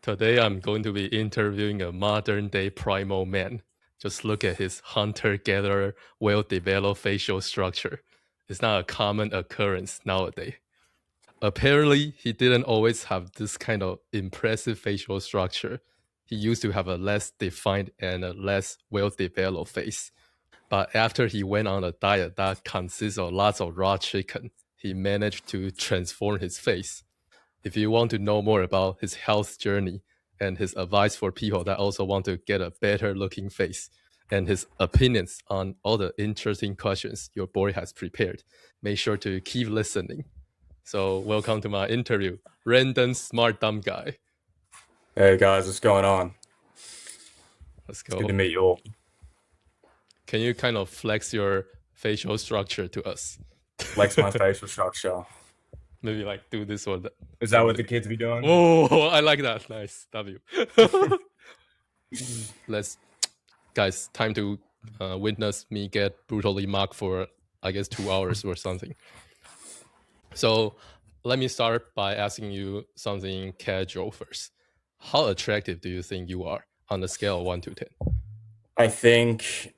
Today I'm going to be interviewing a modern day primal man. Just look at his hunter gatherer, well developed facial structure. It's not a common occurrence nowadays. Apparently, he didn't always have this kind of impressive facial structure. He used to have a less defined and a less well developed face. But after he went on a diet that consists of lots of raw chicken, he managed to transform his face. If you want to know more about his health journey and his advice for people that also want to get a better looking face and his opinions on all the interesting questions your boy has prepared, make sure to keep listening. So welcome to my interview, Random Smart Dumb Guy. Hey guys, what's going on? Let's It's good go. to meet you all. Can you kind of flex your facial structure to us? Flex my facial structure. Maybe like do this or that. Is that what Something. the kids be doing? Oh, I like that. Nice. W. Let's, guys, time to witness me get brutally mocked for, I guess, 2 hours or something. So let me start by asking you something casual first. How attractive do you think you are on a scale of 1 to 10? I think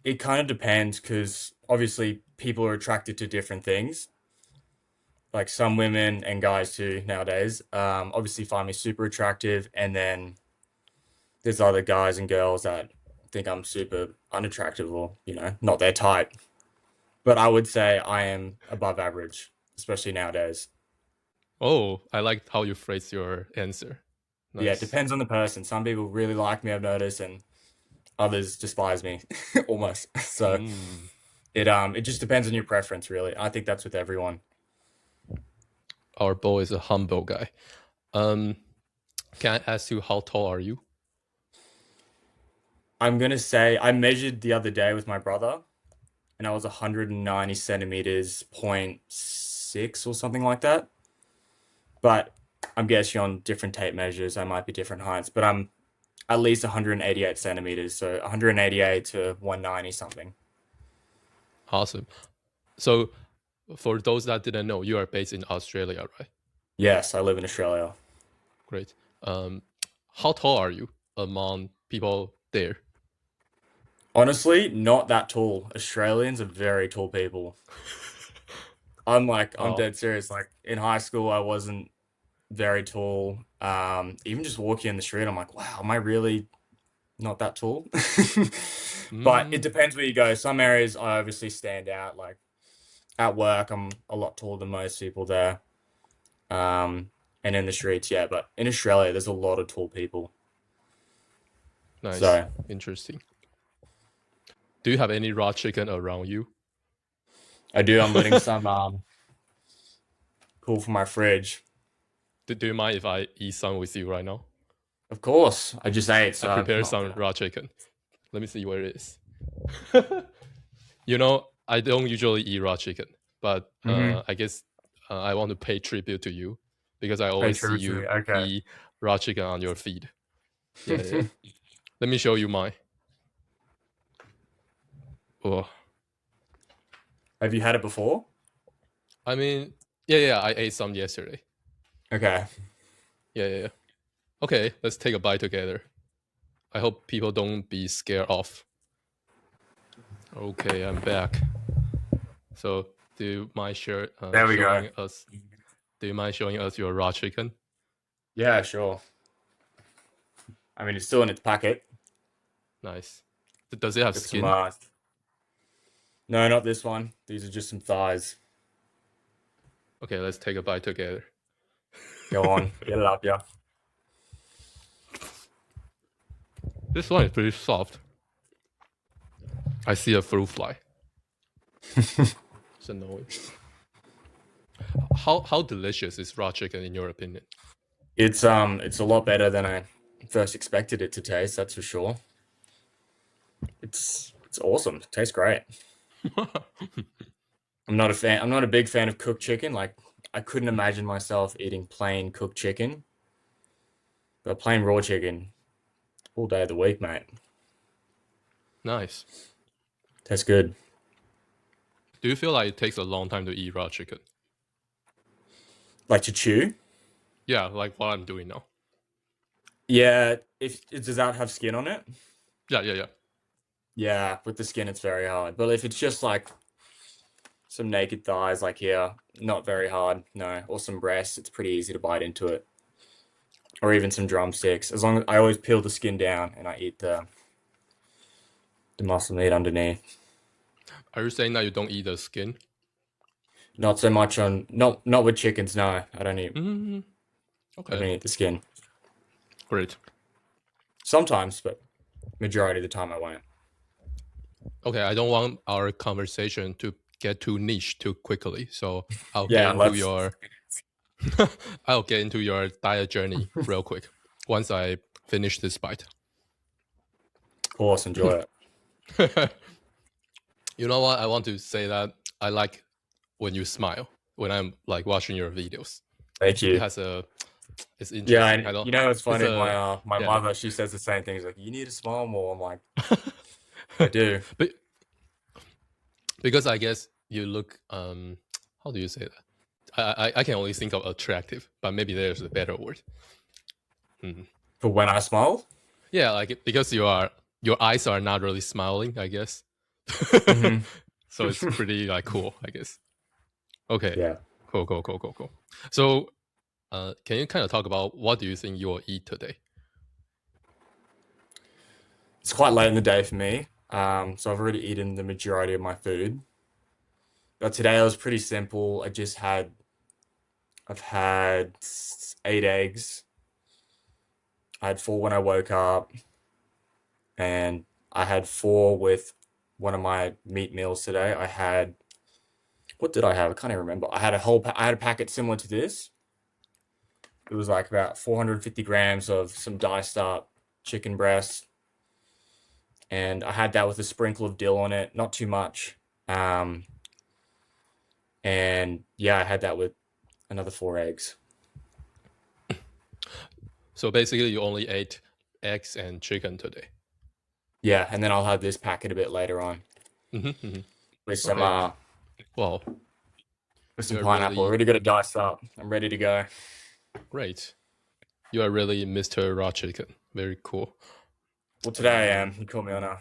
it kind of depends because obviously people are attracted to different things. Like some women and guys too nowadays, obviously find me super attractive, and then there's other guys and girls that think I'm super unattractive or, not their type. But I would say I am above average, especially nowadays. Oh, I like how you phrase your answer. Yeah, it Nice. depends on the person. Some people really like me, I've noticed, and others despise me almost. So Mm. it just depends on your preference, really. I think that's with everyone. Our boy is a humble guy. Um, can I ask you how tall are you? I'm gonna say I measured the other day with my brother, and I was 190 centimeters, point 0.6 or something like that. But I'm guessing on different tape measures, I might be different heights. But I'm at least 188 centimeters, so 188 to 190 something. Awesome. So for those that didn't know, you are based in Australia, right? Yes, I live in Australia. Great. Um, how tall are you among people there? Honestly, not that tall. Australians are very tall people. I'm Oh, dead serious. Like in high school, I wasn't very tall. Even just walking in the street, I'm like, wow, am I really not that tall? But it mm, depends where you go. Some areas I obviously stand out. Like at work, I'm a lot taller than most people there. And in the streets, yeah. But in Australia, there's a lot of tall people. nice. So Interesting. Do you have any raw chicken around you? I do. I'm letting some cool from my fridge. Do you mind if I eat some with you right now? Of course, I just ate, I so I'm prepared not some gonna. raw chicken. Let me see where it is. I don't usually eat raw chicken, but I guess I want to pay tribute to you because I Pay always see tribute to me. you Okay. eat raw chicken on your feed. Yeah, yeah. Let me show you mine. Oh, Have you had it before? I mean, yeah. I ate some yesterday. Okay. Yeah. Okay, let's take a bite together. I hope people don't be scared off. Okay, I'm back. So, do you mind There we go. showing us? Do you mind showing us your raw chicken? Yeah, sure. I mean, it's still in its packet. Nice. Does it have Got some, skin? no, not this one. These are just some thighs. Okay, let's take a bite together. Go on, get it up, yeah. This one is pretty soft. I see a fruit fly. It's annoying. How delicious is raw chicken in your opinion? It's a lot better than I first expected it to taste, that's for sure. It's awesome. It tastes great. I'm not a fan. I'm not a big fan of cooked chicken. Like, I couldn't imagine myself eating plain cooked chicken, but plain raw chicken all day of the week, mate. Nice. Tastes good. Do you feel like it takes a long time to eat raw chicken? Like to chew? Yeah, like what I'm doing now. Yeah, if does that have skin on it? Yeah, yeah, yeah. Yeah, with the skin it's very hard. But if it's just like some naked thighs, like here, not very hard. No, or some breasts, it's pretty easy to bite into it. Or even some drumsticks. As long as I always peel the skin down and I eat the muscle meat underneath. Are you saying that you don't eat the skin? Not so much on not with chickens. No, Mm, I don't okay, eat the skin. great. Sometimes, but majority of the time I won't. Okay, I don't want our conversation to get too niche too quickly, so I'll get Yeah, into let's your I'll get into your diet journey real quick once I finish this bite. of course enjoy it. You know what? I want to say that I like when you smile when I'm like watching your videos. Thank It you. has a it's Yeah, interesting. I and don't you know it's it's funny. a My yeah. mother, she says the same thing. She's like, "You need to smile more." I'm like, "I do." But because I guess you look how do you say that? I can only think of attractive, but maybe there's a better word. Mhm. For when I smile. Yeah, like because your eyes are not really smiling, I guess. Hmm. So it's pretty like cool, I guess. Okay, Yeah, cool. So, can you kind of talk about what do you think you will eat today? it's quite late in the day for me. So I've already eaten the majority of my food. But today was pretty simple. I've had 8 eggs. I had four when I woke up, and I had four with one of my meat meals today. What did I have? I can't even remember. I had a packet similar to this. It was like about 450 grams of some diced up chicken breast, and I had that with a sprinkle of dill on it, not too much. Um, and yeah, I had that with another 4 eggs. So basically, you only ate eggs and chicken today. Yeah, and then I'll have this packet a bit later on Hmm. with Okay. Well, some you're pineapple. really Already got it diced up. I'm ready to go. great. You are really Mr. Raw Chicken. Very cool. Well, today I Um, am. You call me on a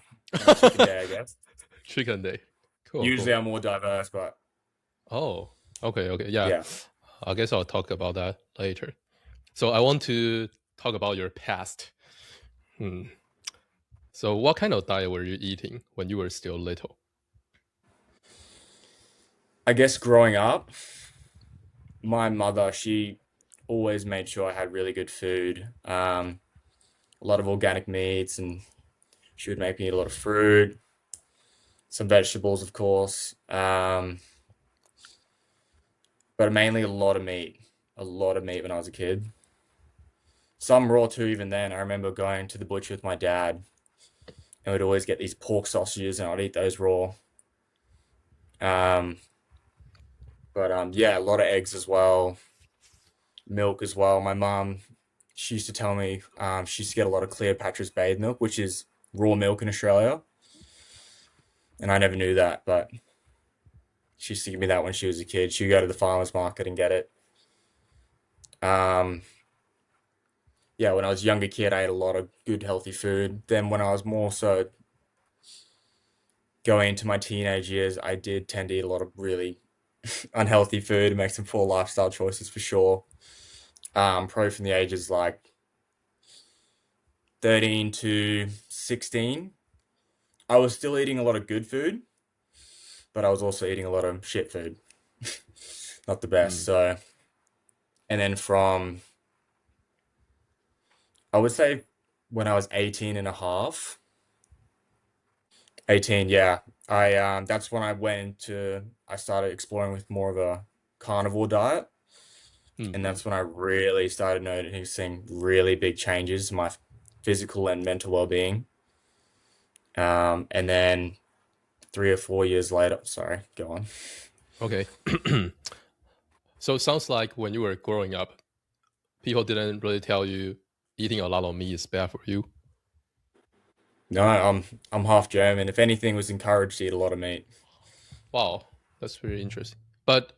chicken day, I guess. chicken day. Usually Cool. I'm more diverse, but Oh, okay. Yeah, yeah. I guess I'll talk about that later. So I want to talk about your past. Hmm. So what kind of diet were you eating when you were still little? I guess growing up, my mother, she always made sure I had really good food. A lot of organic meats, and she would make me eat a lot of fruit, some vegetables, of course, but mainly a lot of meat when I was a kid. Some raw too, even then. I remember going to the butcher with my dad, and we'd always get these pork sausages, and I'd eat those raw. Um, but yeah, a lot of eggs as well, milk as well. My mum, she used to tell me she used to get a lot of Cleopatra's bathe milk, which is raw milk in Australia, and I never knew that, but she used to give me that when she was a kid. She'd go to the farmer's market and get it. Um, yeah, when I was a younger kid, I ate a lot of good, healthy food. Then when I was more so going into my teenage years, I did tend to eat a lot of really unhealthy food and make some poor lifestyle choices for sure. Probably from the ages like 13 to 16. I was still eating a lot of good food, but I was also eating a lot of shit food. Not the best. Hmm. So, and then from, I would say when I was 18 and a half, 18, yeah. That's when I started exploring with more of a carnivore diet, and Hmm. that's when I really started noticing really big changes in my physical and mental well-being. And then 3 or 4 years later, sorry, go on. Okay. So it sounds like when you were growing up, people didn't really tell you eating a lot of meat is bad for you. No, I'm half German. If anything, was encouraged to eat a lot of meat. Wow, that's very interesting. But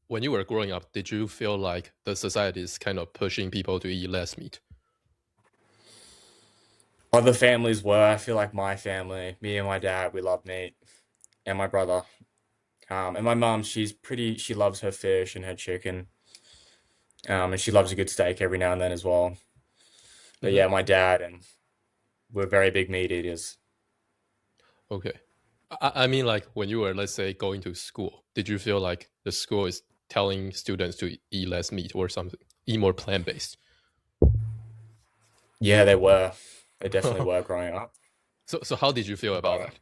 when you were growing up, did you feel like the society is kind of pushing people to eat less meat? Other families were. I feel like my family, me and my dad, we love meat, and my brother. And my mum, she loves her fish and her chicken. And she loves a good steak every now and then as well. But Hmm. yeah, my dad and we're very big meat eaters. Okay. I mean, like when you were, let's say, going to school, did you feel like the school is telling students to eat less meat or something, eat more plant based? Yeah, they were. They definitely were growing up. So how did you feel about But that?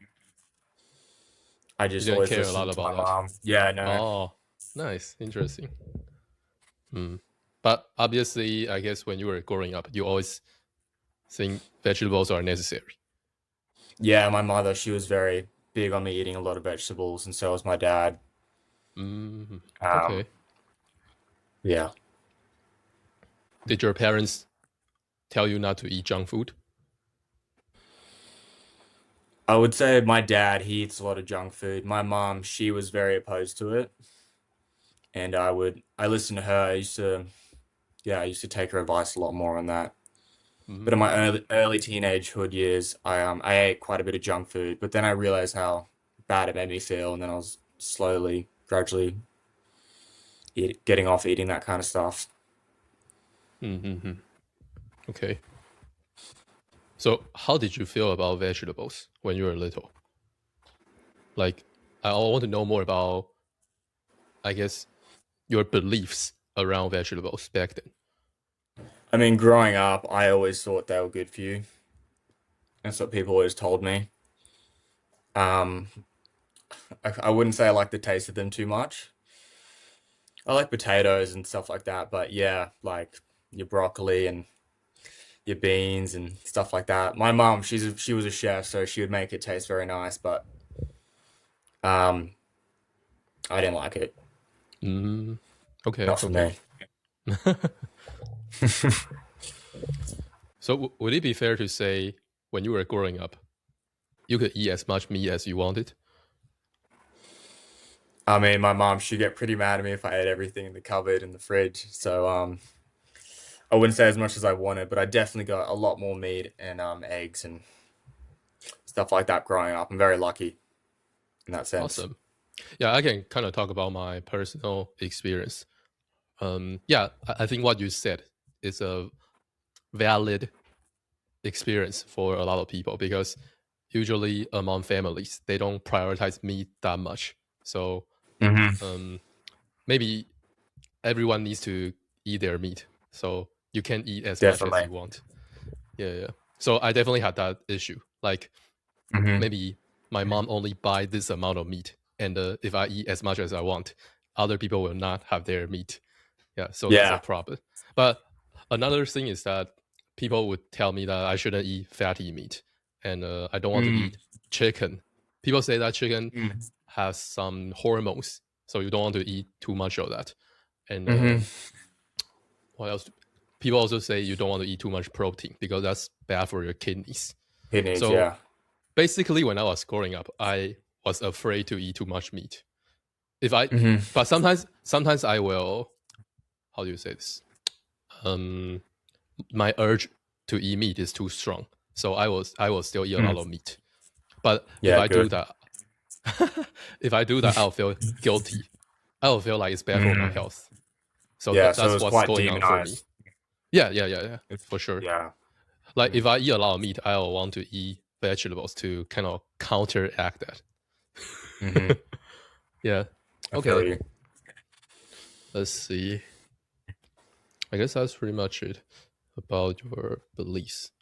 I You just didn't always care a lot listened to my about that. mom. Yeah, no. Oh, nice, interesting. Hmm. But obviously, I guess when you were growing up, you always think vegetables are necessary. Yeah, my mother, she was very big on me eating a lot of vegetables, and so was my dad. Mm, Um, okay. yeah. Did your parents tell you not to eat junk food? I would say my dad, he eats a lot of junk food. My mom, she was very opposed to it, and I listened to her. I used to take her advice a lot more on that. But in my Mm, early teenagehood years, I ate quite a bit of junk food, but then I realized how bad it made me feel, and then I was slowly, gradually getting off eating that kind of stuff. mm-hmm. Okay. So, how did you feel about vegetables when you were little? Like, I want to know more about, I guess, your beliefs around vegetables back then. I mean, growing up, I always thought they were good for you. That's what people always told me. Um, I wouldn't say I like the taste of them too much. I like potatoes and stuff like that, but yeah, like your broccoli and your beans and stuff like that. My mom, she was a chef, so she would make it taste very nice, but um, I didn't like it. Mm, okay, Not for okay. me. So, would it be fair to say when you were growing up, you could eat as much meat as you wanted? I mean, my mom, she'd get pretty mad at me if I ate everything in the cupboard and the fridge. So, I wouldn't say as much as I wanted, but I definitely got a lot more meat and eggs and stuff like that growing up. I'm very lucky in that sense. Awesome. Yeah, I can kind of talk about my personal experience. Yeah, I think what you said is a valid experience for a lot of people because usually among families they don't prioritize meat that much. So Hmm. um, maybe everyone needs to eat their meat. So you can eat as much as Definitely. you want. Yeah, yeah. So I definitely had that issue. Like Hmm. maybe my mom only buy this amount of meat, and if I eat as much as I want, other people will not have their meat. Yeah, so that's a Yeah. problem. But another thing is that people would tell me that I shouldn't eat fatty meat, and I don't want to Mm. eat chicken. People say that chicken Mm. has some hormones, so you don't want to eat too much of that. And Hmm. what else? People also say you don't want to eat too much protein because that's bad for your kidneys. Kidneys, So yeah. basically, when I was growing up, I was afraid to eat too much meat. If I, Hmm. but sometimes I will. How do you say this? Um, my urge to eat meat is too strong, so I will still eat a lot Mm. of meat. But if Yeah, I do good. that, if I do that, I'll feel guilty. I'll feel like it's bad for my Mm. health. So Yeah, so that's it's what's quite going on for me. demonized. Yeah, yeah, yeah, yeah, It's, for sure. yeah. Like if Mm. I eat a lot of meat, I'll want to eat vegetables to kind of counteract that. Hmm. Yeah. I feel Okay. you. Let's see. I guess that's pretty much it about your beliefs.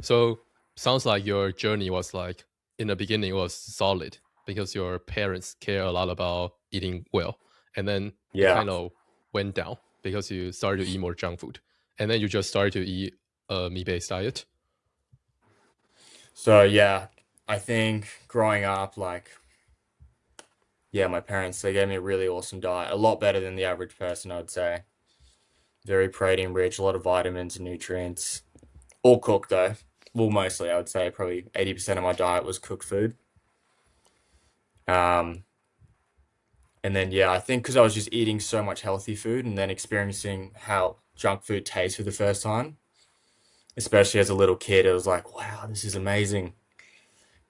So sounds like your journey was like in the beginning was solid because your parents care a lot about eating well, and then it Yeah. kind of went down because you started to eat more junk food, and then you just started to eat a meat-based diet. So yeah, I think growing up, like, yeah, my parents, they gave me a really awesome diet, a lot better than the average person, I would say. Very protein rich, a lot of vitamins and nutrients. All cooked though. Well, mostly, I would say probably 80% of my diet was cooked food. Um, And then, yeah, I think because I was just eating so much healthy food and then experiencing how junk food tastes for the first time, especially as a little kid, it was like, wow, this is amazing.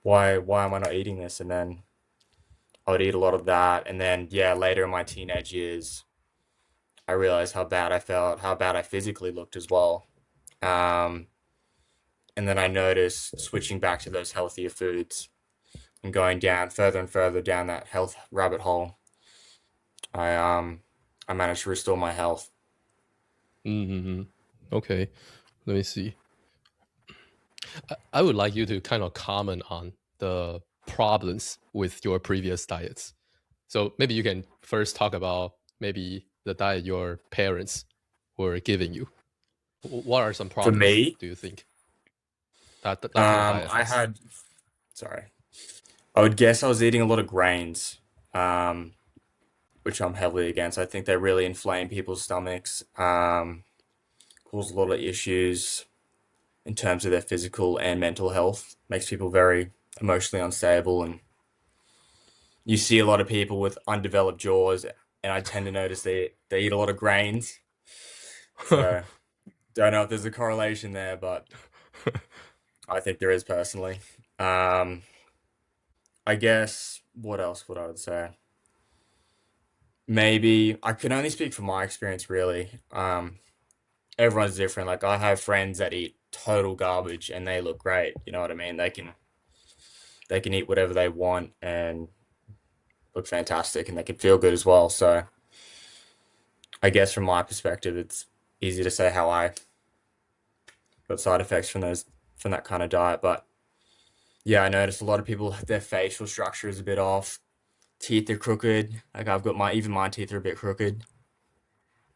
Why am I not eating this? And then I would eat a lot of that. And then, yeah, later in my teenage years, I realized how bad I felt, how bad I physically looked as well. Um, and then I noticed switching back to those healthier foods and going down further and further down that health rabbit hole. I um I managed to restore my health. Mm-hmm. Okay, let me see. I would like you to kind of comment on the problems with your previous diets. So maybe you can first talk about maybe the diet your parents were giving you. What are some For problems me, do you think that kind of diet I has? had sorry. I would guess I was eating a lot of grains, um, which I'm heavily against. I think they really inflame people's stomachs, cause a lot of issues in terms of their physical and mental health. Makes people very emotionally unstable, and you see a lot of people with undeveloped jaws. And I tend to notice they eat a lot of grains. So don't know if there's a correlation there, but I think there is personally. Um, I guess what else would I would say? Maybe I can only speak from my experience, really. Everyone's different. Like I have friends that eat total garbage and they look great. You know what I mean? They can eat whatever they want and look fantastic, and they can feel good as well. So I guess from my perspective, it's easy to say how I got side effects from that kind of diet. But yeah, I noticed a lot of people their facial structure is a bit off. Teeth are crooked. Like I've got my teeth are a bit crooked.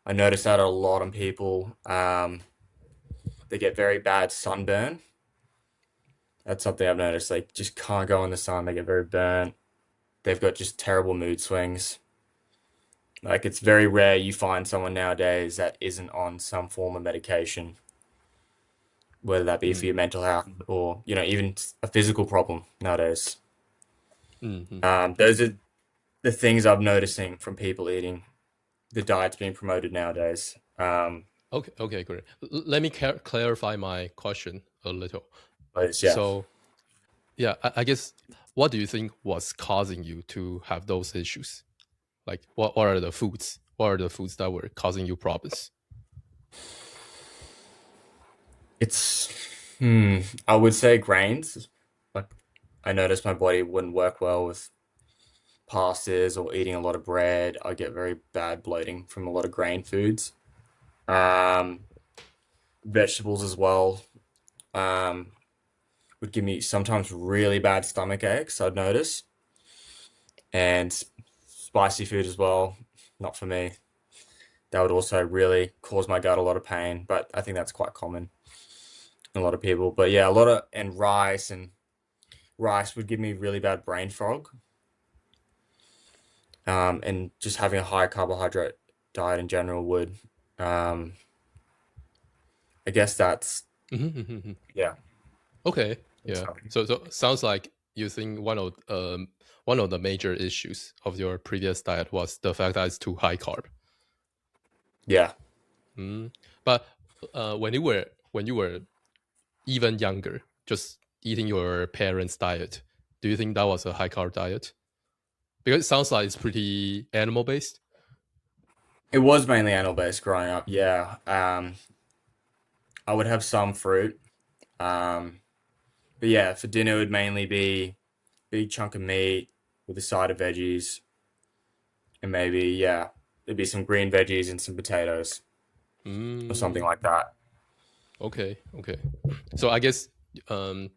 I noticed that a lot on people. They get very bad sunburn. That's something I've noticed. Like just can't go in the sun. They get very burnt. They've got just terrible mood swings. Like it's very rare you find someone nowadays that isn't on some form of medication, whether that be for Mm, your mental health or even a physical problem nowadays. mm-hmm. Those are the things I'm noticing from people eating the diets being promoted nowadays. Okay, okay, great. Let me clarify my question a little. Yeah, So, yeah, I guess what do you think was causing you to have those issues? Like, what are the foods? What are the foods that were causing you problems? it's I would say grains. Like I noticed my body wouldn't work well with pastas or eating a lot of bread. I get very bad bloating from a lot of grain foods. Um, Vegetables as well. Um, would give me sometimes really bad stomach aches, I'd notice. And spicy food as well, not for me. That would also really cause my gut a lot of pain, but I think that's quite common in a lot of people. But yeah, a lot of and rice would give me really bad brain fog. And just having a high carbohydrate diet in general would. Um, I guess that's Mm-hmm. yeah. Okay, That's yeah. something. So sounds like you think one of the major issues of your previous diet was the fact that it's too high carb. Yeah, Mm. But when you were even younger, just eating your parents' diet, do you think that was a high carb diet? Because it sounds like it's pretty animal based. it was mainly animal based growing up. Yeah, I would have some fruit. Um, but yeah, for dinner it would mainly be big chunk of meat with a side of veggies, and maybe yeah, there'd be some green veggies and some potatoes or something Mm, like that. okay, okay. So I guess um,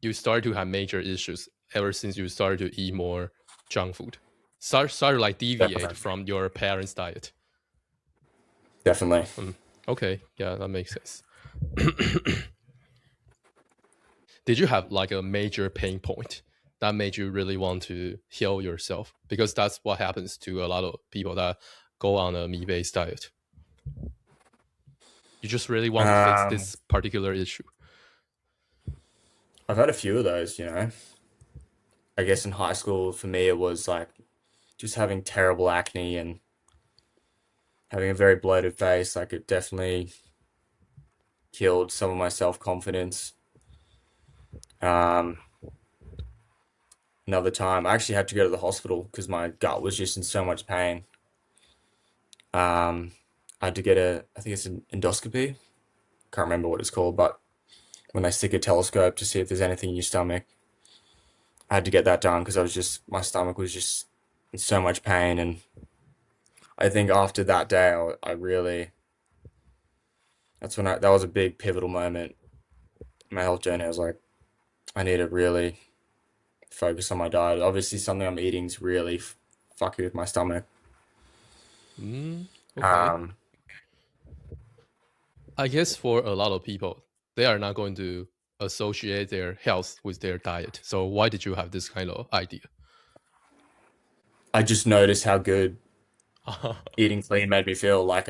you start to have major issues ever since you started to eat more junk food. Start to like deviate Definitely, from your parents' diet. definitely. Mm, okay, yeah, that makes sense. Did you have like a major pain point that made you really want to heal yourself? Because that's what happens to a lot of people that go on a meat based diet. You just really want to fix Um, this particular issue. I've had a few of those. I guess in high school for me it was like just having terrible acne and having a very bloated face, like it definitely killed some of my self-confidence. Um, Another time, I actually had to go to the hospital because my gut was just in so much pain. Um, I had to get I think it's an endoscopy. Can't remember what it's called, but when they stick a telescope to see if there's anything in your stomach, I had to get that done because my stomach was just in so much pain. And I think after that day, I really, that was a big pivotal moment in my health journey. I was like, I need to really focus on my diet. Obviously, something I'm eating is really fucking with my stomach. Okay. Um, I guess for a lot of people, they are not going to associate their health with their diet. So why did you have this kind of idea? I just noticed how good eating clean made me feel. Like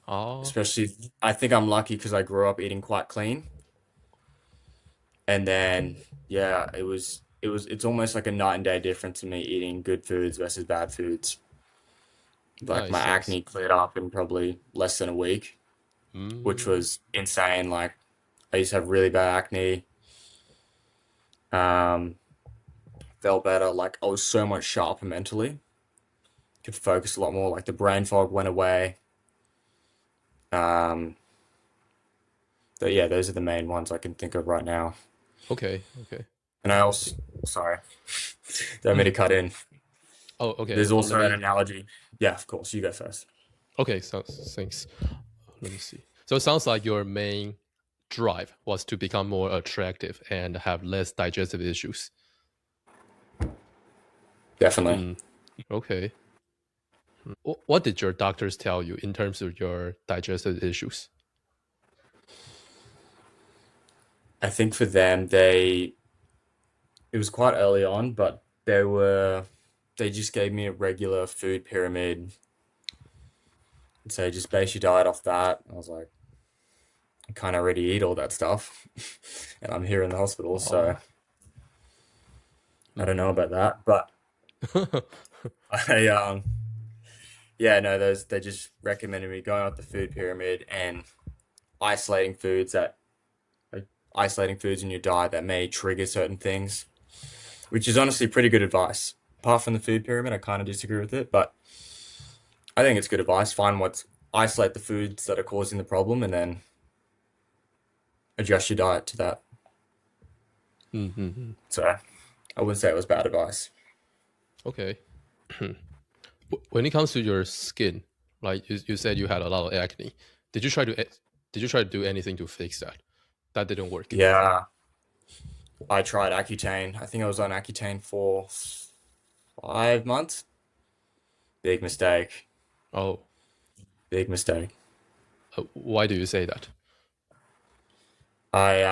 Oh, especially, I think I'm lucky because I grew up eating quite clean. And then, yeah, it's almost like a night and day difference to me eating good foods versus bad foods. Like my nice, nice. acne cleared up in probably less than a week, which Mm, was insane. Like I used to have really bad acne. Um, Felt better. Like I was so much sharper mentally. Could focus a lot more. Like the brain fog went away. Um, but yeah, those are the main ones I can think of right now. okay, okay. And I also, sorry, don't mean to cut in. Oh, okay. There's Let also an me. analogy. Yeah, of course. You go first. Okay, so thanks. Let me see. So it sounds like your main drive was to become more attractive and have less digestive issues. Definitely. Mm, okay. What did your doctors tell you in terms of your digestive issues? I think for them, it was quite early on, but they just gave me a regular food pyramid and say just base your diet off that. I was like, I can't already eat all that stuff, and I'm here in the hospital, so Oh, I don't know mm. about that. But I yeah, no, those they just recommended me going off the food pyramid and isolating foods that like, isolating foods in your diet that may trigger certain things, which is honestly pretty good advice. Apart from the food pyramid, I kind of disagree with it, but I think it's good advice. Isolate the foods that are causing the problem and then adjust your diet to that. Mm-hmm. So I wouldn't say it was bad advice. Okay. When it comes to your skin, like you said you had a lot of acne. Did you try to did you try to do anything to fix that? That didn't work. Yeah, I tried Accutane. I think I was on Accutane for 5 months. Big mistake. Oh, Big mistake. why do you say that? I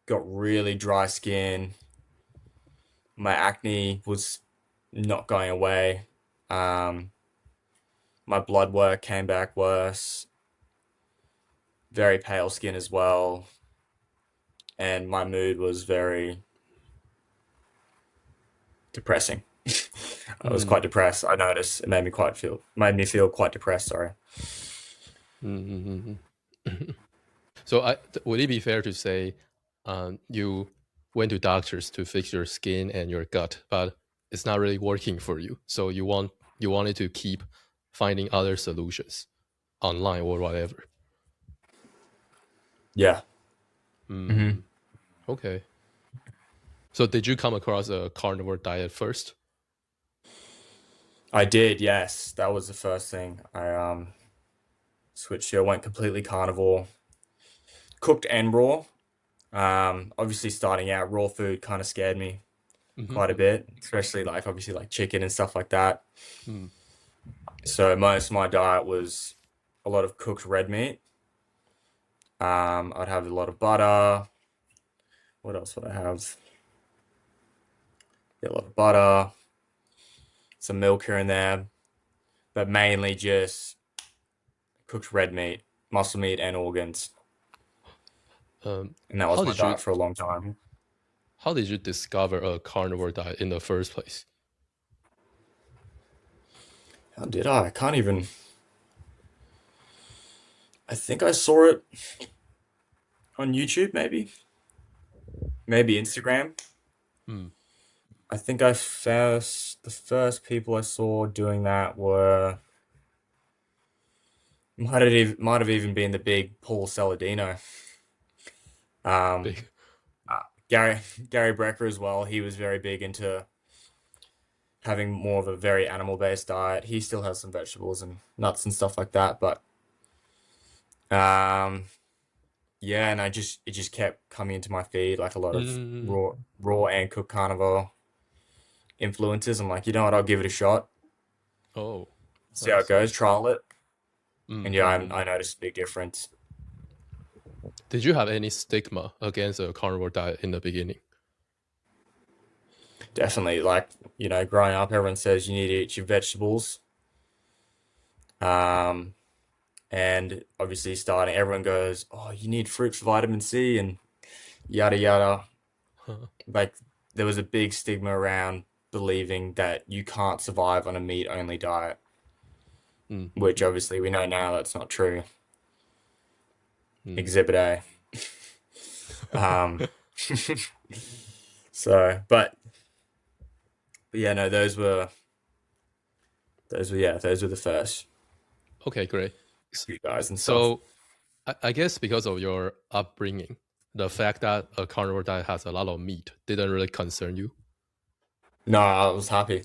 got really dry skin. My acne was not going away. Um, my blood work came back worse. Very pale skin as well. And my mood was very depressing. I was quite Mm, depressed. I noticed it made me feel quite depressed. Sorry. mm-hmm. So, would it be fair to say you went to doctors to fix your skin and your gut, but it's not really working for you? So you wanted to keep finding other solutions online or whatever. Yeah. Hmm. Mm, okay. So, did you come across a carnivore diet first? I did. Yes, that was the first thing. I switched to. I went completely carnivore, cooked and raw. Obviously starting out, raw food kind of scared me quite a Mm-hmm. bit, especially like obviously like chicken and stuff like that. Mm, So most of my diet was a lot of cooked red meat. I'd have a lot of butter. What else would I have? Yeah, a lot of butter, some milk here and there, but mainly just cooked red meat, muscle meat, and organs. um, And that was how my did you diet for a long time. how did you discover a carnivore diet in the first place? How did I? I can't even. I think I saw it on YouTube, maybe Instagram. Hmm. I think I first the first people I saw doing that were might have even been the big Paul Saladino. Um, Big. uh, Gary Gary Brecker as well. He was very big into having more of a very animal based diet. He still has some vegetables and nuts and stuff like that, but um, yeah, and it just kept coming into my feed like a lot of Mm. raw and cooked carnivore influences. I'm like, you know what? I'll give it a shot, Oh, see how it nice, goes, nice. trial it, and yeah, Mm. I noticed a big difference. Did you have any stigma against a carnivore diet in the beginning? Definitely, like growing up, everyone says you need to eat your vegetables. Um, and obviously starting, everyone goes, "Oh, you need fruit for vitamin C," and yada yada. Huh. Like there was a big stigma around believing that you can't survive on a meat only diet, which Mm. obviously we know now that's not true. Mm. Exhibit A. Um, so, but yeah, no, those were the first Okay, great. few guys and stuff. So I guess because of your upbringing, the fact that a carnivore diet has a lot of meat didn't really concern you. No, I was happy.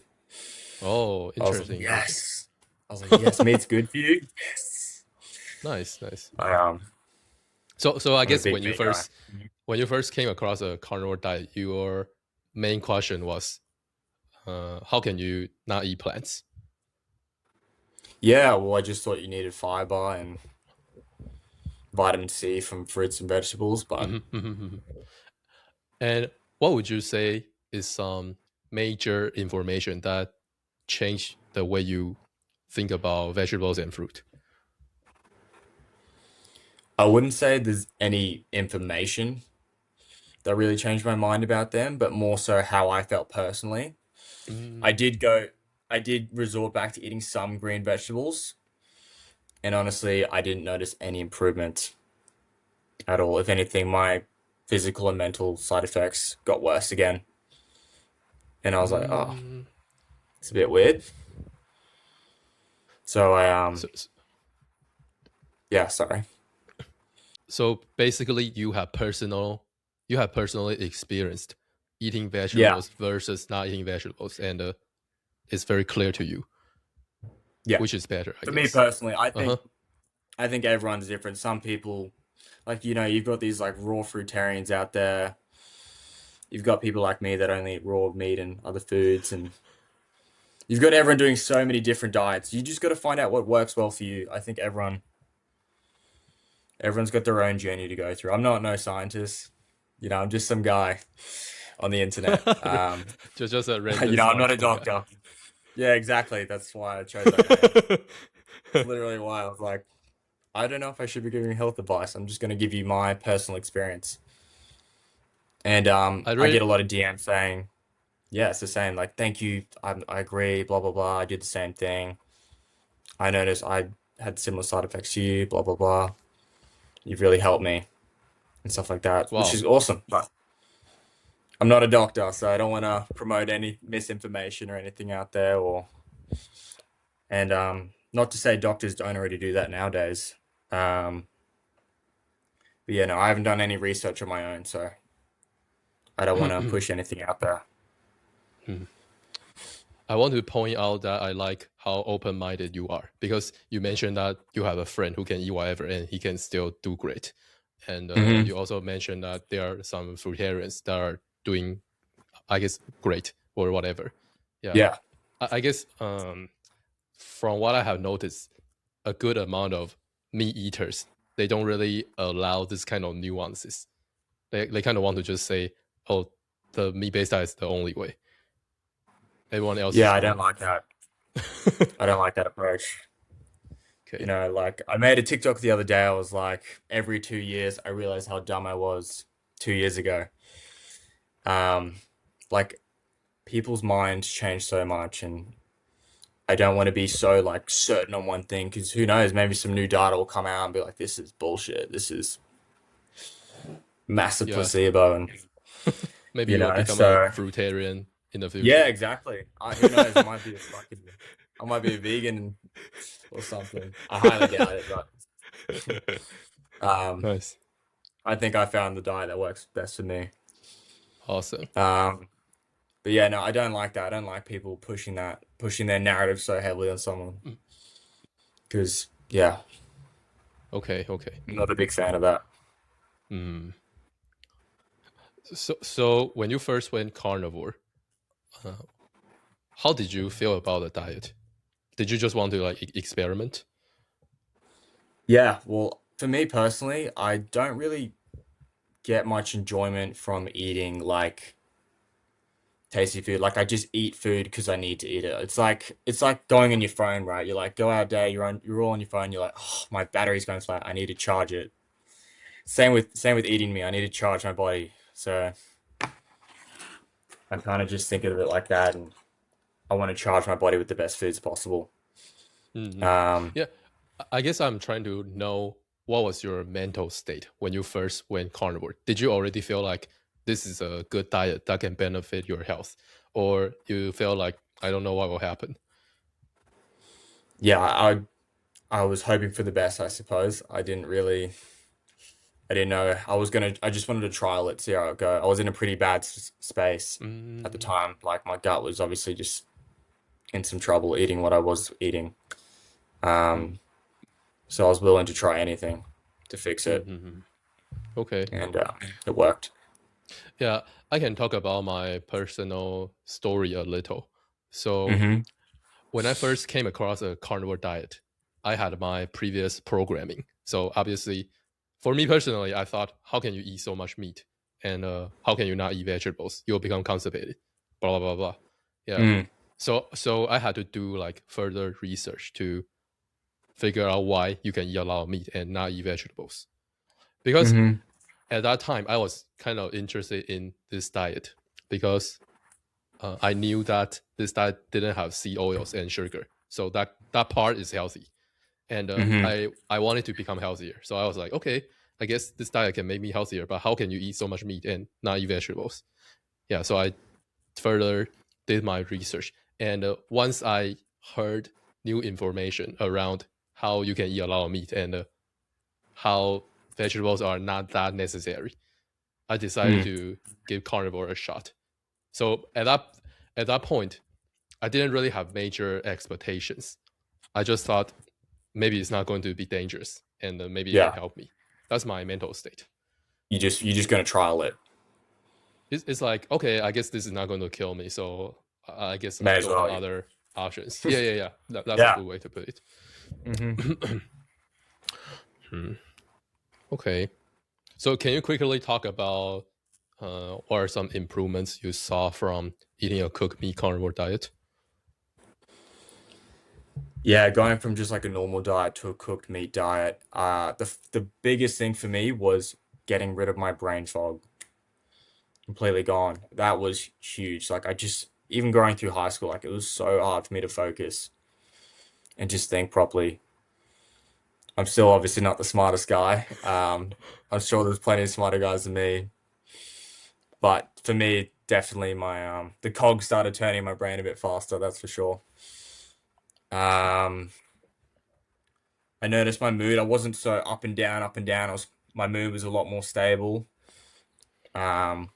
Oh, I was like, interesting, interesting. yes. I was like, yes, meat's good for you. Yes. Nice, nice. I So I I'm a guess big meat guy. when you first came across a carnivore diet, your main question was, how can you not eat plants? Yeah, well, I just thought you needed fiber and vitamin C from fruits and vegetables, but And what would you say is some major information that changed the way you think about vegetables and fruit? I wouldn't say there's any information that really changed my mind about them, but more so how I felt personally. I Mm. did go, I did resort back to eating some green vegetables, and honestly, I didn't notice any improvement at all. If anything, my physical and mental side effects got worse again. And I was like, oh, Mm. it's a bit weird. So So, yeah, sorry. so basically, you have personally experienced eating Yeah, vegetables versus not eating vegetables, and it's very clear to you yeah. which is better, I For me guess. personally, Uh huh. I think everyone's different. Some people, like you've got these like raw fruitarians out there. You've got people like me that only eat raw meat and other foods, and you've got everyone doing so many different diets. You just got to find out what works well for you. I think everyone's got their own journey to go through. I'm not no scientist. I'm just some guy on the internet. Just a random I'm not a smartphone guy. doctor. Yeah, exactly. That's why I chose that name. It's literally why I was like, I don't know if I should be giving health advice. I'm just going to give you my personal experience. And I I really get a lot of DMs saying, yeah, it's the same. Like, thank you. I agree. Blah blah blah. I did the same thing. I noticed I had similar side effects to you. Blah blah blah. You've really helped me and stuff like that, which wow. is awesome. But I'm not a doctor, so I don't want to promote any misinformation or anything out there. Or and not to say doctors don't already do that nowadays. Um, but yeah, no, I haven't done any research on my own, so I don't want to push anything out there. I want to point out that I like how open minded you are because you mentioned that you have a friend who can eat whatever and he can still do great. And Hmm. you also mentioned that there are some fruitarians that are doing, I guess, great or whatever. Yeah. Yeah. I guess from what I have noticed, a good amount of meat eaters, they don't really allow this kind of nuances. They kind of want to just say, oh, the meat based diet is the only way. Everyone else Yeah, is I don't wrong. like that. I don't like that approach. Okay. Like I made a TikTok the other day. I was like, every 2 years, I realized how dumb I was 2 years ago. Um, like people's minds change so much, and I don't want to be so like certain on one thing because who knows, maybe some new data will come out and be like, this is bullshit. This is massive Yeah, placebo, and maybe you will become a so fruitarian in the yeah, future. exactly. Who knows? I might be a vegan or something. I highly doubt it, but um, Nice. I think I found the diet that works best for me. Awesome. Um, but yeah, no, I don't like that. I don't like people pushing their narrative so heavily on someone Mm. because yeah, Okay, okay. I'm not a big fan of that. Mm. So when you first went carnivore, uh, how did you feel about the diet? Did you just want to like experiment? Yeah, well, for me personally, I don't really get much enjoyment from eating like tasty food. Like I just eat food because I need to eat it. It's like going on your phone, right? You like go out there, you're all on your phone. You're like, oh, my battery's going flat. I need to charge it. Same with eating me. I need to charge my body. So I kind of just think of it like that, and I want to charge my body with the best foods possible. Mm-hmm. Um, Yeah, I guess I'm trying to know what was your mental state when you first went carnivore. Did you already feel like this is a good diet that can benefit your health, or you feel like I don't know what will happen? yeah, I was hoping for the best, I suppose. I didn't know. I just wanted to trial it, see how it go. I was in a pretty bad space at the Mm, time. Like my gut was obviously just in some trouble eating what I was eating. mm, Um, so I was willing to try anything to fix it, mm-hmm. Okay. and it worked. Yeah, I can talk about my personal story a little. So Hmm. when I first came across a carnivore diet, I had my previous programming. So obviously, for me personally, I thought, how can you eat so much meat, and how can you not eat vegetables? You'll become constipated. Blah blah blah blah. Yeah. Mm. So I had to do like further research to figure out why you can eat a lot of meat and not eat vegetables. Because Hmm. at that time, I was kind of interested in this diet because I knew that this diet didn't have seed oils and sugar, so that part is healthy, and Hmm. I wanted to become healthier. So I was like, okay, I guess this diet can make me healthier, but how can you eat so much meat and not eat vegetables? Yeah, so I further did my research, and once I heard new information around how you can eat a lot of meat and how vegetables are not that necessary, I decided Mm. to give carnivore a shot. So at that point, I didn't really have major expectations. I just thought maybe it's not going to be dangerous and maybe it can Yeah, help me. That's my mental state. you're just gonna trial it. It's like, okay, I guess this is not going to kill me. So I guess May I as go for well. other options. Yeah, yeah, yeah. That's a Yeah. good way to put it. Hmm. Hmm. Okay. So can you quickly talk about what are some improvements you saw from eating a cooked meat carnivore diet? Yeah, going from just like a normal diet to a cooked meat diet, the biggest thing for me was getting rid of my brain fog, completely gone. That was huge. Like I just even going through high school, like it was so hard for me to focus and just think properly. I'm still obviously not the smartest guy. I'm sure there's plenty of smarter guys than me, but for me, definitely my the cogs started turning in my brain a bit faster. That's for sure. Um, I noticed my mood. I wasn't so up and down, up and down. My mood was a lot more stable. Um,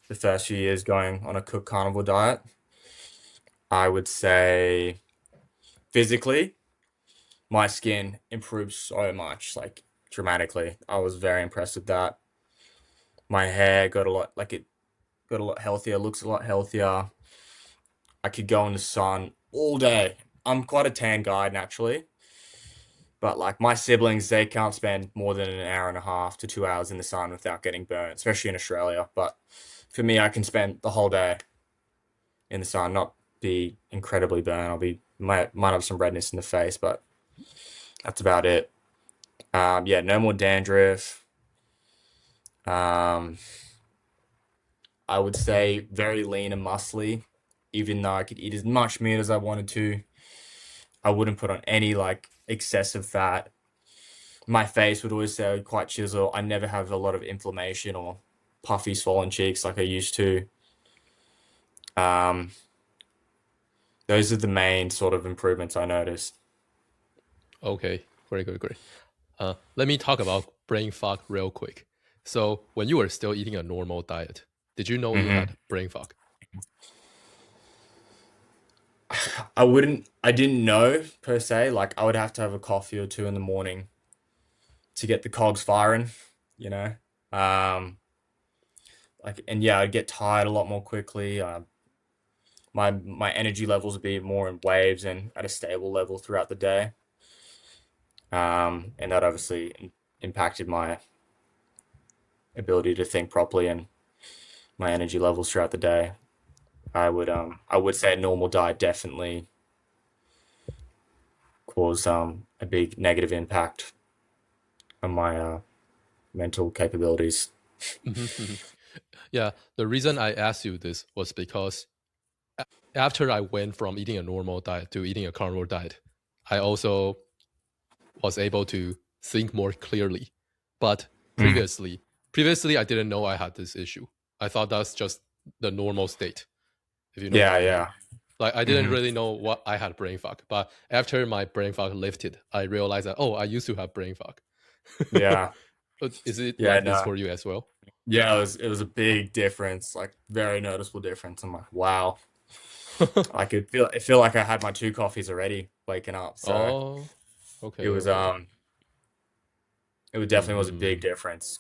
the first few years going on a cooked carnivore diet, I would say physically, my skin improved so much, like dramatically. I was very impressed with that. My hair got a lot, like it got a lot healthier, looks a lot healthier. I could go in the sun all day. I'm quite a tan guy naturally, but like my siblings, they can't spend more than an hour and a half to 2 hours in the sun without getting burnt, especially in Australia. But for me, I can spend the whole day in the sun, not be incredibly burnt. Might have some redness in the face, but that's about it. Yeah, no more dandruff. Um, I would say very lean and muscly, even though I could eat as much meat as I wanted to. I wouldn't put on any like excessive fat. My face would always stay quite chisel. I never have a lot of inflammation or puffy, swollen cheeks like I used to. Um, those are the main sort of improvements I noticed. Okay, great, great, great. Let me talk about brain fog real quick. So, when you were still eating a normal diet, did you know you Hmm. had brain fog? I didn't know per se. Like I would have to have a coffee or two in the morning to get the cogs firing, you know. Um, like and yeah, I'd get tired a lot more quickly. My energy levels would be more in waves and at a stable level throughout the day. And that obviously impacted my ability to think properly and my energy levels throughout the day. I would say a normal diet definitely caused a big negative impact on my mental capabilities. Yeah, the reason I asked you this was because after I went from eating a normal diet to eating a carnivore diet, I also was able to think more clearly. But Mm. previously I didn't know I had this issue. I thought that's just the normal state, if you know what Yeah, I mean. yeah. Like I didn't Hmm. really know what I had brain fog, but after my brain fog lifted, I realized that oh, I used to have brain fog. Yeah, Is it yeah, like this no. for you as well? Yeah, it was a big difference, like very noticeable difference. I'm like, wow. I could feel like I had my two coffees already waking up. So Oh, it okay, was okay. it definitely was a big Mm-hmm. difference.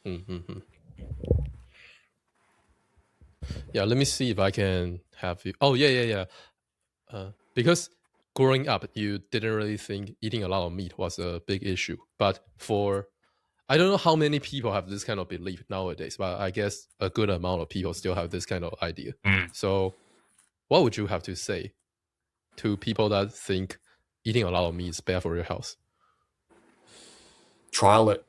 Mm-hmm. Yeah, let me see if I can have you. Oh, yeah, yeah, yeah. Because growing up, you didn't really think eating a lot of meat was a big issue. But for, I don't know how many people have this kind of belief nowadays, but I guess a good amount of people still have this kind of idea. Mm. So, what would you have to say to people that think eating a lot of meat is bad for your health? Trial it,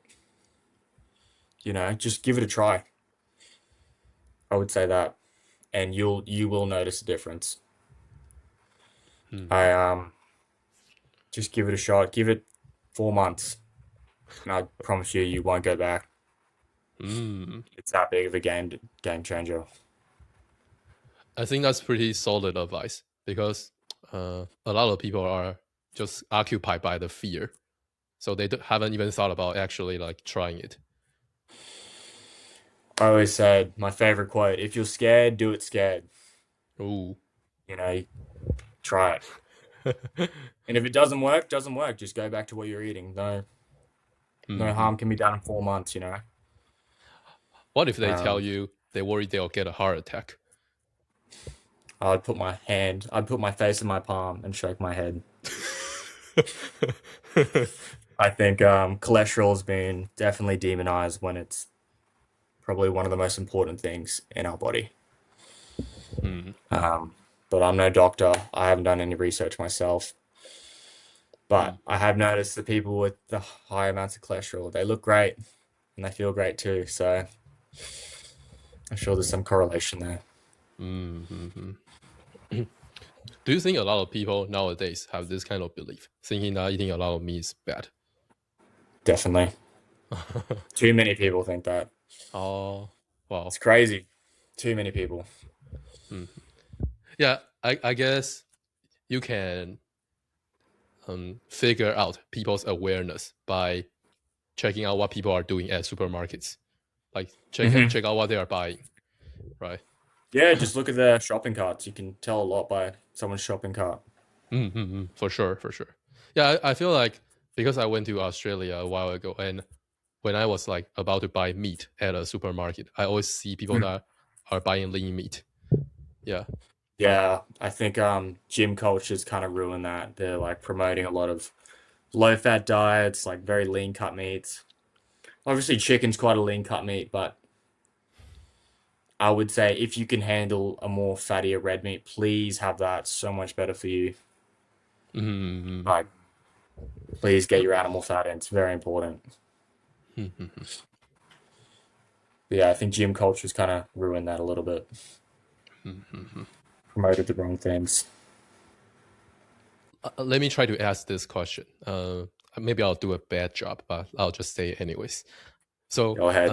just give it a try. I would say that, and you will notice a difference. Mm-hmm. I just give it a shot. Give it 4 months, and I promise you, you won't go back. Mm. It's that big of a game changer. I think that's pretty solid advice because a lot of people are just occupied by the fear, so they haven't even thought about actually like trying it. I always said my favorite quote: "If you're scared, do it scared." Ooh. You try it. And if it doesn't work, doesn't work. Just go back to what you're eating. No Mm-hmm. harm can be done in 4 months. What if they tell Um, you they worry they'll get a heart attack? I'd put my face in my palm and shake my head. I think cholesterol has been definitely demonized when it's probably one of the most important things in our body. Hmm. Um, but I'm no doctor. I haven't done any research myself. But I Hmm. have noticed the people with the high amounts of cholesterol, they look great and they feel great too. So I'm sure there's some correlation there. Hmm. Do you think a lot of people nowadays have this kind of belief, thinking that eating a lot of meat is bad? Definitely. Too many people think that. Oh, It's wow. crazy. Too many people. Hmm. Yeah, I guess you can figure out people's awareness by checking out what people are doing at supermarkets. Like Hmm. check out what they are buying, right? Yeah, just look at their shopping carts. You can tell a lot by someone's shopping cart. Mm-hmm, for sure, for sure. Yeah, I feel like because I went to Australia a while ago, and when I was like about to buy meat at a supermarket, I always see people Mm. that are buying lean meat. Yeah. Yeah, I think gym culture's kind of ruined that. They're like promoting a lot of low fat diets, like very lean cut meats. Obviously, chicken's quite a lean cut meat, but I would say if you can handle a more fattier red meat, please have that. So much better for you. Mm-hmm. Like, please get your animal fat in. It's very important. Mm-hmm. But yeah, I think gym culture's kind of ruined that a little bit. Mm-hmm. Promoted the wrong things. let me try to ask this question. Maybe I'll do a bad job, but I'll just say it anyways. So Go ahead.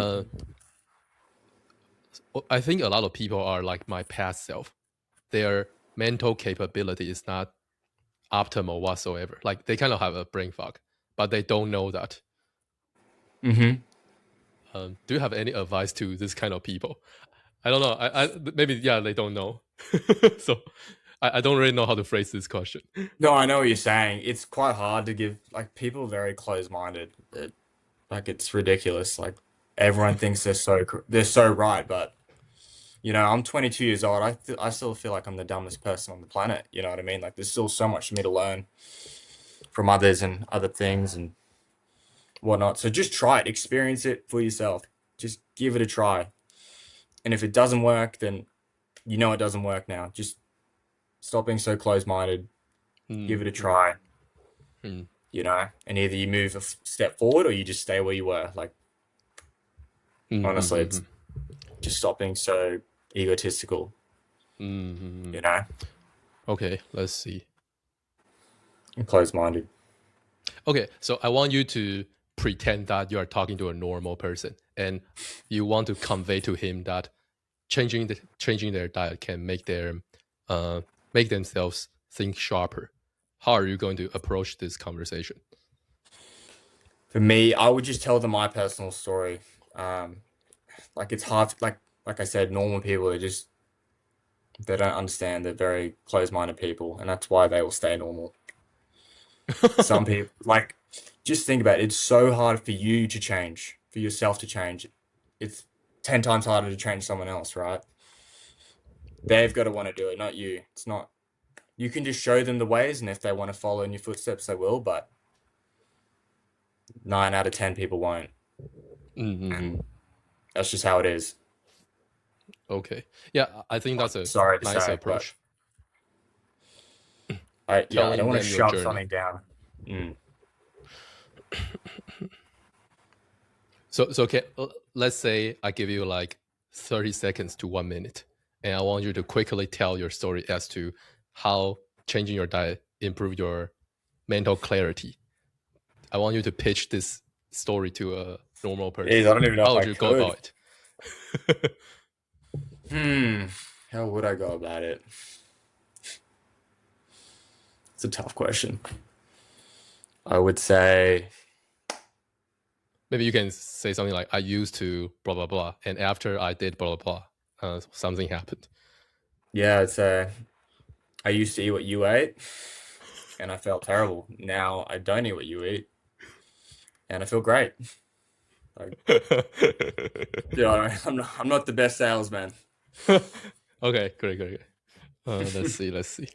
I think a lot of people are like my past self. Their mental capability is not optimal whatsoever. Like they kind of have a brain fog, but they don't know that. Mm-hmm. Do you have any advice to this kind of people? I don't know. Maybe they don't know. So I don't really know how to phrase this question. No, I know what you're saying. It's quite hard to give like people are very close-minded. Like it's ridiculous. Like everyone thinks they're so right, but I'm 22 years old. I still feel like I'm the dumbest person on the planet. You know what I mean? Like there's still so much for me to learn from others and other things and whatnot. So just try it, experience it for yourself. Just give it a try. And if it doesn't work, then it doesn't work now. Just stop being so close-minded. Give it a Mm, try. mm, And either you move a step forward or you just stay where you were. Like mm, mm, honestly, mm, it's mm, just stop being so egotistical. mm, mm, mm. You know, Okay, let's see. and close-minded. Okay, so I want you to pretend that you are talking to a normal person, and you want to convey to him that changing their diet can make themselves think sharper. How are you going to approach this conversation? For me, I would just tell them my personal story. Um, like it's hard. Like I said, normal people are just they don't understand. They're very close-minded people, and that's why they will stay normal. Some people like just think about it. It's so hard for you to change, for yourself to change. It's 10 times harder to change someone else, right? They've got to want to do it, not you. It's not. You can just show them the ways, and if they want to follow in your footsteps, they will. But 9 out of 10 people won't, Mm-hmm. and that's just how it is. Okay, yeah, I think that's a Sorry to nice say, but approach. I don't Telling want to them your shove journey. something down. Mm. So okay, let's say I give you like 30 seconds to 1 minute, and I want you to quickly tell your story as to how changing your diet improve your mental clarity. I want you to pitch this story to a normal Jeez, person. I don't even know How if would I you go could. about it? How would I go about it? It's a tough question. I would say, Maybe you can say something like, I used to blah, blah, blah. And after I did blah, blah, blah, something happened. yeah, I'd say I used to eat what you ate, and I felt terrible. Now I don't eat what you eat, and I feel great. Like, I'm not the best salesman. Okay, great, great, great. Let's see, let's see.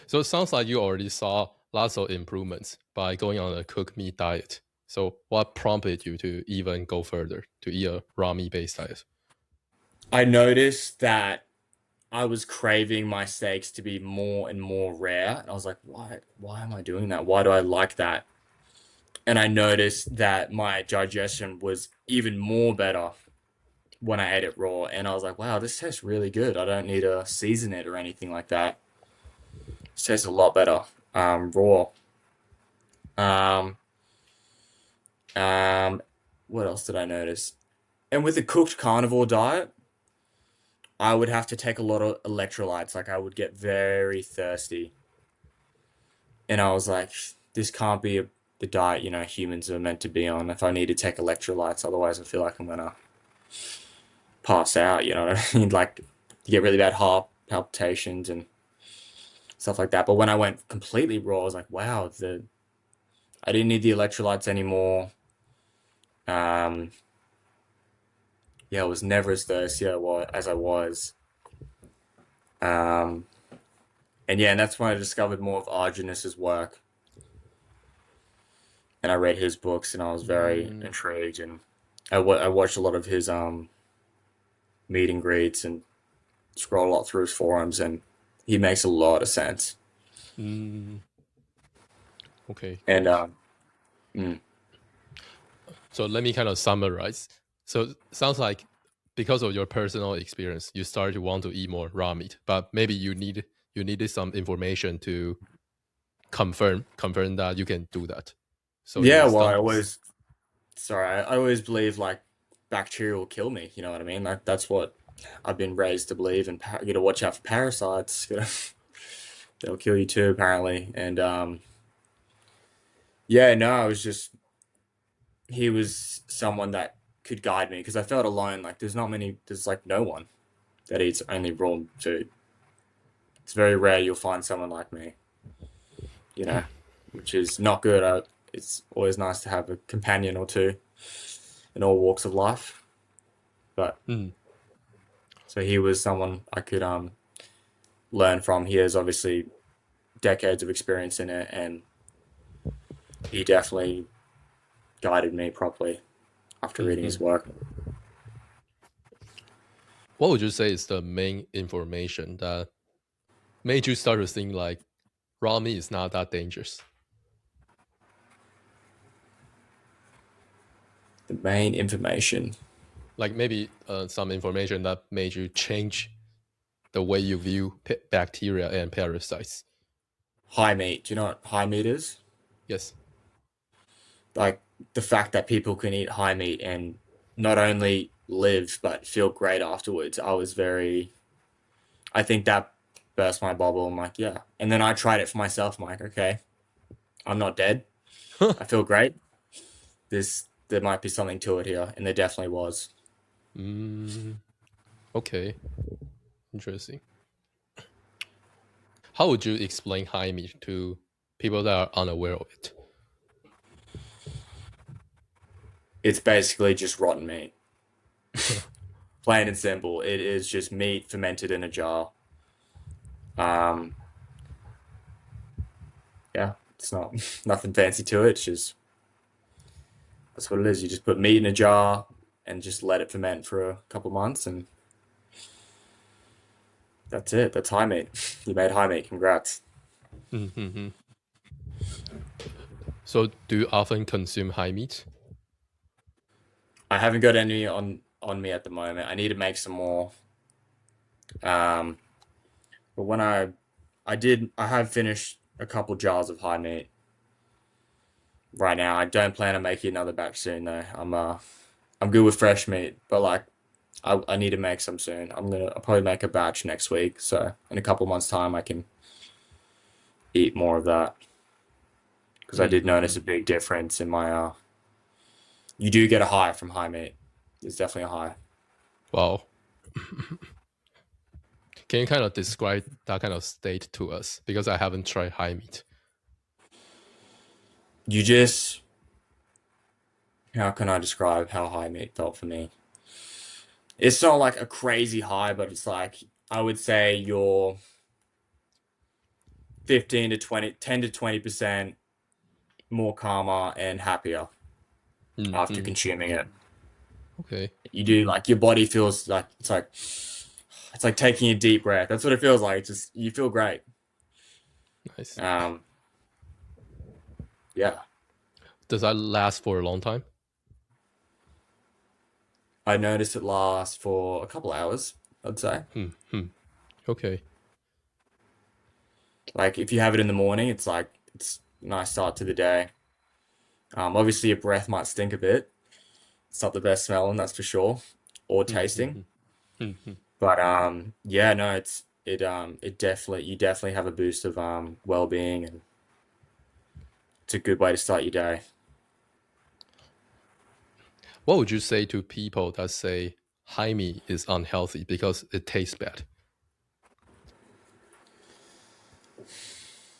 So it sounds like you already saw lots of improvements by going on a cooked meat diet. So what prompted you to even go further to eat a raw meat based diet? I noticed that I was craving my steaks to be more and more rare, and I was like, why? Why am I doing that? Why do I like that? And I noticed that my digestion was even more better when I ate it raw, and I was like, wow, this tastes really good. I don't need to season it or anything like that. It tastes a lot better raw. Um, um, what else did I notice? And with the cooked carnivore diet, I would have to take a lot of electrolytes. Like I would get very thirsty, and I was like, this can't be the diet humans are meant to be on. If I need to take electrolytes, otherwise I feel like I'm gonna pass out. You know what I mean? Like you get really bad heart palpitations and stuff like that. But when I went completely raw, I was like, wow, I didn't need the electrolytes anymore. Um, yeah, I was never as thirsty as I was. Um, and yeah, and that's when I discovered more of Arjunus's work, and I read his books, and I was very Mm, intrigued, and I watched a lot of his meet and greets and scroll a lot through his forums, and he makes a lot of sense. mm, okay, And great. mm, So let me kind of summarize. So it sounds like because of your personal experience, you started to want to eat more raw meat, but maybe you need you needed some information to confirm that you can do that. So Yeah, you well, stop. I always believe like bacteria will kill me. You know what I mean? Like that's what I've been raised to believe. And you got to watch out for parasites. They'll kill you too, apparently. And yeah, no, I was just he was someone that could guide me because I felt alone. Like there's like no one that eats only raw food. It's very rare you'll find someone like me, you know, which is not good. It's always nice to have a companion or two in all walks of life. But Mm, so he was someone I could learn from. He has obviously decades of experience in it, and he definitely guided me properly after reading his mhm. work. What would you say is the main information that made you start to think like raw meat is not that dangerous? The main information. Like maybe some information that made you change the way you view bacteria and parasites. High meat. Do you know what high meat is? Yes. Like the fact that people can eat high meat and not only live but feel great afterwards. I think that burst my bubble. I'm like, yeah. And then I tried it for myself. I'm like, okay, I'm not dead. I feel great. There might be something to it here, and there definitely was. Mm, okay. Interesting. How would you explain high meat to people that are unaware of it? It's basically just rotten meat. Plain and simple. It is just meat fermented in a jar. Um, yeah, it's not nothing fancy to it. It's just that's what it is. You just put meat in a jar and just let it ferment for a couple months, and that's it. That's high meat. You made high meat. Congrats. Mm-hmm. So, do you often consume high meat? I haven't got any on me at the moment. I need to make some more. Um, but when I have finished a couple jars of high meat right now. I don't plan on making another batch soon though. I'm good with fresh meat, but like I need to make some soon. I'll probably make a batch next week. So in a couple months' time, I can eat more of that because I did Mm-hmm. notice a big difference in my. You do get a high from high meat. There's definitely a high. Wow. Can you kind of describe that kind of state to us? Because I haven't tried high meat. You just how can I describe how high meat felt for me? It's not like a crazy high, but it's like I would say you're 15 to 20, 10 to 20% more calmer and happier after Mm-hmm. consuming it. Okay. You do like your body feels like it's like taking a deep breath. That's what it feels like. It's just you feel great. Nice. Um, yeah, Does that last for a long time? I noticed it lasts for a couple hours. I'd say Hmm. Okay. like if you have it in the morning, it's a nice start to the day. Obviously your breath might stink a bit. It's not the best smelling, that's for sure, or tasting. Mm-hmm. Mm-hmm. But yeah, no, it definitely you definitely have a boost of well-being, and it's a good way to start your day. What would you say to people that say high meat is unhealthy because it tastes bad?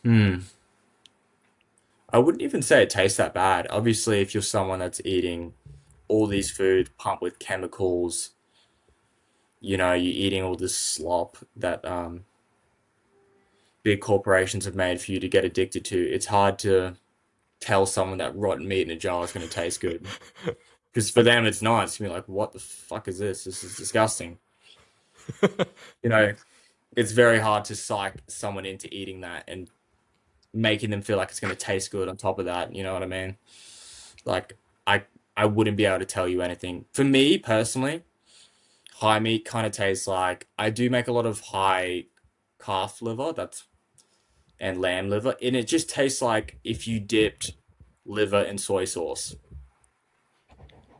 Hmm. I wouldn't even say it tastes that bad. Obviously, if you're someone that's eating all these food pumped with chemicals, you're eating all this slop that big corporations have made for you to get addicted to. It's hard to tell someone that rotten meat in a jar is going to taste good because for them it's not. It's gonna be like, what the fuck is this? This is disgusting. You know, it's very hard to psych someone into eating that and making them feel like it's going to taste good on top of that. You know what I mean? Like, I I wouldn't be able to tell you anything. For me personally, high meat kind of tastes like I do make a lot of high calf liver, and lamb liver, and it just tastes like if you dipped liver in soy sauce.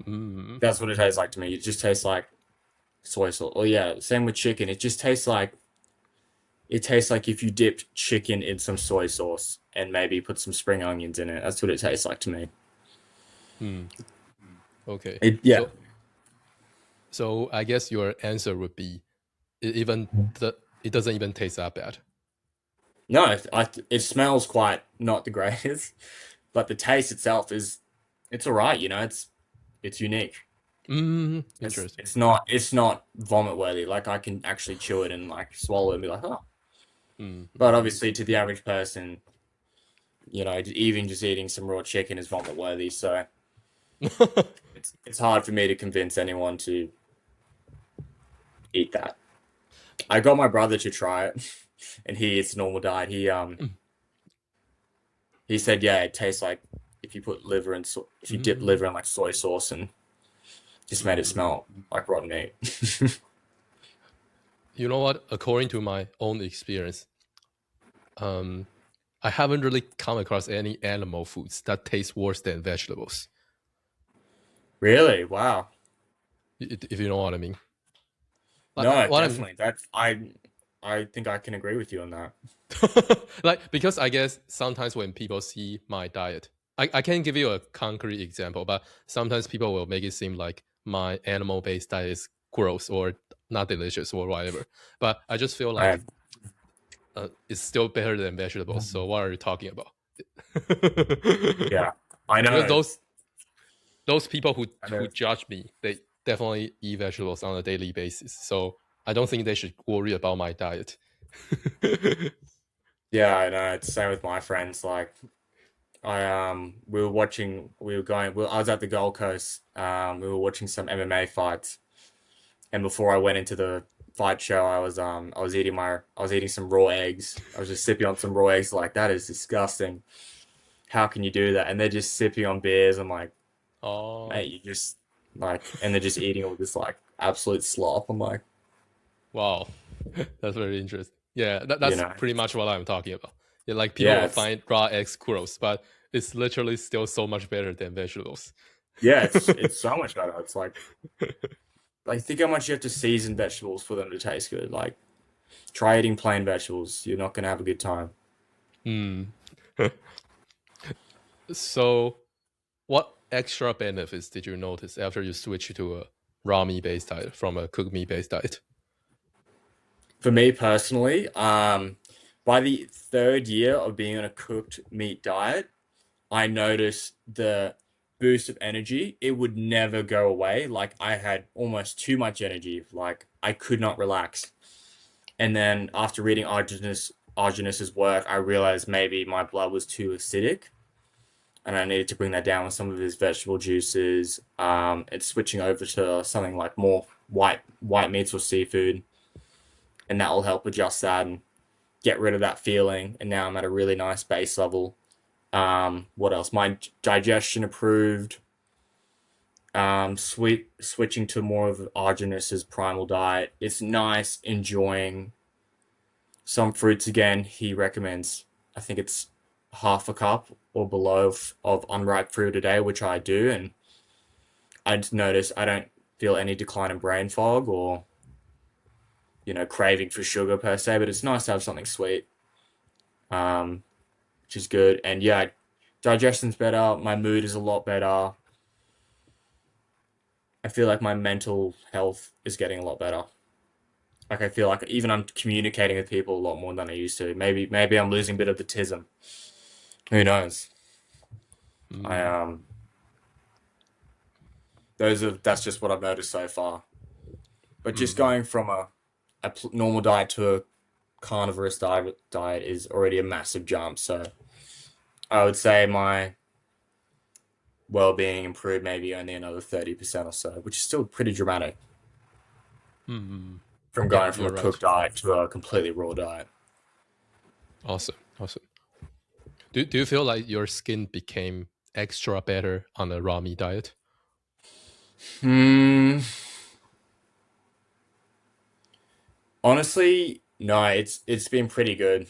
Mm. That's what it tastes like to me. It just tastes like soy sauce. Oh yeah, same with chicken. It tastes like if you dipped chicken in some soy sauce and maybe put some spring onions in it. That's what it tastes like to me. Mm. Okay. Yeah. So I guess your answer would be even it doesn't even taste that bad. No, it smells quite not the greatest, but the taste itself it's all right. It's unique. Interesting. It's not vomit worthy. Like I can actually chew it and like swallow it and be like, oh. But Mm-hmm. obviously, to the average person, even just eating some raw chicken is vomit worthy. So it's hard for me to convince anyone to eat that. I got my brother to try it, and he eats a normal diet. He said, yeah, it tastes like if you put if you dip liver in like soy sauce and just made it smell like rotten meat. You know what? According to my own experience, I haven't really come across any animal foods that taste worse than vegetables. Really? Wow. If you know what I mean. No, What I'm definitely. I think I can agree with you on that. like, because I guess sometimes when people see my diet, I can't give you a concrete example, but sometimes people will make it seem like my animal-based diet is gross or not delicious or whatever. But I just feel like I it's still better than vegetables. So what are you talking about? Yeah, I know. Because those people I who know. judge me, they definitely eat vegetables on a daily basis. So I don't think they should worry about my diet. Yeah, I know. It's the same with my friends. Like I was at the Gold Coast. We were watching some MMA fights, and before I went into the fight show, I was eating some raw eggs. I was just sipping on some raw eggs. Like that is disgusting. How can you do that? And they're just sipping on beers. I'm like, Oh, mate, you just and they're just eating all this like absolute slop. I'm like, wow. That's very interesting. Yeah, you that's know, pretty much what I'm talking about. Yeah, like people yeah, will find raw eggs gross, but it's literally still so much better than vegetables. it's so much better. It's like think how much you have to season vegetables for them to taste good. Like try eating plain vegetables. You're not gonna have a good time. Hmm. So, what extra benefits did you notice after you switched to a raw meat based diet from a cooked meat based diet? For me personally, by the third year of being on a cooked meat diet, I noticed the boost of energy. It would never go away. Like I had almost too much energy. Like I could not relax. And then after reading Arginus's work, I realized maybe my blood was too acidic, and I needed to bring that down with some of his vegetable juices. And switching over to something like more white meats or seafood, and that will help adjust that and get rid of that feeling. And now I'm at a really nice base level. What else? My digestion improved. Switching to more of Arginus's primal diet. It's nice enjoying some fruits again. He recommends, I think it's half a cup or below of unripe fruit a day, which I do, and I just notice I don't feel any decline in brain fog or craving for sugar per se. But it's nice to have something sweet, um, which is good. And yeah, digestion's better. My mood is a lot better. I feel like my mental health is getting a lot better. Like I feel like even I'm communicating with people a lot more than I used to. Maybe I'm losing a bit of the tism. Who knows? I Mm, that's just what I've noticed so far. But just mm, going from a normal diet to a carnivorous diet is already a massive jump. So I would say my well-being improved maybe only another 30% or so, which is still pretty dramatic mm. from Yeah, going from a you're right. cooked diet to a completely raw diet. Awesome, awesome. Do you feel like your skin became extra better on a raw meat diet? Hmm. Honestly, No, it's been pretty good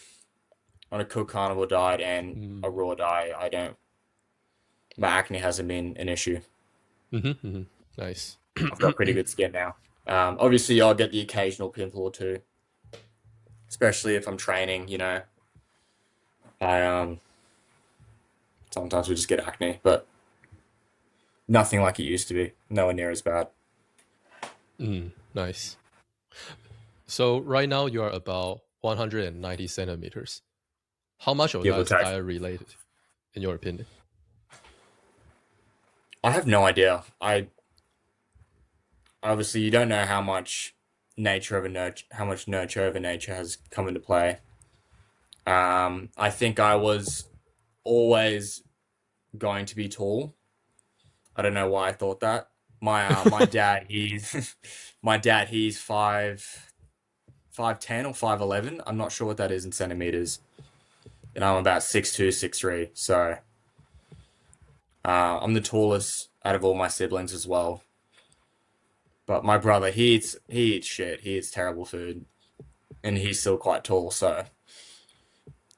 on a cooked carnivore diet and a Mm. raw diet. I don't My acne hasn't been an issue. Mm-hmm. Nice. I've got pretty good skin now. Obviously, I'll get the occasional pimple or two, especially if I'm training. I sometimes we just get acne, but nothing like it used to be. Nowhere near as bad. Nice. So right now you are about 190 centimeters. How much of Give that or is take. diet related, in your opinion? I have no idea. I Obviously you don't know how much nurture over nature has come into play. I think I was always going to be tall. I don't know why I thought that. My dad, he's my dad, he's 5'10" or 5'11". I'm not sure what that is in centimeters. And I'm about 6'2", 6'3". So I'm the tallest out of all my siblings as well. But my brother, he eats shit. He eats terrible food, and he's still quite tall. So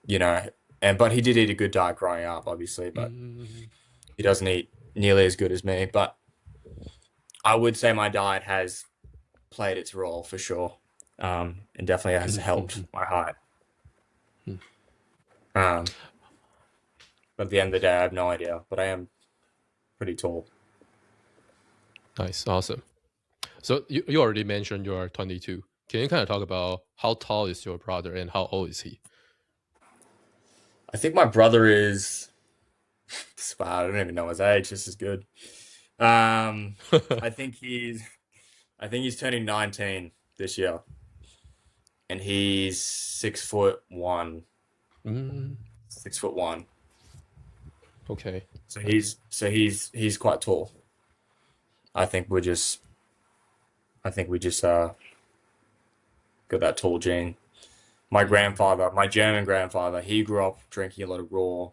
you know, but he did eat a good diet growing up, obviously. But Mm, he doesn't eat nearly as good as me. But I would say my diet has played its role for sure, and definitely has helped mhm. my height. Um, but at the end of the day, I have no idea. But I am pretty tall. Nice, awesome. So you already mentioned you are 22. Can you kind of talk about how tall is your brother and how old is he? I think my brother is. Wow, I don't even know his age. This is good. Um, I think he's. I think he's turning 19 this year, and he's 6'1". Mm, 6'1". okay, So he's quite tall. I think we're just. I think we just got that tall gene. mm, My German grandfather, he grew up drinking a lot of raw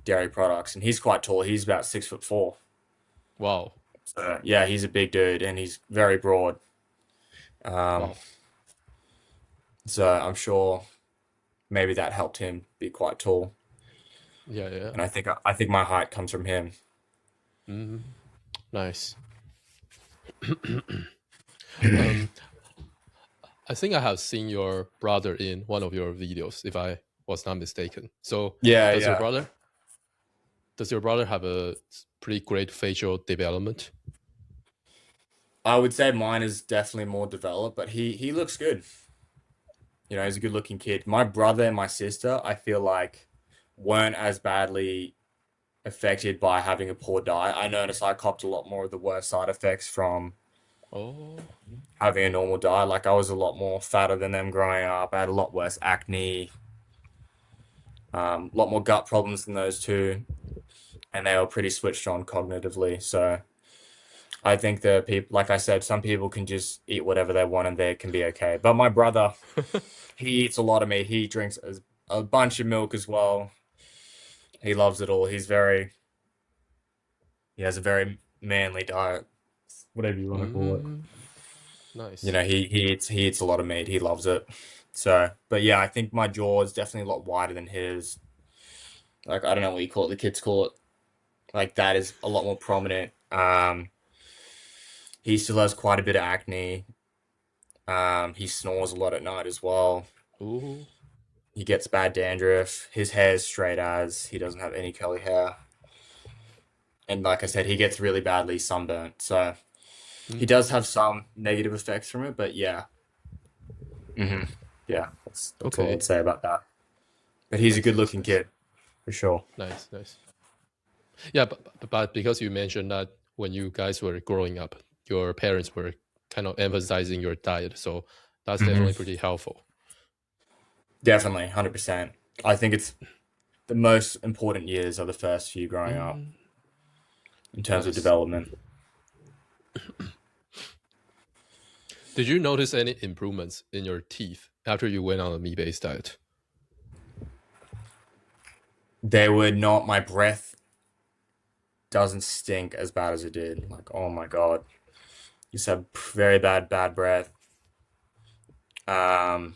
dairy products, and he's quite tall. He's about 6'4". wow, So yeah, he's a big dude, and he's very broad. Um, wow, so I'm sure maybe that helped him be quite tall. yeah, yeah, And I think my height comes from him. mm, nice. um, I think I have seen your brother in one of your videos, if I was not mistaken. So Yeah, does your yeah. brother does your brother have a pretty great facial development? I would say mine is definitely more developed, but he looks good. He's a good looking kid. My brother and my sister, I feel like, weren't as badly affected by having a poor diet. I noticed I copped a lot more of the worst side effects from Oh, having a normal diet. Like I was a lot more fatter than them growing up. I had a lot worse acne, a lot more gut problems than those two, and they were pretty switched on cognitively. So I think the people, like I said, some people can just eat whatever they want and they can be okay. But my brother, he eats a lot of meat. He drinks a bunch of milk as well. He loves it all. He has a very manly diet, whatever you want to call it. mm, nice. He eats a lot of meat. He loves it. So, but yeah, I think my jaw is definitely a lot wider than his. Like I don't know what you call it. The kids call it. Like that is a lot more prominent. He still has quite a bit of acne. He snores a lot at night as well. Ooh, He gets bad dandruff. His hair's straight as he doesn't have any curly hair. And like I said, he gets really badly sunburnt. So he does mm, have some negative effects from it, but yeah. hmm Yeah, that's all I okay, would say about that. But he's a nice, good nice, looking nice, kid for sure. nice, nice. Yeah, but because you mentioned that when you guys were growing up, your parents were kind of emphasizing your diet, so that's hmm definitely pretty helpful. Definitely, 100%. I think it's the most important years are the first few growing up Mm, in terms of nice. development. Did you notice any improvements in your teeth after you went on a meat-based diet? They were not, my breath doesn't stink as bad as it did. Like, oh my God. Used to have very bad breath. Um,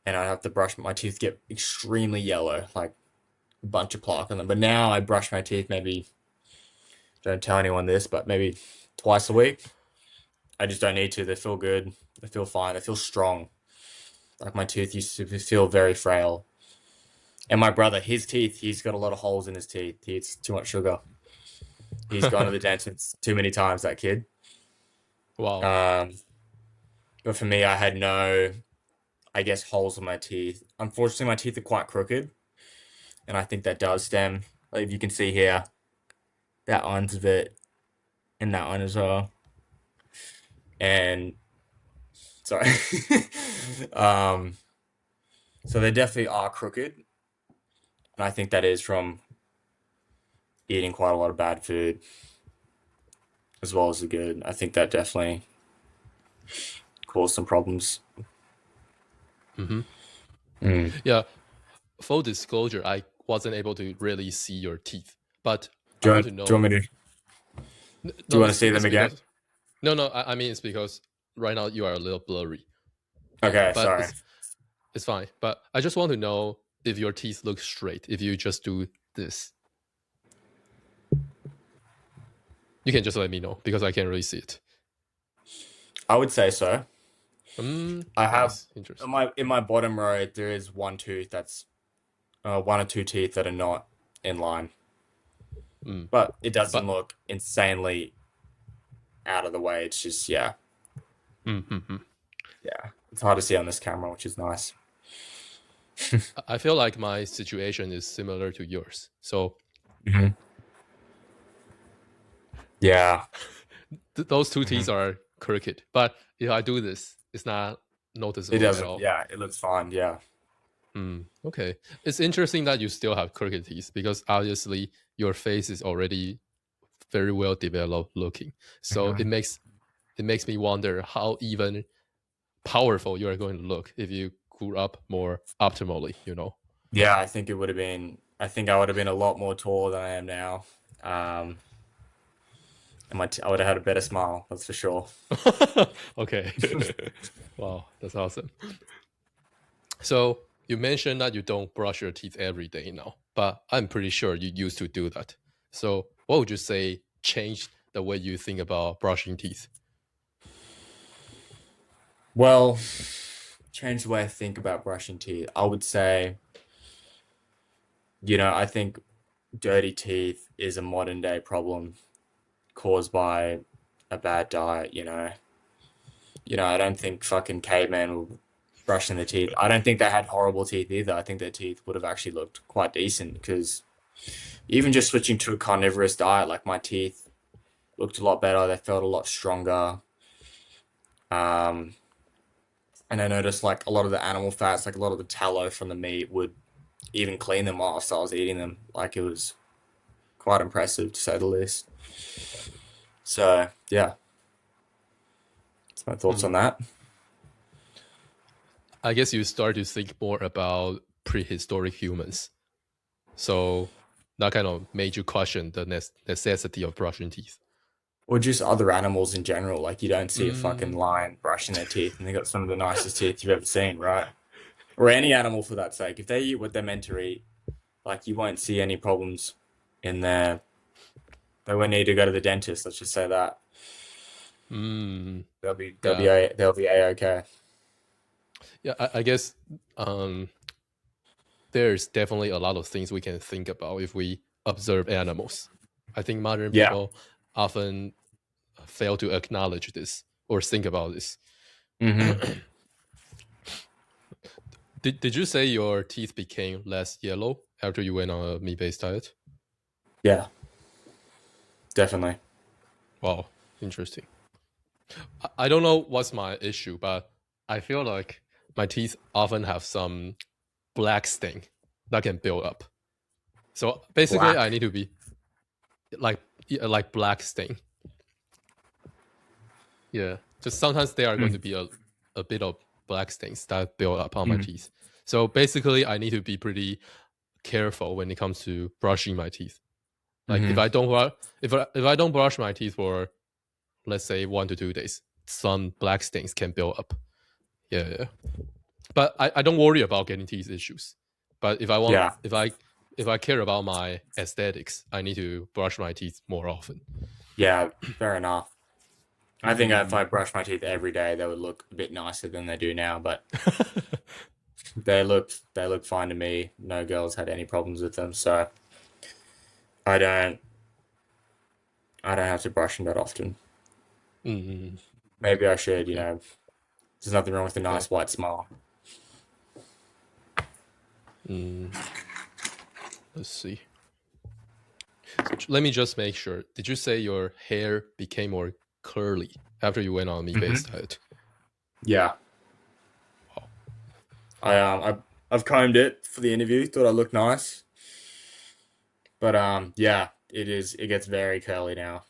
and I'd have to brush my teeth get extremely yellow, like a bunch of plaque on them. But now I brush my teeth maybe, don't tell anyone this, but maybe twice a week. I just don't need to. They feel good. They feel fine. They feel strong. Like my tooth used to feel very frail. And my brother, his teeth, he's got a lot of holes in his teeth. He eats too much sugar. He's gone to the dentist too many times, that kid. Wow. Um, but for me, I had no, I guess, holes in my teeth. Unfortunately, my teeth are quite crooked, and I think that does stem. Like if you can see here, that one's a bit, and that one as well. And sorry, um, so they definitely are crooked, and I think that is from eating quite a lot of bad food as well as the good. I think that definitely caused some problems. Hmm. Mm. Yeah. Full disclosure, I wasn't able to really see your teeth, but I Do you want want, to do you know. want me to? Do you No, want to see them it's again? because no, I mean it's because right now you are a little blurry. Yeah, Okay, but sorry. it's fine. But I just want to know if your teeth look straight. If you just do this, you can just let me know because I can't really see it. I would say so. I have Nice, interesting. in my bottom row there is one tooth that's one or two teeth that are not in line, Mm. but it doesn't But look insanely out of the way. It's just mm. yeah. It's hard to see on this camera, which is nice. I feel like my situation is similar to yours. So Hmm. Yeah. those two teeth Hmm. are crooked. But if I do this, it's not It noticeable at doesn't. all. Yeah, it looks fine. Yeah. Okay. It's interesting that you still have crooked teeth because obviously your face is already very well developed looking. So Hmm. it makes me wonder how even powerful you are going to look if you grew up more optimally, you know? Yeah, I think it would have been. I think I would have been a lot more taller than I am now. Um, and I would have had a better smile. That's for sure. Okay. Wow, that's awesome. So you mentioned that you don't brush your teeth every day now, but I'm pretty sure you used to do that. So what would you say changed the way you think about brushing teeth? Well, change the way I think about brushing teeth. I would say, I think dirty teeth is a modern day problem caused by a bad diet, you know. I don't think fucking cavemen were brushing their teeth. I don't think they had horrible teeth either. I think their teeth would have actually looked quite decent because even just switching to a carnivorous diet, like my teeth looked a lot better. They felt a lot stronger. Um, and I noticed like a lot of the animal fats, like a lot of the tallow from the meat would even clean them off. So I was eating them. Like it was quite impressive to say the least. So yeah, that's my thoughts Hmm. on that. I guess you start to think more about prehistoric humans. So that kind of made you question the necessity of brushing teeth. Or just other animals in general. Like you don't see a fucking Mm, lion brushing their teeth, and they got some of the nicest teeth you've ever seen, right? Or any animal for that sake. If they eat what they're meant to eat, like you won't see any problems in there. They won't need to go to the dentist. Let's just say that mm, they'll be yeah, a okay. yeah. I guess um, there's definitely a lot of things we can think about if we observe animals. I think modern Yeah. people often fail to acknowledge this or think about this. Hmm. Did you say your teeth became less yellow after you went on a meat based diet? Yeah. Definitely. Wow, interesting. I don't know what's my issue, but I feel like my teeth often have some black stain that can build up. So basically, I Black. need to be like like black stain. Yeah, just sometimes there are going to be a bit of black stains that build up on my Mm-hmm. teeth. So basically, I need to be pretty careful when it comes to brushing my teeth. Like Hmm. if I don't brush my teeth for let's say 1 to 2 days, some black stains can build up. Yeah, yeah. But I don't worry about getting teeth issues. But if I want, Yeah, if I care about my aesthetics, I need to brush my teeth more often. yeah, fair enough. I think if Mm. I brush my teeth every day, they would look a bit nicer than they do now. But they look fine to me. No girls had any problems with them, so I don't I don't have to brush them that often. Mm, Maybe I should. okay. There's nothing wrong with a Yeah. nice white smile. Mm, let's see. So let me just make sure. Did you say your hair became more curly after you went on a meat-based Hmm. diet? Yeah, Wow. I've combed it for the interview. Thought I looked nice, but yeah, it gets very curly now.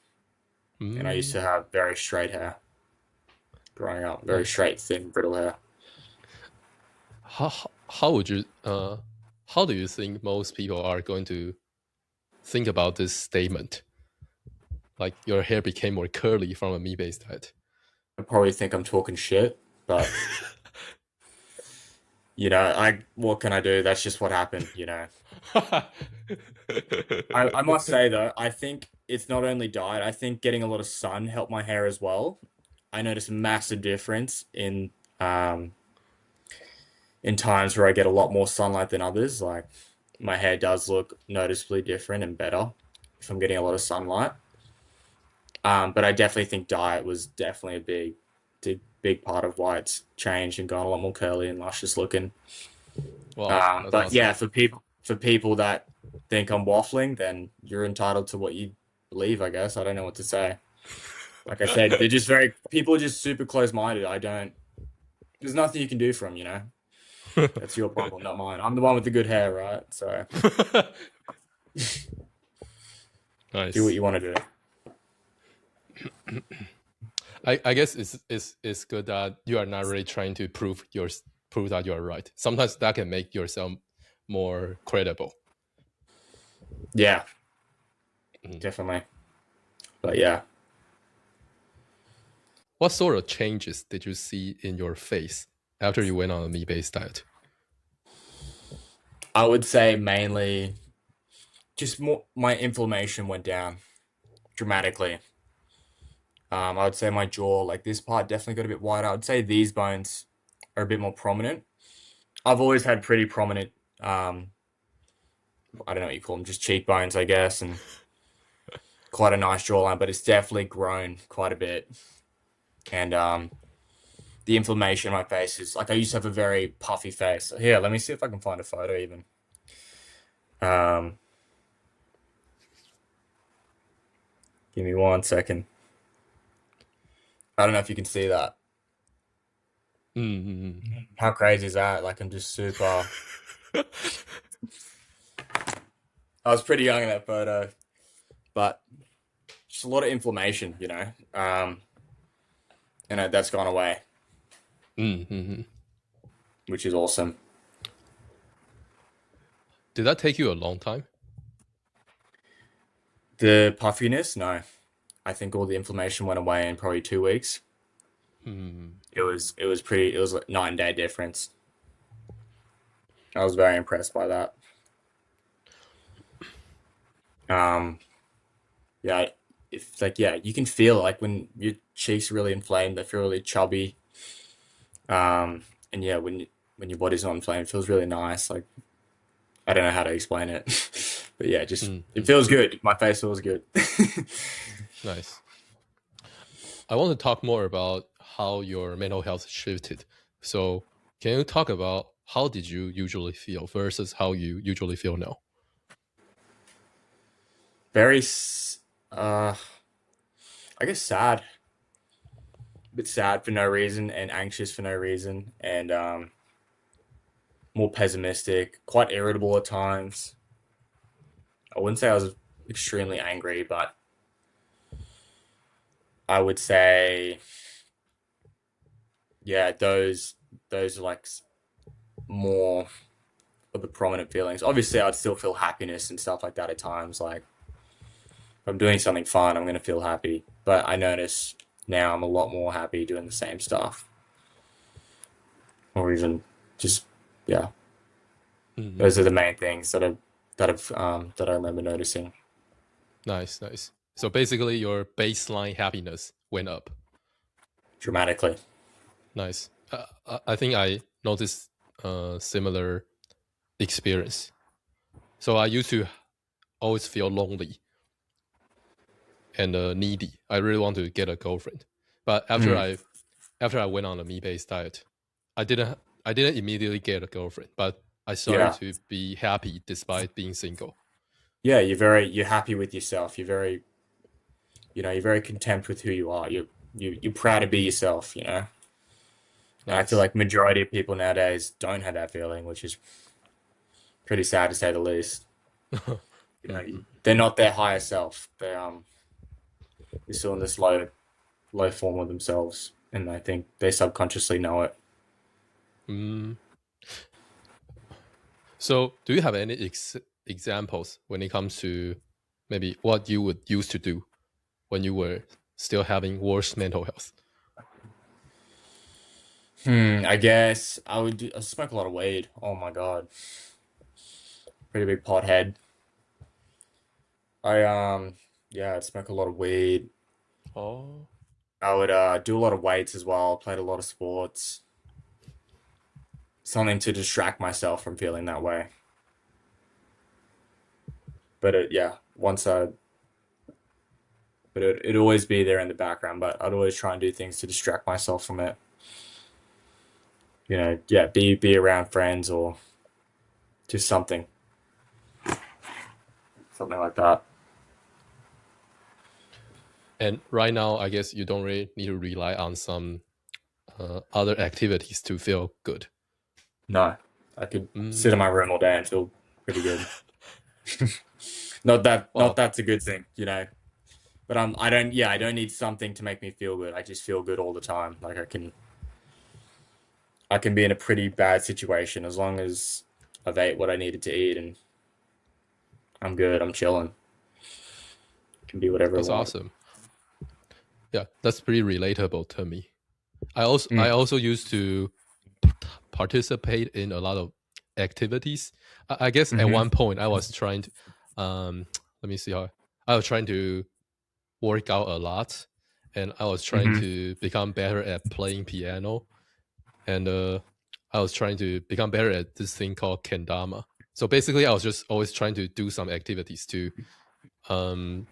And I used Mm, to have very straight hair growing up, very nice. straight, thin, brittle hair. How would you how do you think most people are going to think about this statement? Like your hair became more curly from a meat-based diet. I probably think I'm talking shit, but I what can I do? That's just what happened. I must say though, I think it's not only diet. I think getting a lot of sun helped my hair as well. I noticed a massive difference um in times where I get a lot more sunlight than others. Like my hair does look noticeably different and better if I'm getting a lot of sunlight. But I definitely think diet was definitely a big part of why it's changed and gone a lot more curly and luscious looking. Wow, that's But awesome. yeah, for people that think I'm waffling, then you're entitled to what you believe, I guess. I don't know what to say. Like I said, they're just very people are just super close-minded. I don't. There's nothing you can do for them. That's your problem, not mine. I'm the one with the good hair, right? So do what Nice. you want to do. I guess it's good that you are not really trying to prove that you are right. Sometimes that can make yourself more credible. Yeah, Mhm. definitely. But yeah, What sort of changes did you see in your face after you went on a meat-based diet? I would say mainly just more my inflammation went down dramatically. I would say my jaw, like this part, definitely got a bit wider. I would say these bones are a bit more prominent. I've always had pretty prominent, um, I don't know what you call them, just cheekbones, I guess, and quite a nice jawline, but it's definitely grown quite a bit. And the inflammation in my face is like I used to have a very puffy face. Here, let me see if I can find a photo even. Um, Give me 1 second. I don't know if you can see that. Mm-hmm. How crazy is that? Like I'm just super. I was pretty young in that photo, but just a lot of inflammation. And that's gone away, Mm-hmm. which is awesome. Did that take you a long time? The puffiness, no. I think all the inflammation went away in probably 2 weeks. Hmm. It was like night and day difference. I was very impressed by that. Um, yeah, if like yeah, you can feel it, like when your cheeks are really inflamed, they feel really chubby. Um, and yeah, when your body's not inflamed, it feels really nice. Like I don't know how to explain it, but yeah, just it Mm-hmm. feels good. My face feels good. Nice. I want to talk more about how your mental health shifted. So, can you talk about how did you usually feel versus how you usually feel now? Very, I guess sad. A bit sad for no reason and anxious for no reason, and more pessimistic, quite irritable at times. I wouldn't say I was extremely angry, but I would say, yeah, those are like more of the prominent feelings. Obviously, I'd still feel happiness and stuff like that at times. Like if I'm doing something fun, I'm gonna feel happy. But I notice now I'm a lot more happy doing the same stuff, or even. Just yeah, Hmm. those are the main things that I remember noticing Nice, nice. So basically, your baseline happiness went up. dramatically. Nice. I think I noticed a similar experience. So I used to always feel lonely and needy. I really want to get a girlfriend, but Mm, after I went on a meat-based diet, I didn't immediately get a girlfriend, but I started yeah, to be happy despite being single. yeah. You're happy with yourself. You're very content with who you are. You're proud to be yourself. And I feel Nice. like majority of people nowadays don't have that feeling, which is pretty sad to say the least. Mhm. They're not their higher self. They're still in this low form of themselves, and I think they subconsciously know it. Mm. So, do you have any examples when it comes to maybe what you would used to do when you were still having worse mental health? I guess I smoke a lot of weed. Oh my God, pretty big pothead. Yeah, I'd smoke a lot of weed. Oh, I would do a lot of weights as well. Played a lot of sports. Something to distract myself from feeling that way. But yeah, it'd always be there in the background. But I'd always try and do things to distract myself from it. Yeah, be around friends or just something like that. and right now, I guess you don't really need to rely on some other activities to feel good. No, I could sit in Mm. my room all day and feel pretty good. Not Well, that's a good thing. But I don't need something to make me feel good. I just feel good all the time. Like I can be in a pretty bad situation as long as I've ate what I needed to eat and I'm good. I'm chilling. Can be whatever I that's want. awesome. Yeah, that's pretty relatable to me. I also used to participate in a lot of activities. I guess at Mm-hmm. one point I was trying to, let me see how I was trying to work out a lot, and I was trying Mm-hmm. to become better at playing piano, and I was trying to become better at this thing called kendama. So basically, I was just always trying to do some activities um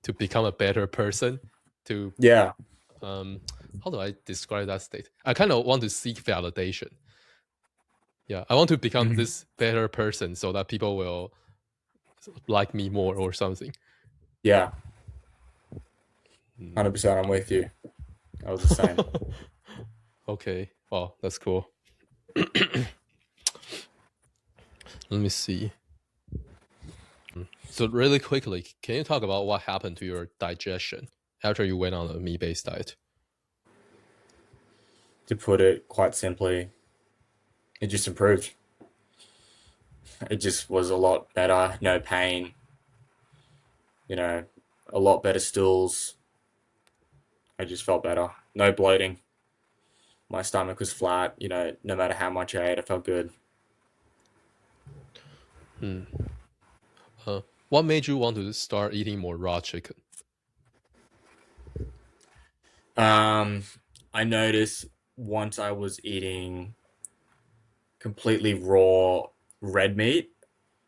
to become a better person. To Yeah. um, how do I describe that state? I kind of want to seek validation. Yeah, I want to become Mm-hmm. this better person so that people will like me more or something. Yeah. Mm. 100%. I'm with you. I was the same. Okay, wow, that's cool. Let me see. So really quickly, can you talk about what happened to your digestion after you went on a meat-based diet? To put it quite simply, it just improved. It just was a lot better. No pain. You know, a lot better stools. I just felt better. No bloating. My stomach was flat. No matter how much I ate, I felt good. Hmm. What made you want to start eating more raw chicken? Um, I noticed once I was eating completely raw red meat,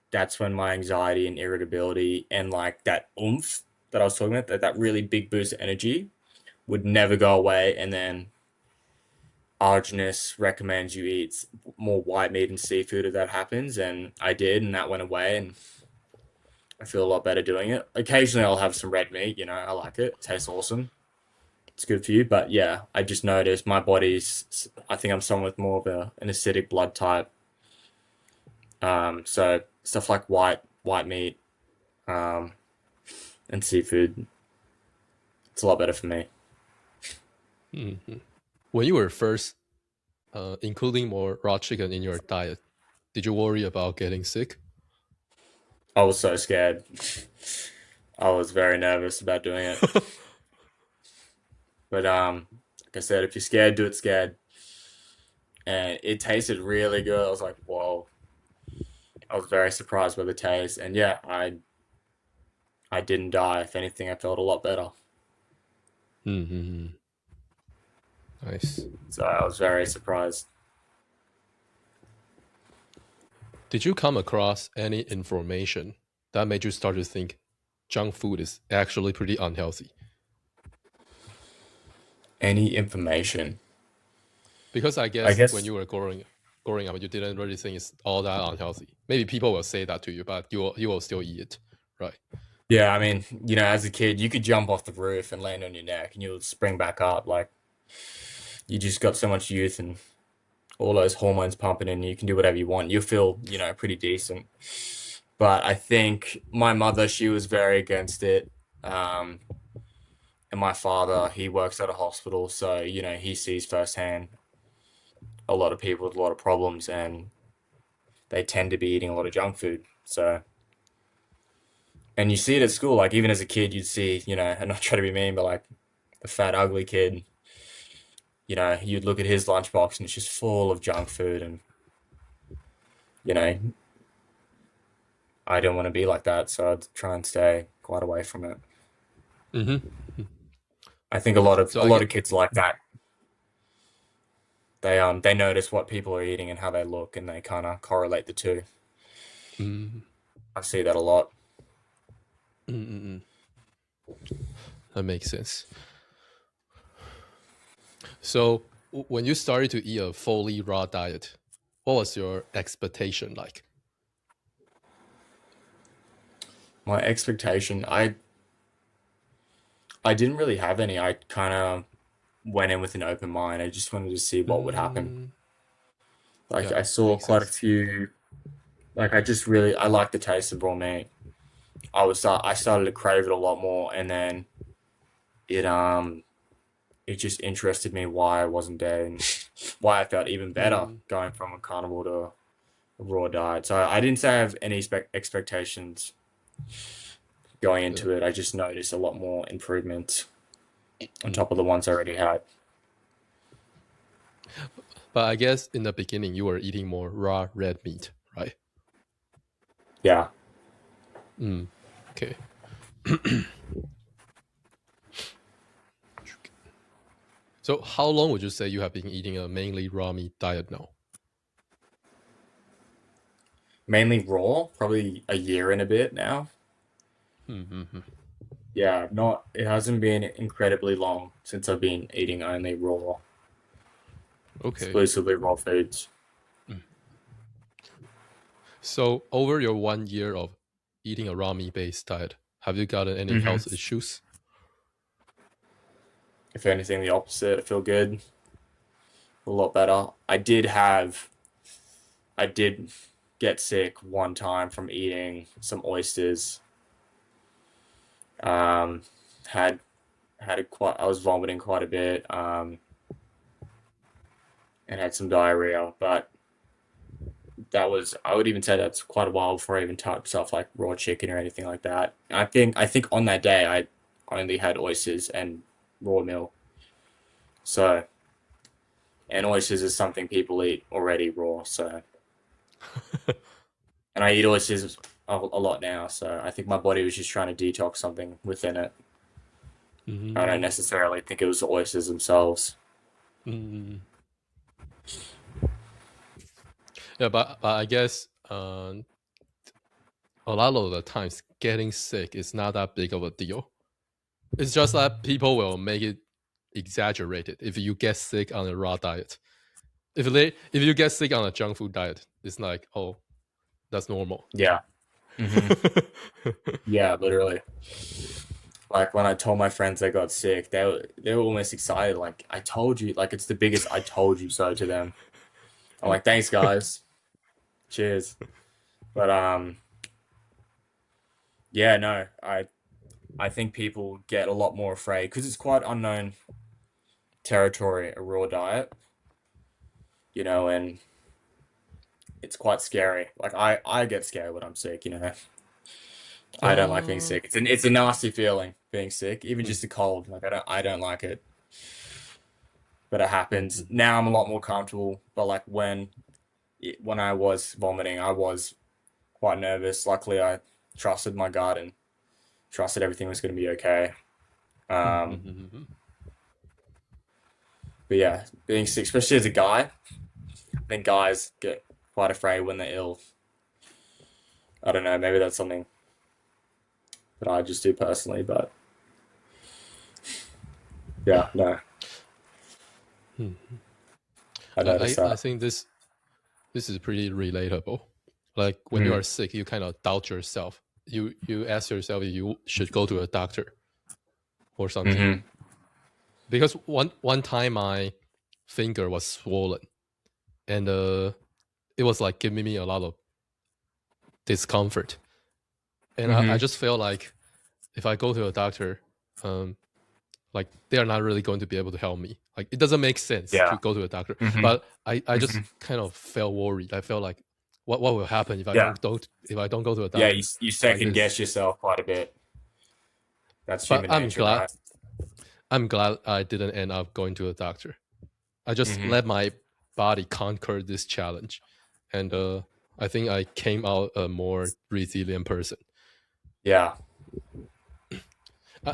that's when my anxiety and irritability and like that oomph that I was talking about, that really big boost of energy would never go away. And then Arginus recommends you eat more white meat and seafood if that happens, and I did, and that went away, and I feel a lot better doing it. Occasionally, I'll have some red meat. I like it. It tastes awesome. It's good for you. But yeah, I just noticed my body's. I think I'm someone with more of an acidic blood type. So stuff like white meat, um, and seafood, it's a lot better for me. Mm-hmm. When you were first including more raw chicken in your diet, did you worry about getting sick? I was so scared. I was very nervous about doing it. But like I said, if you're scared, do it scared. and it tasted really good. I was like, whoa. I was very surprised by the taste, and yeah, I didn't die. If anything, I felt a lot better. Mm-hmm. Nice. So I was very surprised. Did you come across any information that made you start to think junk food is actually pretty unhealthy? Any information? Because I I guess when guess. you were growing up, you didn't really think it's all that unhealthy. Maybe people will say that to you, but you will still eat it, right? Yeah, I mean, as a kid, you could jump off the roof and land on your neck, and you'll spring back up. Like you just got so much youth and all those hormones pumping in. You can do whatever you want. You feel, pretty decent. But I think my mother, she was very against it. Um, and my father, he works at a hospital, so he sees firsthand a lot of people with a lot of problems, and they tend to be eating a lot of junk food. So, and you see it at school, like even as a kid, you'd see, and not trying to be mean, but like the fat, ugly kid, you'd look at his lunchbox and it's just full of junk food, and you know, I don't want to be like that, so I'd try and stay quite away from it. Mm-hmm. I think a lot of So a I lot get of kids like that. They notice what people are eating and how they look, and they kind of correlate the two. mm, I see that a lot. mm, mm, mm. That makes sense. So when you started to eat a fully raw diet, what was your expectation like? My expectation, I didn't really have any. I kind of went in with an open mind. I just wanted to see what would happen. Mm, Like yeah, I saw makes quite a sense. few. Like I like the taste of raw meat. I started to crave it a lot more, and then it it just interested me why I wasn't dead and why I felt even better Mm, going from a carnivore to a raw diet. So I didn't say I have any expectations going yeah. into it. I just noticed a lot more improvements on Mm. top of the ones I already had. But I guess in the beginning you were eating more raw red meat, right? Yeah. Mm, okay. So how long would you say you have been eating a mainly raw meat diet now? Mainly raw, probably a year and a bit now. Mm-hmm. Yeah, not it hasn't been incredibly long since I've been eating only raw, Okay. exclusively raw foods. Mm. So over your 1 year of eating a raw meat based diet, have you gotten any Hmm. health issues? If anything, the opposite. I feel good, a lot better. I did get sick one time from eating some oysters. Um, had I was vomiting quite a bit. And had some diarrhea, but I would even say that's quite a while before I even touched stuff like raw chicken or anything like that. I think on that day I only had oysters and raw milk. So, and oysters is something people eat already raw. So, and I eat oysters a lot now. So I think my body was just trying to detox something within it. I don't Mm, necessarily think it was the oysters themselves. mm. Yeah, but I guess a lot of the times getting sick is not that big of a deal. It's just that people will make it exaggerated if you get sick on a raw diet. If you get sick on a junk food diet, it's like, oh, that's normal. Yeah. Hmm. Yeah, literally. Like when I told my friends they got sick, they were almost excited. Like I told you, like it's the biggest "I told you so" to them. I'm like, thanks guys, cheers. But yeah, no, I think people get a lot more afraid because it's quite unknown territory, a raw diet, and it's quite scary. Like I get scared when I'm sick. I don't like being uh, sick. It's a nasty feeling being sick, even mm, just a cold. Like I don't like it. but it happens. Mm-hmm. Now I'm a lot more comfortable. But like when I was vomiting, I was quite nervous. Luckily, I trusted my gut and trusted everything was going to be okay. Um, Mm-hmm. but yeah, being sick, especially as a guy, I think guys get quite afraid when they're ill. I don't know, maybe that's something that I just do personally, but yeah, no, I noticed I that. think this is pretty relatable. Like when you Mm-hmm. are sick, you kind of doubt yourself. You ask yourself if you should go to a doctor or something. Mm-hmm. Because one time my finger was swollen, and it was like giving me a lot of discomfort, and I Mm-hmm. just felt like if I go to a doctor, um, like they are not really going to be able to help me. Like it doesn't make sense Yeah. to go to a doctor. Mm-hmm. But I just Mm-hmm. kind of felt worried. I felt like what will happen Yeah. if I don't go to a Yeah. doctor You like second this. guess yourself quite a bit. That's But human nature, right? I'm glad I didn't end up going to a doctor. I just Mm-hmm. let my body conquer this challenge, and I think I came out a more resilient person. Yeah.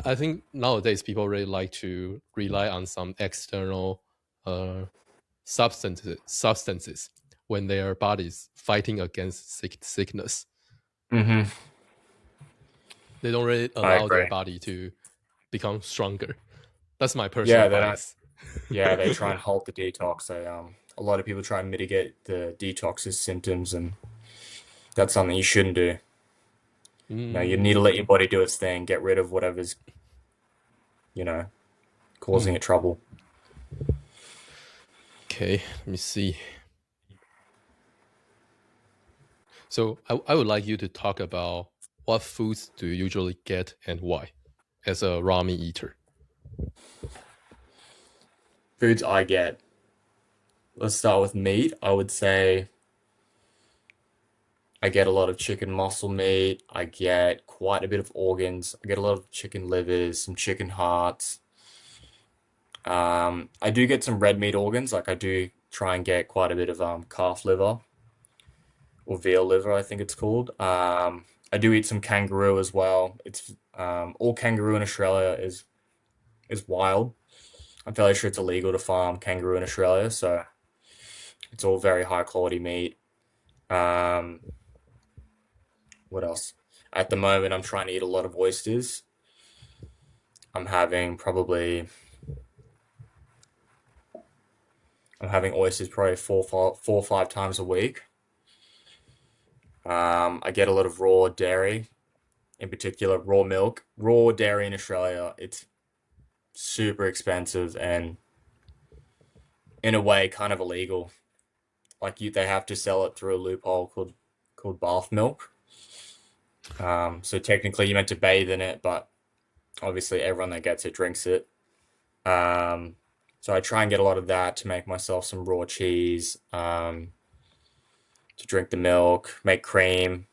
I think nowadays people really like to rely on some external uh, substances when their body's fighting against sickness. Mm-hmm. They don't really I allow their agree. body to become stronger. That's my personal Yeah, they don't. bias. Yeah, they try and halt the detox. A lot of people try and mitigate the detox's symptoms, and that's something you shouldn't do. No, you need to let Mm, your body do its thing, get rid of whatever's, you know, causing mm. it trouble. Okay, let me see. So I would like you to talk about what foods do you usually get and why as a raw meat eater. Foods I get. Let's start with meat. I would say I get a lot of chicken muscle meat. I get quite a bit of organs. I get a lot of chicken livers, some chicken hearts. I do get some red meat organs. Like I do try and get quite a bit of calf liver or veal liver, I think it's called. I do eat some kangaroo as well. It's all kangaroo in Australia is wild. I'm fairly sure it's illegal to farm kangaroo in Australia, so it's all very high quality meat. Um, what else? At the moment, I'm trying to eat a lot of oysters. I'm having probably I'm having oysters probably 4 or 5 times a week. I get a lot of raw dairy, in particular raw milk. Raw dairy in Australia, it's super expensive and in a way kind of illegal. Like they have to sell it through a loophole called bath milk. So technically you're meant to bathe in it, but obviously everyone that gets it drinks it. Um, so I try and get a lot of that to make myself some raw cheese, to drink the milk, make cream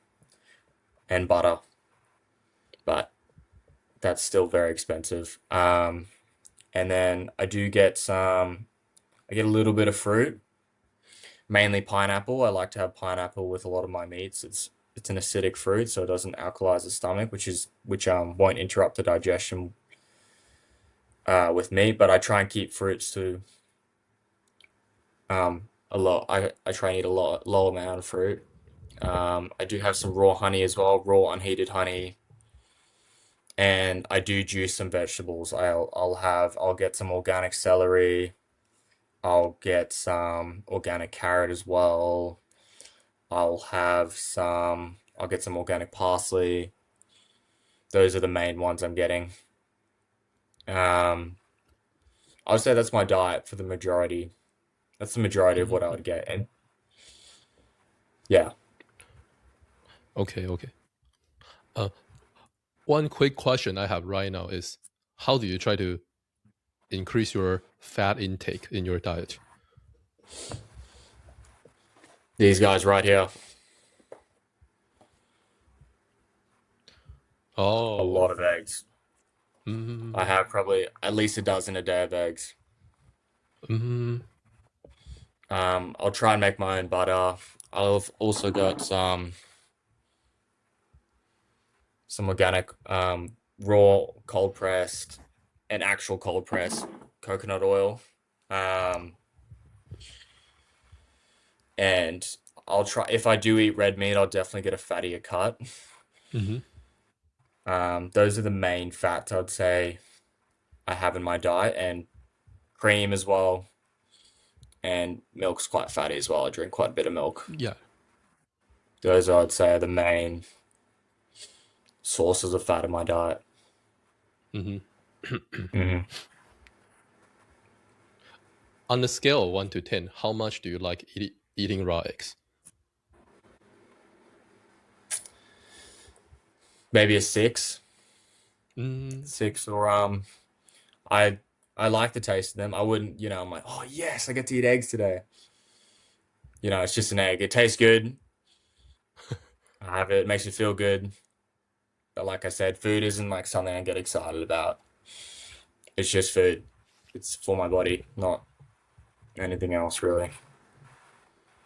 and butter, but that's still very expensive. And then I get a little bit of fruit, mainly pineapple. I like to have pineapple with a lot of my meats. It's an acidic fruit, so it doesn't alkalize the stomach, which won't interrupt the digestion with meat. But I try and keep fruits to a lot. I try and eat a lot low amount of fruit. I do have some raw honey as well, raw unheated honey, and I do juice some vegetables. I'll get some organic celery. I'll get some organic carrot as well. I'll get some organic parsley. Those are the main ones I'm getting. Um, I would say that's my diet for the majority. That's the majority of what I Mhm. would get. And yeah, Okay, okay. Uh, one quick question I have right now is how do you try to increase your fat intake in your diet? these guys right here, a Oh, lot of eggs. I mm, have probably at least a dozen a day of eggs. Mm-hmm. I'll try and make my own butter. I've also got some organic raw cold pressed and actual cold pressed coconut oil. Um, and I'll try if I do eat red meat, I'll definitely get a fattier cut. Mm-hmm. Those are the main fats I'd say I have in my diet, and cream as well. And milk's quite fatty as well. I drink quite a bit of milk. Yeah. Those I'd say are the main sources of fat in my diet. Mm-hmm. Hmm. On a scale of 1 to 10, how much do you like eating raw eggs? Maybe a six, Mm, six, or I I like the taste of them. I wouldn't, I'm like, oh yes, I get to eat eggs today. It's just an egg. It tastes good. I have it. It makes me feel good. But like I said, food isn't like something I get excited about. It's just food. It's for my body, not anything else really.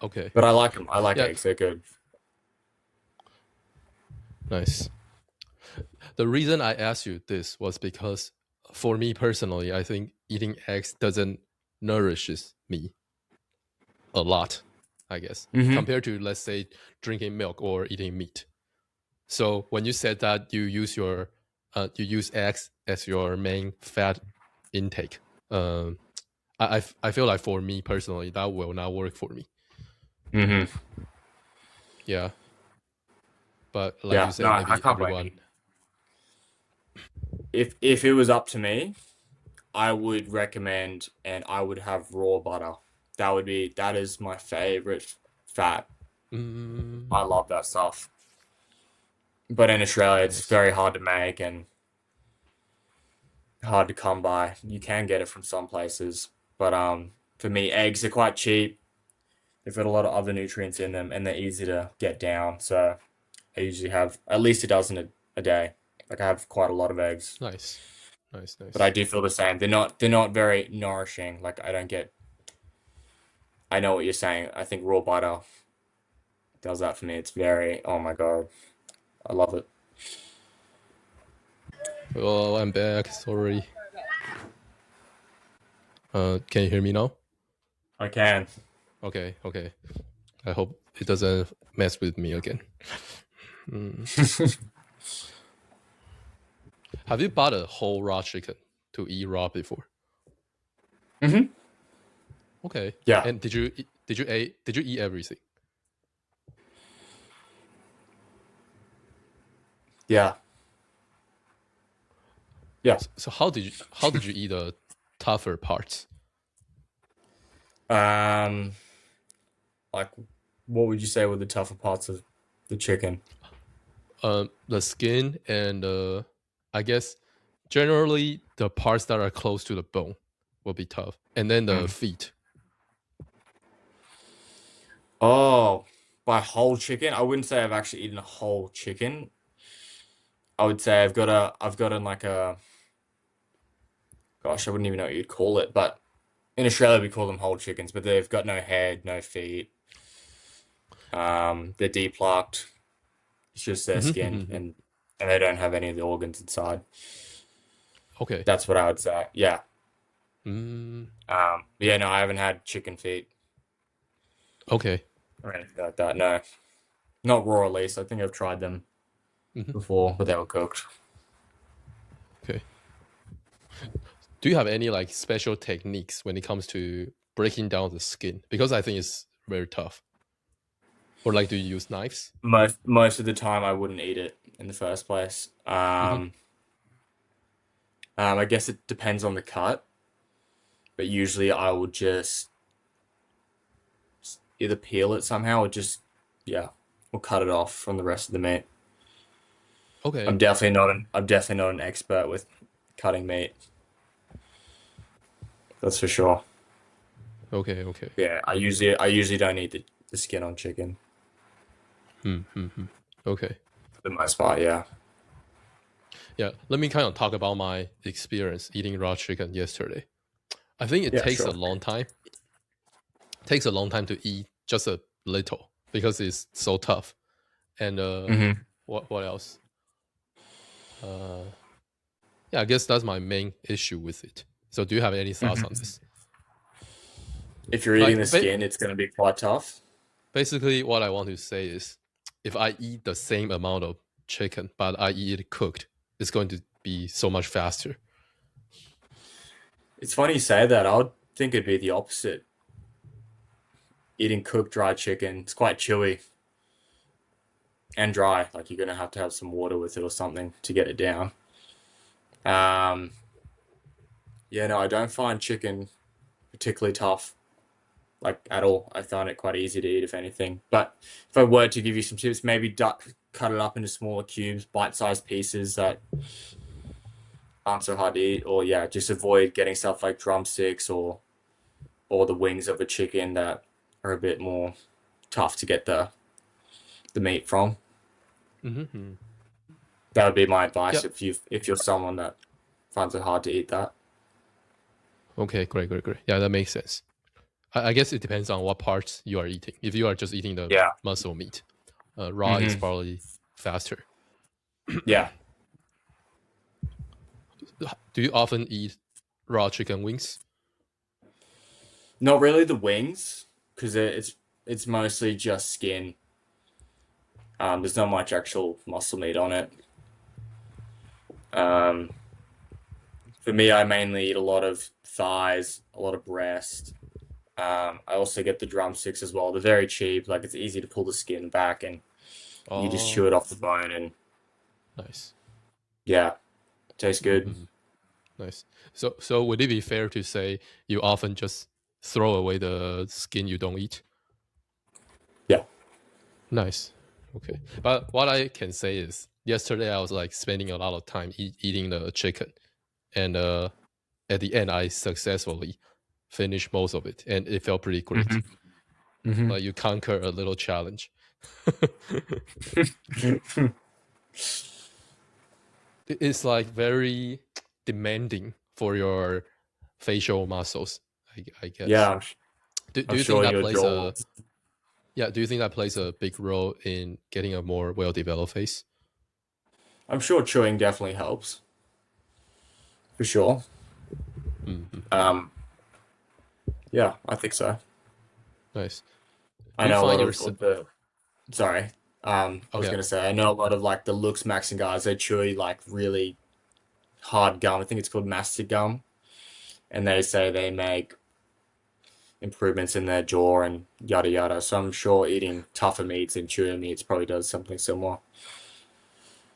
okay. But I like them. I like Yeah, eggs. They're good. nice. The reason I asked you this was because for me personally, I think eating eggs doesn't nourishes me a lot, I guess, Hmm. compared to, let's say, drinking milk or eating meat. So when you said that you use eggs as your main fat intake, um, I feel like for me personally that will not work for me. Hmm. Yeah, but like you Yeah. No, said, I maybe can't blame everyone. you. If it was up to me, I would recommend and I would have raw butter. That is my favorite fat. Mm, I love that stuff. But in Australia, it's nice, very hard to make and hard to come by. You can get it from some places, but for me, eggs are quite cheap. They've got a lot of other nutrients in them, and they're easy to get down. So I usually have at least a dozen a day. Like I have quite a lot of eggs, nice, nice, but I nice. do feel the same. They're not very nourishing. Like I don't get. I know what you're saying. I think raw butter does that for me. It's very. Oh my God, I love it. Oh, I'm back. Sorry. Can you hear me now? I can. Okay, okay. I hope it doesn't mess with me again. Mm. Have you bought a whole raw chicken to eat raw before? Hmm. Okay. Yeah. And did you eat everything? Yeah. Yeah. So how did you eat the tougher parts? Um. Like, what would you say were the tougher parts of the chicken? The skin and I guess generally the parts that are close to the bone will be tough, and then the Mm. feet. Oh, by whole chicken? I wouldn't say I've actually eaten a whole chicken. I would say I've gotten like a, gosh, I wouldn't even know what you'd call it, but in Australia we call them whole chickens, but they've got no head, no feet. They're deplucked. It's just their skin, and they don't have any of the organs inside. Okay. That's what I would say. Yeah. Mm, Yeah. No, I haven't had chicken feet okay. or anything like that. No, not raw at least. I think I've tried them Mhm. before, but they were cooked. Okay. Do you have any like special techniques when it comes to breaking down the skin? Because I think it's very tough. Or like, do you use knives? Most of the time, I wouldn't eat it in the first place. Hmm. I guess it depends on the cut, but usually I would just either peel it somehow or just yeah, or cut it off from the rest of the meat. Okay. I'm definitely not an expert with cutting meat. That's for sure. Okay. Okay. Yeah, I usually don't eat the skin on chicken Okay. for the most part. Yeah. Yeah. Let me kind of talk about my experience eating raw chicken yesterday. I think it Yeah, takes a sure. long time. It takes a long time to eat just a little because it's so tough. And Hmm. what else? Uh, yeah, I guess that's my main issue with it. So, do you have any thoughts on Hmm. this? If you're eating Like, the skin, it's going to be quite tough. basically, what I want to say is, if I eat the same amount of chicken, but I eat it cooked, it's going to be so much faster. It's funny you say that. I would think it'd be the opposite. Eating cooked dry chicken, it's quite chewy and dry. Like you're going to have some water with it or something to get it down. Um, yeah, no, I don't find chicken particularly tough, like at all. I find it quite easy to eat, if anything. But if I were to give you some tips, maybe cut it up into smaller cubes, bite-sized pieces that aren't so hard to eat, or yeah, just avoid getting stuff like drumsticks or the wings of a chicken that are a bit more tough to get the meat from. Mm-hmm. That would be my advice Yeah. if you're someone that finds it hard to eat that. Okay. Great. Great. Great. Yeah, that makes sense. I guess it depends on what parts you are eating. If you are just eating the Yeah. muscle meat, raw is Hmm. probably faster. Yeah. Do you often eat raw chicken wings? Not really the wings, because it's mostly just skin. There's not much actual muscle meat on it. Um, for me, I mainly eat a lot of thighs, a lot of breast. I also get the drumsticks as well. They're very cheap. Like it's easy to pull the skin back and you just chew Oh, it off the bone and nice. yeah, tastes good. Mm-hmm. Nice. So would it be fair to say you often just throw away the skin you don't eat? Yeah. Nice. Okay. But what I can say is, yesterday I was like spending a lot of time eating the chicken, and at the end I successfully finished most of it, and it felt pretty great. Hmm. Hmm. Like you conquer a little challenge. It's like very demanding for your facial muscles, I guess. Yeah, Do I'm you think sure that your plays jaw. a yeah? Do you think that plays a big role in getting a more well developed face? I'm sure chewing definitely helps for sure. Hmm. Um, yeah, I think so. Nice. I Do you know a find lot yourself of the sorry. I was okay? gonna say I know a lot of like the looks maxing guys. They chew like really hard gum. I think it's called mastic gum, and they say they make improvements in their jaw and yada yada. So I'm sure eating tougher meats and chewier meats probably does something similar.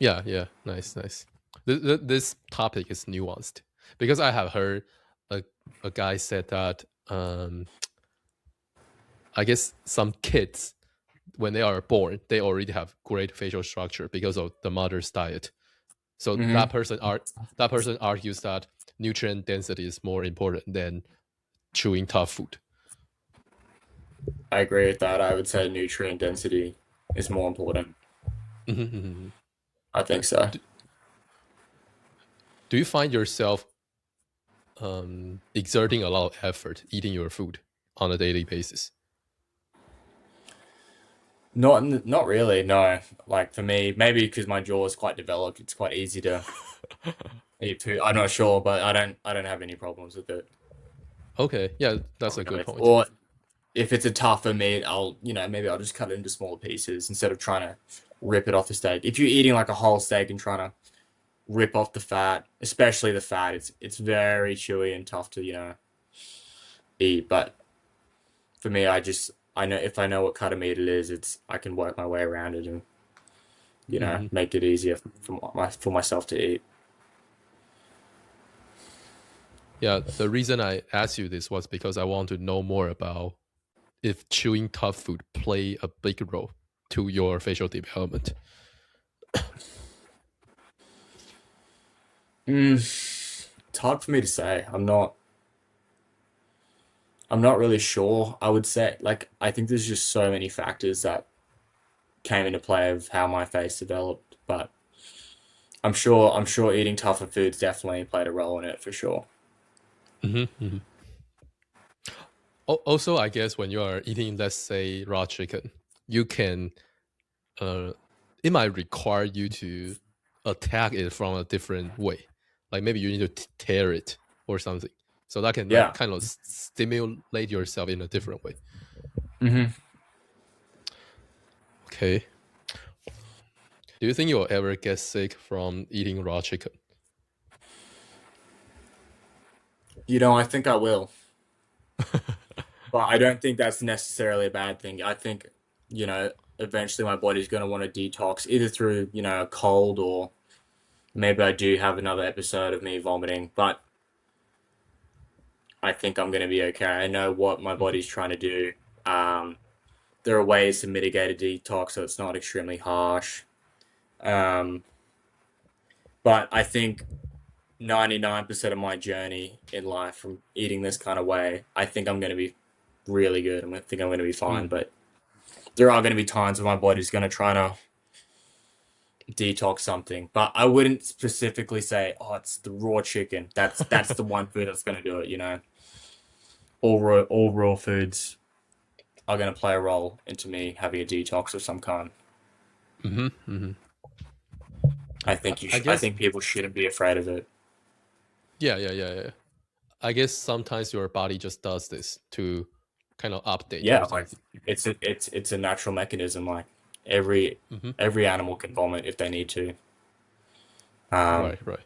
Yeah, yeah. Nice, nice. This topic is nuanced because I have heard a a guy said that I guess some kids when they are born they already have great facial structure because of the mother's diet. So Hmm. that person argues that nutrient density is more important than chewing tough food. I agree with that. I would say nutrient density is more important. I think Nice. so. Do you find yourself exerting a lot of effort eating your food on a daily basis? Not really, no. Like for me, maybe because my jaw is quite developed, it's quite easy to eat food. I'm not sure, but I don't have any problems with it. Okay, yeah, that's a You know, good if point. or if it's a tougher meat, maybe I'll just cut it into smaller pieces instead of trying to rip it off the steak. If you're eating like a whole steak and trying to rip off the fat, especially the fat, it's very chewy and tough to, eat. But for me, I know if I know what cut of meat it is, it's I can work my way around it and Mhm. make it easier for myself to eat. Yeah, the reason I asked you this was because I want to know more about if chewing tough food play a big role to your facial development. It's hard for me to say. I'm not really sure. I would say like I think there's just so many factors that came into play of how my face developed, but I'm sure eating tougher foods definitely played a role in it for sure. Hmm. Hmm. Also, I guess when you are eating, let's say, raw chicken, you can it might require you to attack it from a different way. Like maybe you need to tear it or something. So that can like Yeah. kind of stimulate yourself in a different way. Hmm. Okay. Do you think you'll ever get sick from eating raw chicken? I think I will, but I don't think that's necessarily a bad thing. I think, eventually my body's going to want to detox either through, a cold or maybe I do have another episode of me vomiting, but I think I'm going to be okay. I know what my Mhm. body's trying to do. Um, there are ways to mitigate a detox so it's not extremely harsh. Um, but I think 99% of my journey in life from eating this kind of way, I think I'm going to be really good. I think I'm going to be fine. Mm. But there are going to be times where my body's going to try to detox something. But I wouldn't specifically say, oh, it's the raw chicken. That's the one food that's going to do it. All raw foods are going to play a role into me having a detox of some kind. Hmm. Hmm. I think people shouldn't be afraid of it. Yeah. I guess sometimes your body just does this to kind of update or Yeah, like something. it's a natural mechanism. Like every Hmm. every animal can vomit if they need to. Um, Right.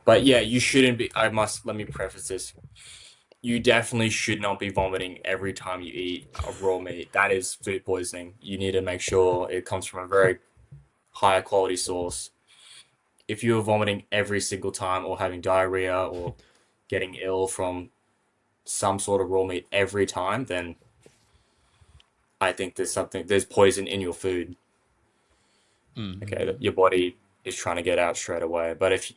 but yeah, you shouldn't be. Let me preface this. You definitely should not be vomiting every time you eat a raw meat. That is food poisoning. You need to make sure it comes from a very high quality source. If you're vomiting every single time or having diarrhea or getting ill from some sort of raw meat every time, then I think there's poison in your food. Okay, Mm-hmm. that your body is trying to get out straight away. But if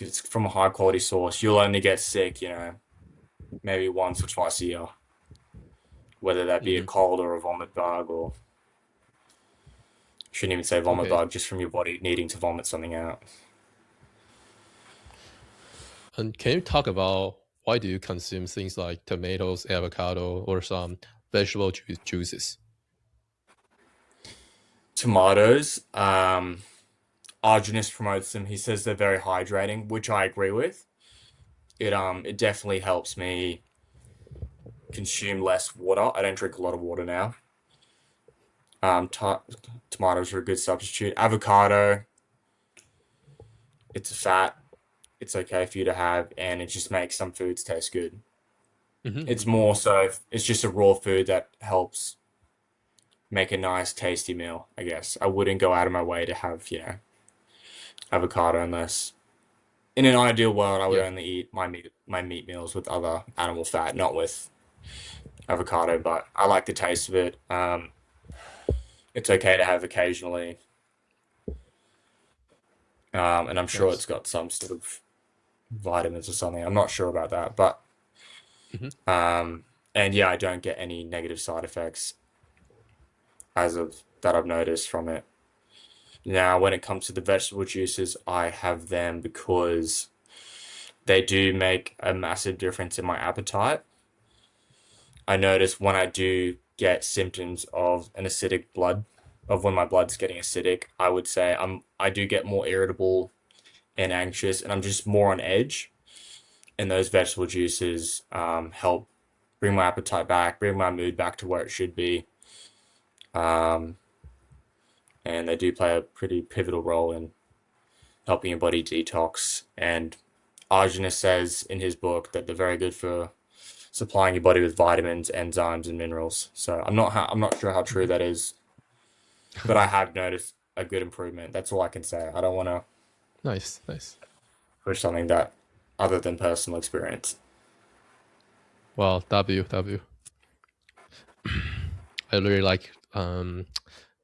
it's from a high quality source, you'll only get sick, maybe once or twice a year, whether that be a Hmm. cold or a vomit bug, or shouldn't even say vomit Okay. bug, just from your body needing to vomit something out. And can you talk about why do you consume things like tomatoes, avocado, or some vegetable juices? Tomatoes, Arginus promotes them. He says they're very hydrating, which I agree with. It definitely helps me consume less water. I don't drink a lot of water now. Tomatoes are a good substitute. Avocado, it's a fat. It's okay for you to have, and it just makes some foods taste good. It's Hmm. more so, it's just a raw food that helps make a nice, tasty meal, I guess. I wouldn't go out of my way to have, avocado unless, in an ideal world, I would Yeah. only eat my meat meals with other animal fat, not with avocado, but I like the taste of it. It's okay to have occasionally, and I'm sure it's Nice. got some sort of vitamins or something. I'm not sure about that, but Hmm. and yeah, I don't get any negative side effects as of that I've noticed from it. Now, when it comes to the vegetable juices, I have them because they do make a massive difference in my appetite. I notice when I do get symptoms of an acidic blood, of when my blood's getting acidic, I would say I do get more irritable and anxious, and I'm just more on edge. And those vegetable juices help bring my appetite back, bring my mood back to where it should be. Um, and they do play a pretty pivotal role in helping your body detox. And Arjuna says in his book that they're very good for supplying your body with vitamins, enzymes, and minerals. So I'm not sure how true Hmm. that is, but I have noticed a good improvement. That's all I can say. I don't want to Nice. push something that other than personal experience. Well, W. I really like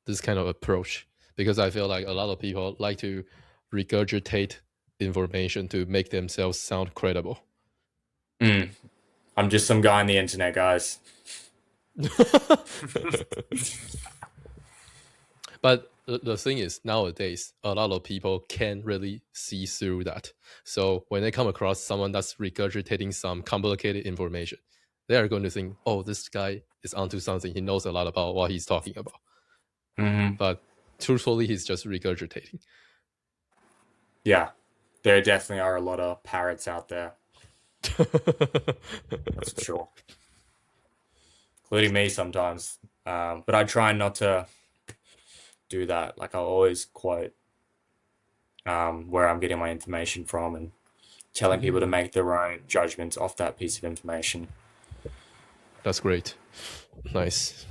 this kind of approach because I feel like a lot of people like to regurgitate information to make themselves sound credible. Mm, I'm just some guy on the internet, guys. But the thing is, nowadays a lot of people can't really see through that. So when they come across someone that's regurgitating some complicated information, they are going to think, oh, this guy is onto something, he knows a lot about what he's talking about. Hmm. But truthfully, he's just regurgitating. Yeah, there definitely are a lot of parrots out there. That's for sure, including me sometimes. But I try not to do that. Like I always quote where I'm getting my information from and telling people to Mm, make their own judgments off that piece of information. that's great. Nice.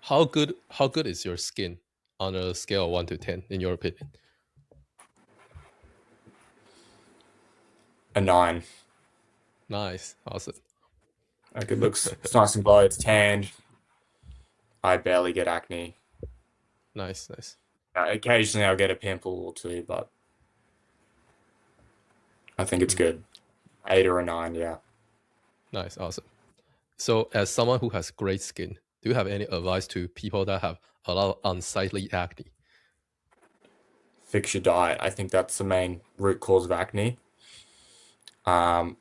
How good is your skin on a scale of 1 to 10 in your opinion? A 9. Nice. Awesome. Like it looks, it's nice and glow. It's tanned. I barely get acne. Nice, nice. Occasionally I'll get a pimple or two, but I think it's Mm, good. 8 or a 9, yeah. nice, awesome. So, as someone who has great skin, do you have any advice to people that have a lot of unsightly acne? Fix your diet. I think that's the main root cause of acne. Um,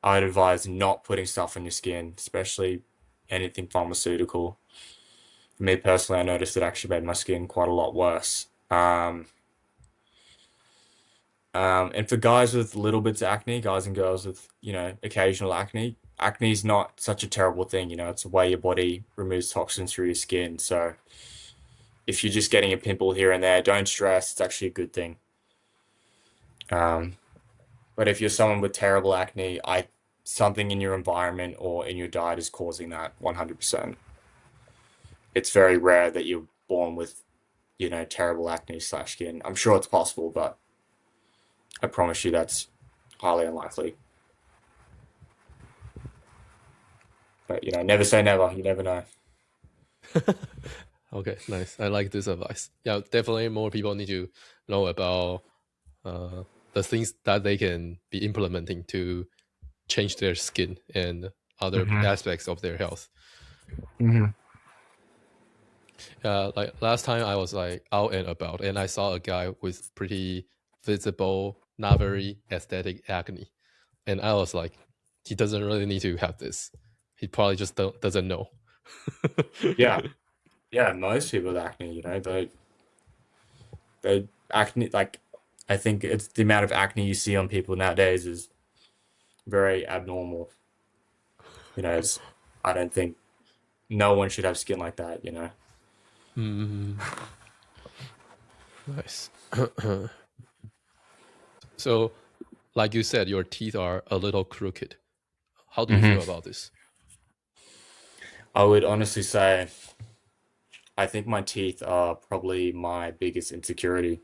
I'd advise not putting stuff on your skin, especially anything pharmaceutical. For me personally, I noticed it actually made my skin quite a lot worse. And for guys with little bits of acne, guys and girls with, occasional acne, acne is not such a terrible thing. It's the way your body removes toxins through your skin. So if you're just getting a pimple here and there, don't stress. It's actually a good thing. Um, but if you're someone with terrible acne, something in your environment or in your diet is causing that 100%. It's very rare that you're born with, terrible acne slash skin. I'm sure it's possible, but I promise you that's highly unlikely. But never say never. You never know. Okay, nice. I like this advice. Yeah, definitely more people need to know about uh, the things that they can be implementing to change their skin and other Hmm. aspects of their health. Hmm. Like last time I was like out and about and I saw a guy with pretty visible, not very aesthetic acne. And I was like, he doesn't really need to have this. He probably just doesn't know. Yeah, yeah. Most people with acne, they acne like I think it's the amount of acne you see on people nowadays is very abnormal. It's I don't think no one should have skin like that. Mm, nice. So, like you said, your teeth are a little crooked. How do you Hmm. feel about this? I would honestly say I think my teeth are probably my biggest insecurity,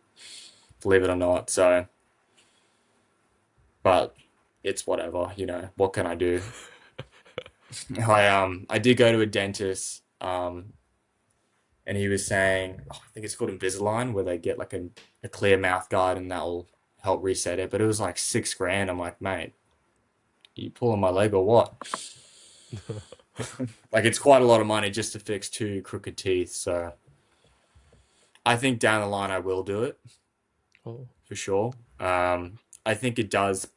believe it or not. So, but it's whatever. What can I do? I did go to a dentist, and he was saying, I think it's called Invisalign, where they get like a clear mouth guard and that will help reset it. But it was like 6 grand. I'm like, mate, you pulling my leg or what? Like it's quite a lot of money just to fix two crooked teeth. So I think down the line I will do it Oh, for sure. I think it does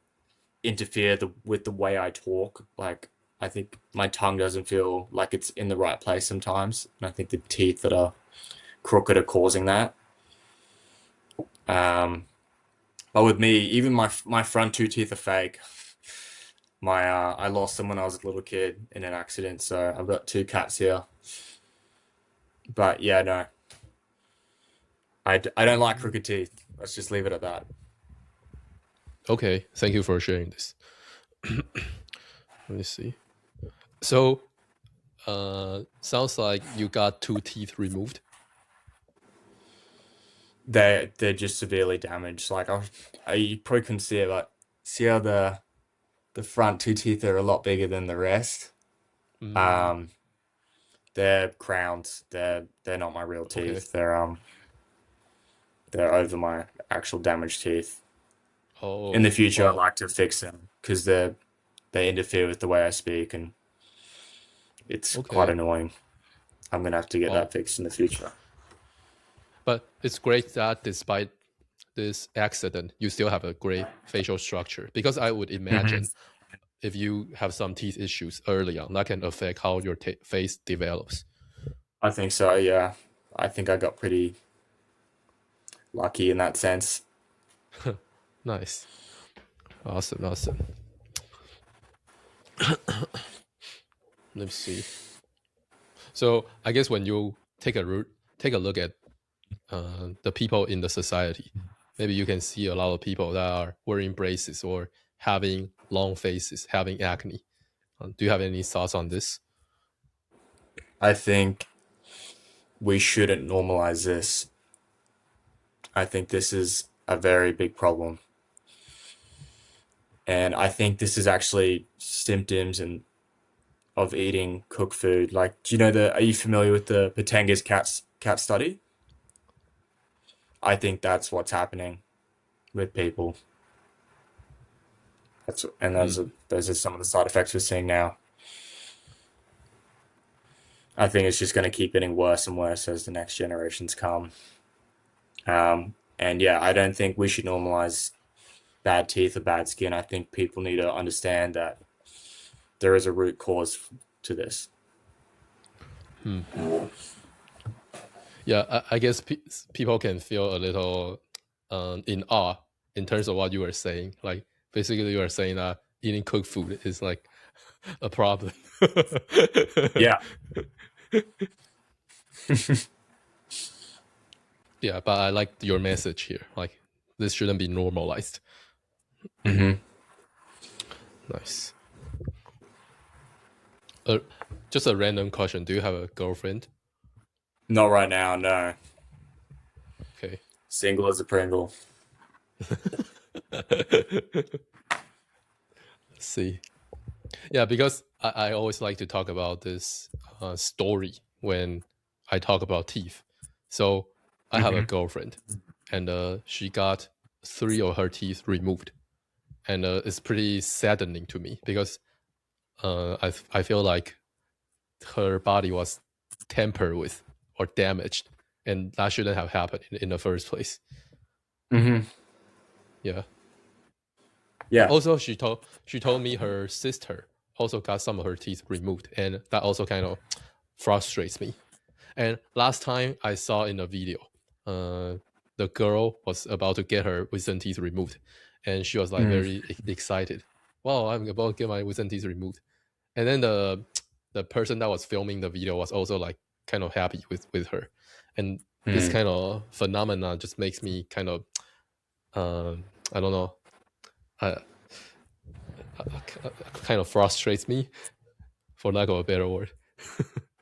interfere with the way I talk. Like I think my tongue doesn't feel like it's in the right place sometimes, and I think the teeth that are crooked are causing that. Um, but with me, even my front two teeth are fake. I lost them when I was a little kid in an accident, so I've got two cats here. But yeah, no, I don't like crooked teeth. Let's just leave it at that. okay. Thank you for sharing this. Let me see. So, sounds like you got two teeth removed. They're just severely damaged. Like you probably couldn't see it, but see how the front two teeth are a lot bigger than the rest. Mm, Um, they're crowns. They're not my real okay. teeth. They're over my actual damaged teeth. In the Oh, future, I'd wow. like to fix them because they interfere with the way I speak, and it's quite Okay. annoying. I'm gonna have to get Wow. that fixed in the future. But it's great that despite this accident, you still have a great facial structure. Because I would imagine if you have some teeth issues early on, that can affect how your face develops. I think so, yeah. I think I got pretty lucky in that sense. Nice. Awesome, awesome. Let me see. So I guess when you take a look at the people in the society, maybe you can see a lot of people that are wearing braces or having long faces, having acne. Do you have any thoughts on this? I think we shouldn't normalize this. I think this is a very big problem. And I think this is actually symptoms and of eating cooked food. Like, do you know are you familiar with the Patenga's cat study? I think that's what's happening with people. Those are some of the side effects we're seeing now. I think it's just going to keep getting worse and worse as the next generations come. And yeah, I don't think we should normalize bad teeth or bad skin. I think people need to understand that there is a root cause to this. Yeah, I guess people can feel a little in awe in terms of what you were saying. Like basically, you are saying that eating cooked food is like a problem. Yeah. Yeah, but I like your message here. Like this shouldn't be normalized. Mm-hmm. Nice. Just a random question. Do you have a girlfriend? Not right now, no. Okay. Single as a Pringle. See. Yeah, because I always like to talk about this story when I talk about teeth. So I have a Mm-hmm. girlfriend, and she got 3 of her teeth removed, and it's pretty saddening to me because I feel like her body was tampered with or damaged, and that shouldn't have happened in the first place. Mm-hmm. Yeah. Yeah. Also, she told me her sister also got some of her teeth removed, and that also kind of frustrates me. And last time I saw in a video, the girl was about to get her wisdom teeth removed, and she was like Mm. very excited. Wow, I'm about to get my wisdom teeth removed. And then the person that was filming the video was also like kind of happy with her, and this Mm. kind of phenomenon just makes me kind of I don't know. Uh, kind of frustrates me, for lack of a better word.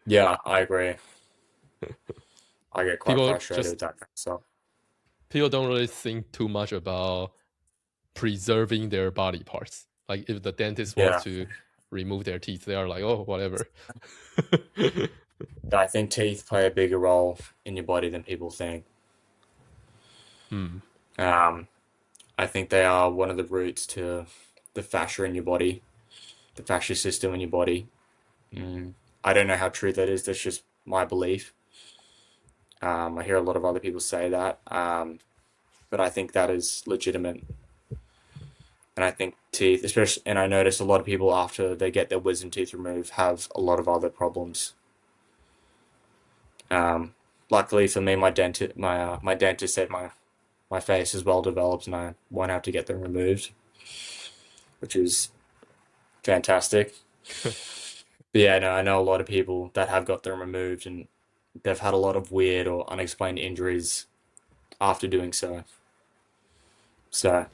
Yeah, I agree. I get quite People frustrated just with that kind of stuff. people don't really think too much about preserving their body parts. Like if the dentist wants Yeah. to remove their teeth, they are like, oh, whatever. I think teeth play a bigger role in your body than people think. Hmm. Um, I think they are one of the roots to the fascia in your body, the fascia system in your body. Mm. I don't know how true that is. That's just my belief. I hear a lot of other people say that, but I think that is legitimate. And I think teeth, especially, and I notice a lot of people after they get their wisdom teeth removed have a lot of other problems. Luckily for me, my dentist said my face is well developed and I won't have to get them removed, which is fantastic. But yeah, no, I know a lot of people that have got them removed and they've had a lot of weird or unexplained injuries after doing so. So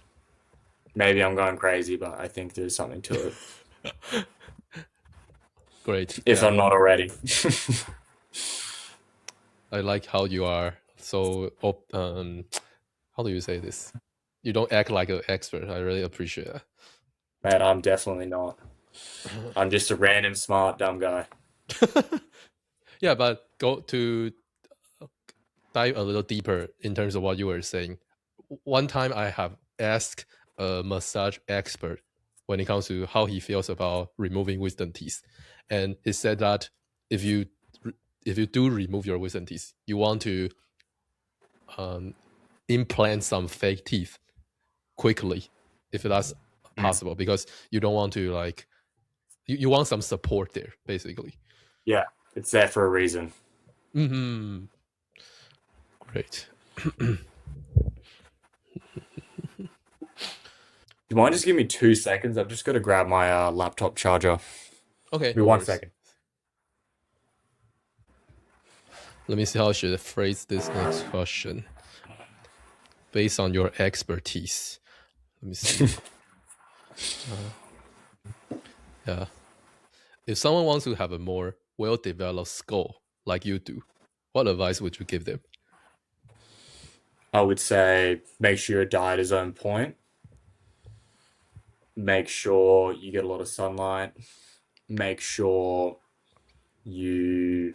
maybe I'm going crazy, but I think there's something to it. Great. If Yeah. I'm not already. I like how you are so how do you say this? You don't act like an expert. I really appreciate Man, I'm definitely not. I'm just a random smart dumb guy. that. Yeah, but go to dive a little deeper in terms of what you were saying. One time I have asked a massage expert when it comes to how he feels about removing wisdom teeth, and he said that if you if you do remove your wisdom teeth, you want to implant some fake teeth quickly, if that's Mm. possible, because you don't want to like you want some support there, basically. Yeah, it's there for a reason. Mm-hmm. Great. Do you mind just give me 2 seconds? I've just got to grab my laptop charger. Okay, Give me no one worries. second. Let me see how I should phrase this next question based on your expertise. Let me see. Yeah. If someone wants to have a more well-developed skull like you do, what advice would you give them? I would say make sure your diet is on point. Make sure you get a lot of sunlight. Make sure you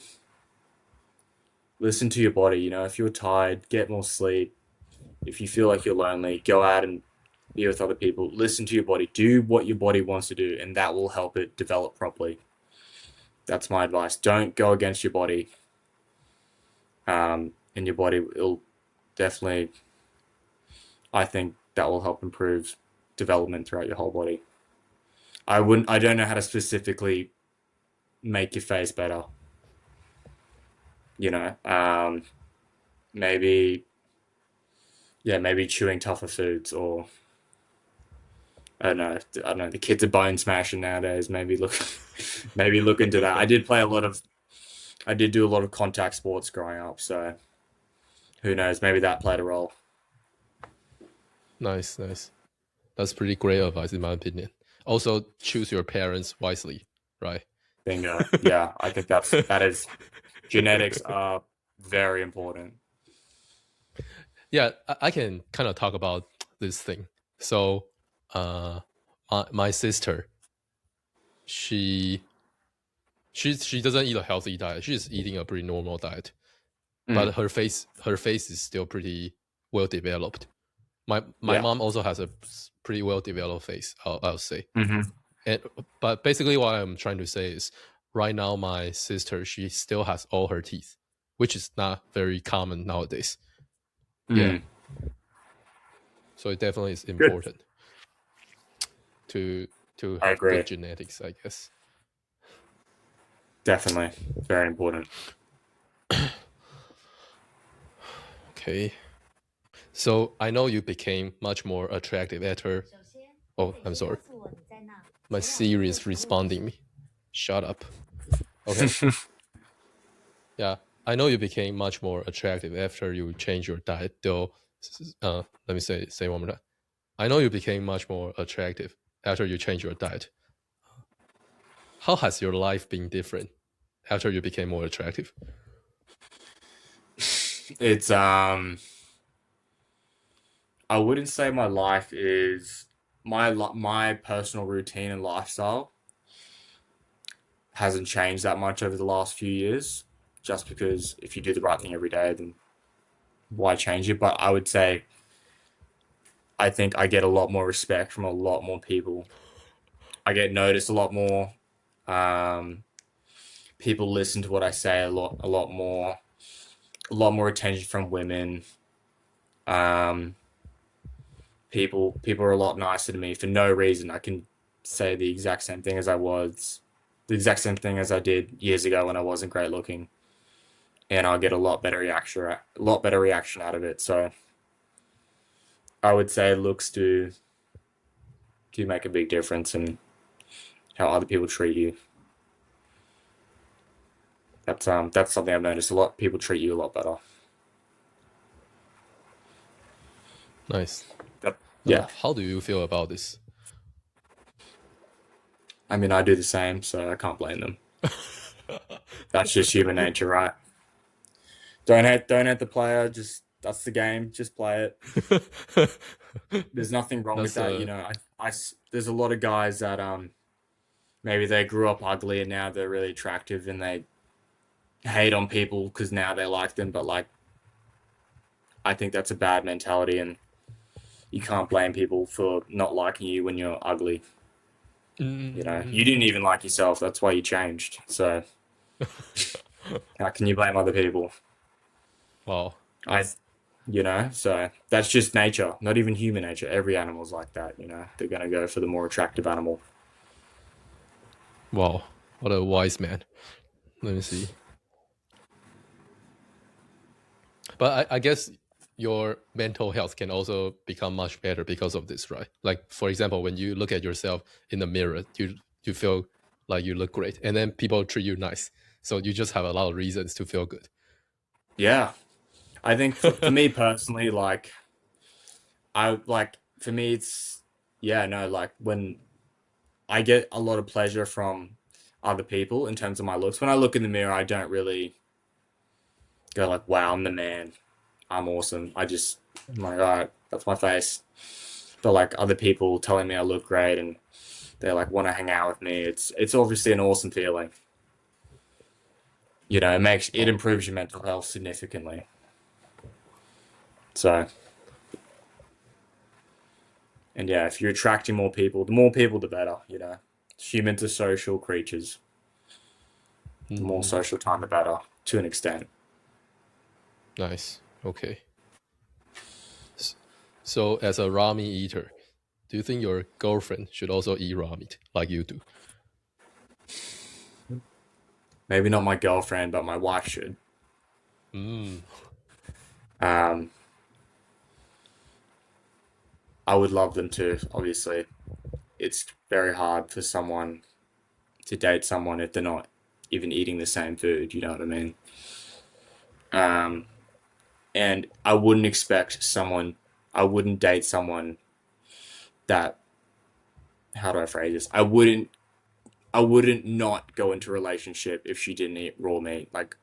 listen to your body. You know, if you're tired, get more sleep. If you feel like you're lonely, go out and be with other people. Listen to your body. Do what your body wants to do, and that will help it develop properly. That's my advice. Don't go against your body. And your body will definitely, I think that will help improve development throughout your whole body. I don't know how to specifically make your face better. You know, maybe, yeah, maybe chewing tougher foods or I don't know. I don't know. The kids are bone smashing nowadays. Maybe look, maybe look into that. I did do a lot of contact sports growing up, so who knows? Maybe that played a role. Nice, nice. That's pretty great advice in my opinion. Also, choose your parents wisely, right? Bingo. Yeah, I think that is genetics are very important. Yeah, I can kind of talk about this thing. So, uh, my sister, she she doesn't eat a healthy diet. She's eating a pretty normal diet, but Mm, her face is still pretty well developed. My yeah. mom also has a pretty well developed face. I'll say. Hmm. And but basically, what I'm trying to say is, right now my sister, she still has all her teeth, which is not very common nowadays. Yeah, Mm, so it definitely is good. important to I have good agree. genetics, I guess. Definitely. Very important. Okay, so I know you became much more attractive after. Oh, I'm sorry. My Siri is responding me. Shut up. Okay. Yeah, I know you became much more attractive after you changed your diet. Though, let me say one more time. I know you became much more attractive after you changed your diet. How has your life been different after you became more attractive? It's I wouldn't say my life is my personal routine and lifestyle hasn't changed that much over the last few years. Just because if you do the right thing every day, then why change it? But I would say I think I get a lot more respect from a lot more people. I get noticed a lot more. Um, People listen to what I say a lot more attention from women. Um, people are a lot nicer to me for no reason. I can say the exact same thing as the exact same thing as I did years ago when I wasn't great looking, and I'll get a lot better reaction out of it. So I would say looks do make a big difference in how other people treat you. That's something I've noticed a lot. People treat you a lot better. Nice. That, yeah, How do you feel about this? I mean I do the same, so I can't blame them. That's just human nature, right? Don't hate the player. Just that's the game. Just play it. There's nothing wrong with That's that. You know, there's a lot of guys that maybe they grew up ugly and now they're really attractive and they hate on people because now they like them. But like, I think that's a bad mentality, and you can't blame people for not liking you when you're ugly. You know, you didn't even like yourself. That's why you changed. So how can you blame other people? wow. I you know? So that's just nature, not even human nature. Every animal's like that, you know? They're going to go for the more attractive animal. Wow, what a wise man. Let me see. But I guess your mental health can also become much better because of this, right? Like for example, when you look at yourself in the mirror, you feel like you look great, and then people treat you nice, so you just have a lot of reasons to feel good. Yeah. I think for me personally, like, for me, it's, yeah, no, like when I get a lot of pleasure from other people in terms of my looks. When I look in the mirror, I don't really go like, wow, I'm the man. I'm awesome. I'm like, all right, that's my face. But like other people telling me I look great and they like want to hang out with me. It's obviously an awesome feeling. You know, it Oh, improves your mental health significantly. So, and yeah, if you're attracting more people, the more people, the better. You know, humans are social creatures. The more mm, social time, the better, to an extent. nice. Okay. S- So, as a raw meat eater, do you think your girlfriend should also eat raw meat like you do? Maybe not my girlfriend, but my wife should. Mm, Um, I would love them to. Obviously, it's very hard for someone to date someone if they're not even eating the same food. You know what I mean? Um, and I wouldn't expect someone. I wouldn't date someone that. How do I phrase this? I wouldn't. I wouldn't not go into a relationship if she didn't eat raw meat. Like,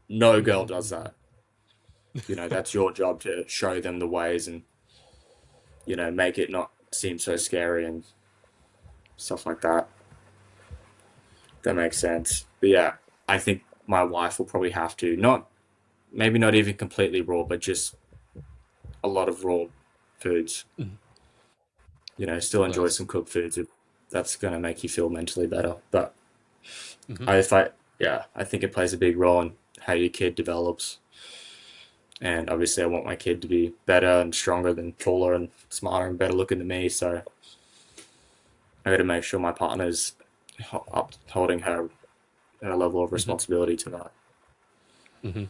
no girl does mm, that. You know, that's your job to show them the ways and make it not seem so scary and stuff like that. That makes sense. But yeah, I think my wife will probably have to not maybe not even completely raw, but just a lot of raw foods. mm, Still enjoy nice. some cooked foods if that's going to make you feel mentally better. But Hmm. I, if I, yeah, I think it plays a big role in how your kid develops. And obviously, I want my kid to be better and stronger than taller and smarter and better looking than me. So I got to make sure my partner's holding her level of Hmm. responsibility to that. Hmm.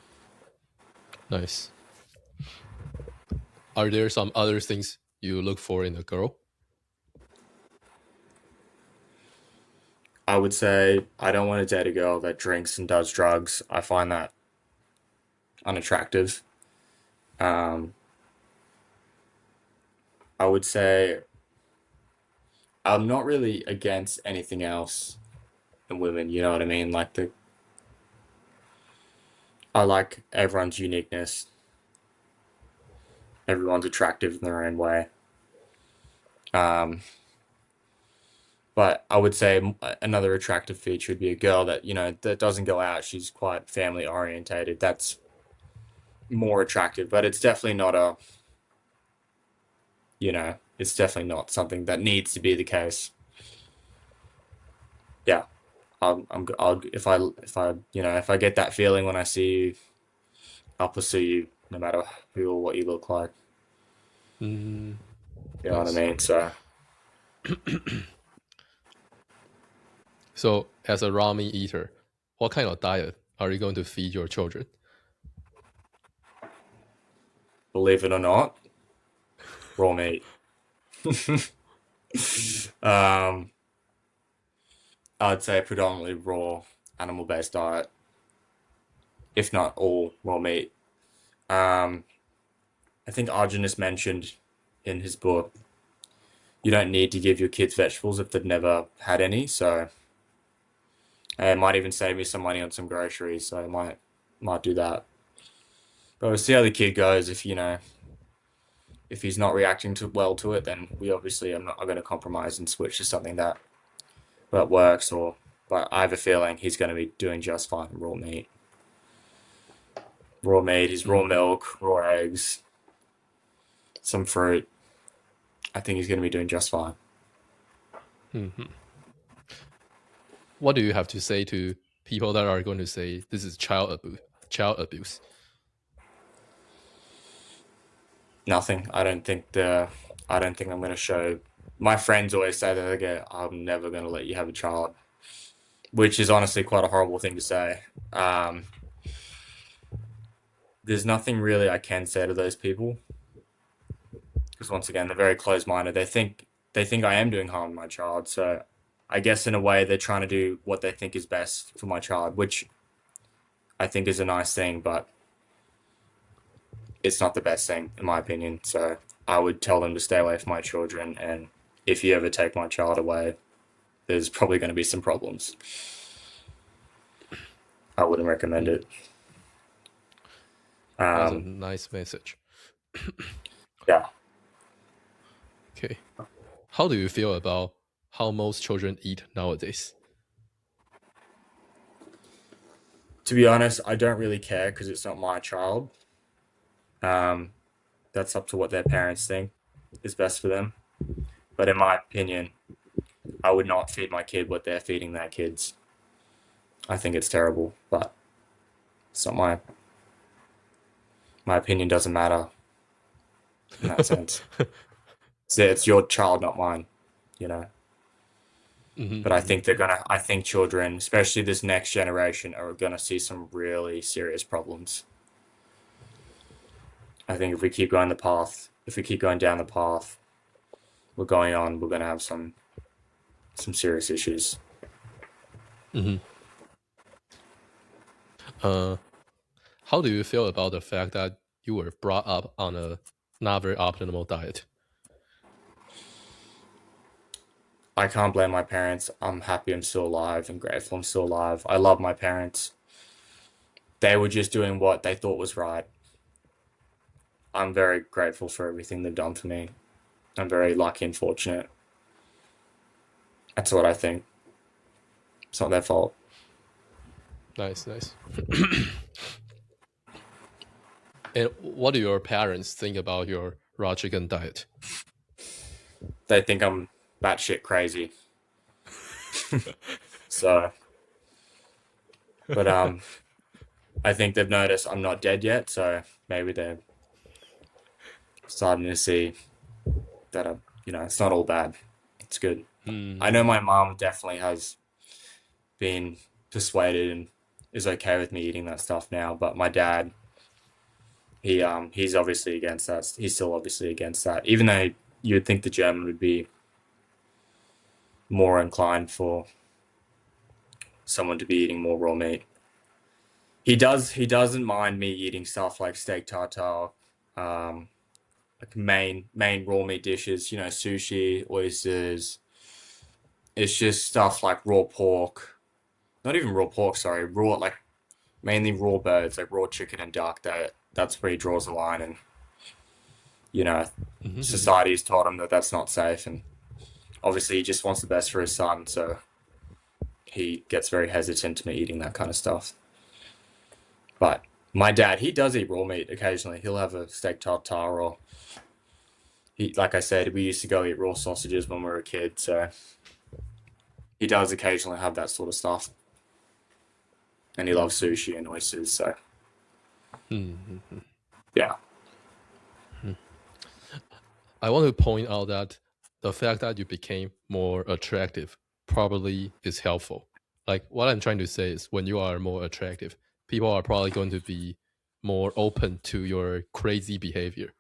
Nice. Are there some other things you look for in a girl? I would say I don't want to date a girl that drinks and does drugs. I find that unattractive. Um, I would say I'm not really against anything else in women. You know what I mean? I like everyone's uniqueness. Everyone's attractive in their own way. Um, but I would say another attractive feature would be a girl that that doesn't go out. She's quite family orientated. That's more attractive. But it's definitely not it's definitely not something that needs to be the case. Yeah. If I get that feeling when I see you, I'll pursue you no matter who or what you look like. Mm, You know what I nice. mean? So So, as a raw meat eater, what kind of diet are you going to feed your children? believe it or not, raw meat. um, I'd say predominantly raw animal-based diet, if not all raw meat. Um, I think Arjun has mentioned in his book, you don't need to give your kids vegetables if they've never had any. So it might even save me some money on some groceries. So I might do that. But we'll see how the kid goes. If he's not reacting to well to it, then we obviously I'm not going to compromise and switch to something that works. But I have a feeling he's going to be doing just fine in raw meat, his raw Mm, milk, raw eggs, some fruit. I think he's going to be doing just fine. mhm. What do you have to say to people that are going to say this is child abuse? Child abuse. Nothing. I don't think I'm going to show. My friends always say that they go, "I'm never going to let you have a child," which is honestly quite a horrible thing to say. Um, there's nothing really I can say to those people because once again, they're very closed-minded. They think I am doing harm to my child. So I guess in a way, they're trying to do what they think is best for my child, which I think is a nice thing, but it's not the best thing in my opinion. So I would tell them to stay away from my children, and if you ever take my child away, there's probably going to be some problems. I wouldn't recommend Mm, it. that's a Um, nice message. yeah. Okay. How do you feel about how most children eat nowadays? To be honest, I don't really care because it's not my child. Um, that's up to what their parents think is best for them. But in my opinion, I would not feed my kid what they're feeding their kids. I think it's terrible, but it's not my opinion doesn't matter in that sense. It's your child, not mine, you know. But I Mm-hmm. think I think children, especially this next generation, are gonna see some really serious problems. I think if we keep going down the path we're going on, we're gonna have some serious issues. Mm-hmm. Uh, how do you feel about the fact that you were brought up on a not very optimal diet? I can't blame my parents. I'm happy I'm still alive and grateful I'm still alive. I love my parents. They were just doing what they thought was right. I'm very grateful for everything they've done for me. I'm very lucky and fortunate. That's what I think. It's not their fault. Nice, nice. And what do your parents think about your raw chicken diet? They think I'm batshit crazy. So, but I think they've noticed I'm not dead yet. So maybe they're starting to see that it's not all bad. It's good. I know Hmm. my mom definitely has been persuaded and is okay with me eating that stuff now, but my dad, he's obviously against that. He's still obviously against that, even though you'd think the German would be more inclined for someone to be eating more raw meat. He doesn't mind me eating stuff like steak tartare, um, like main raw meat dishes, sushi, oysters. It's just stuff like raw pork, not even raw pork, sorry, raw like mainly raw birds, like raw chicken and duck. That's where he draws the line, and you know, Mm-hmm. society's taught him that that's not safe, and obviously he just wants the best for his son, so he gets very hesitant to me eating that kind of stuff. But my dad, he does eat raw meat occasionally. He'll have a steak tartare, or like I said, we used to go eat raw sausages when we were a kid, so he does occasionally have that sort of stuff, and he loves Mm-hmm. sushi and oysters, so Mm-hmm. yeah. I want to point out that the fact that you became more attractive probably is helpful. Like what I'm trying to say is when you are more attractive, people are probably going to be more open to your crazy behavior.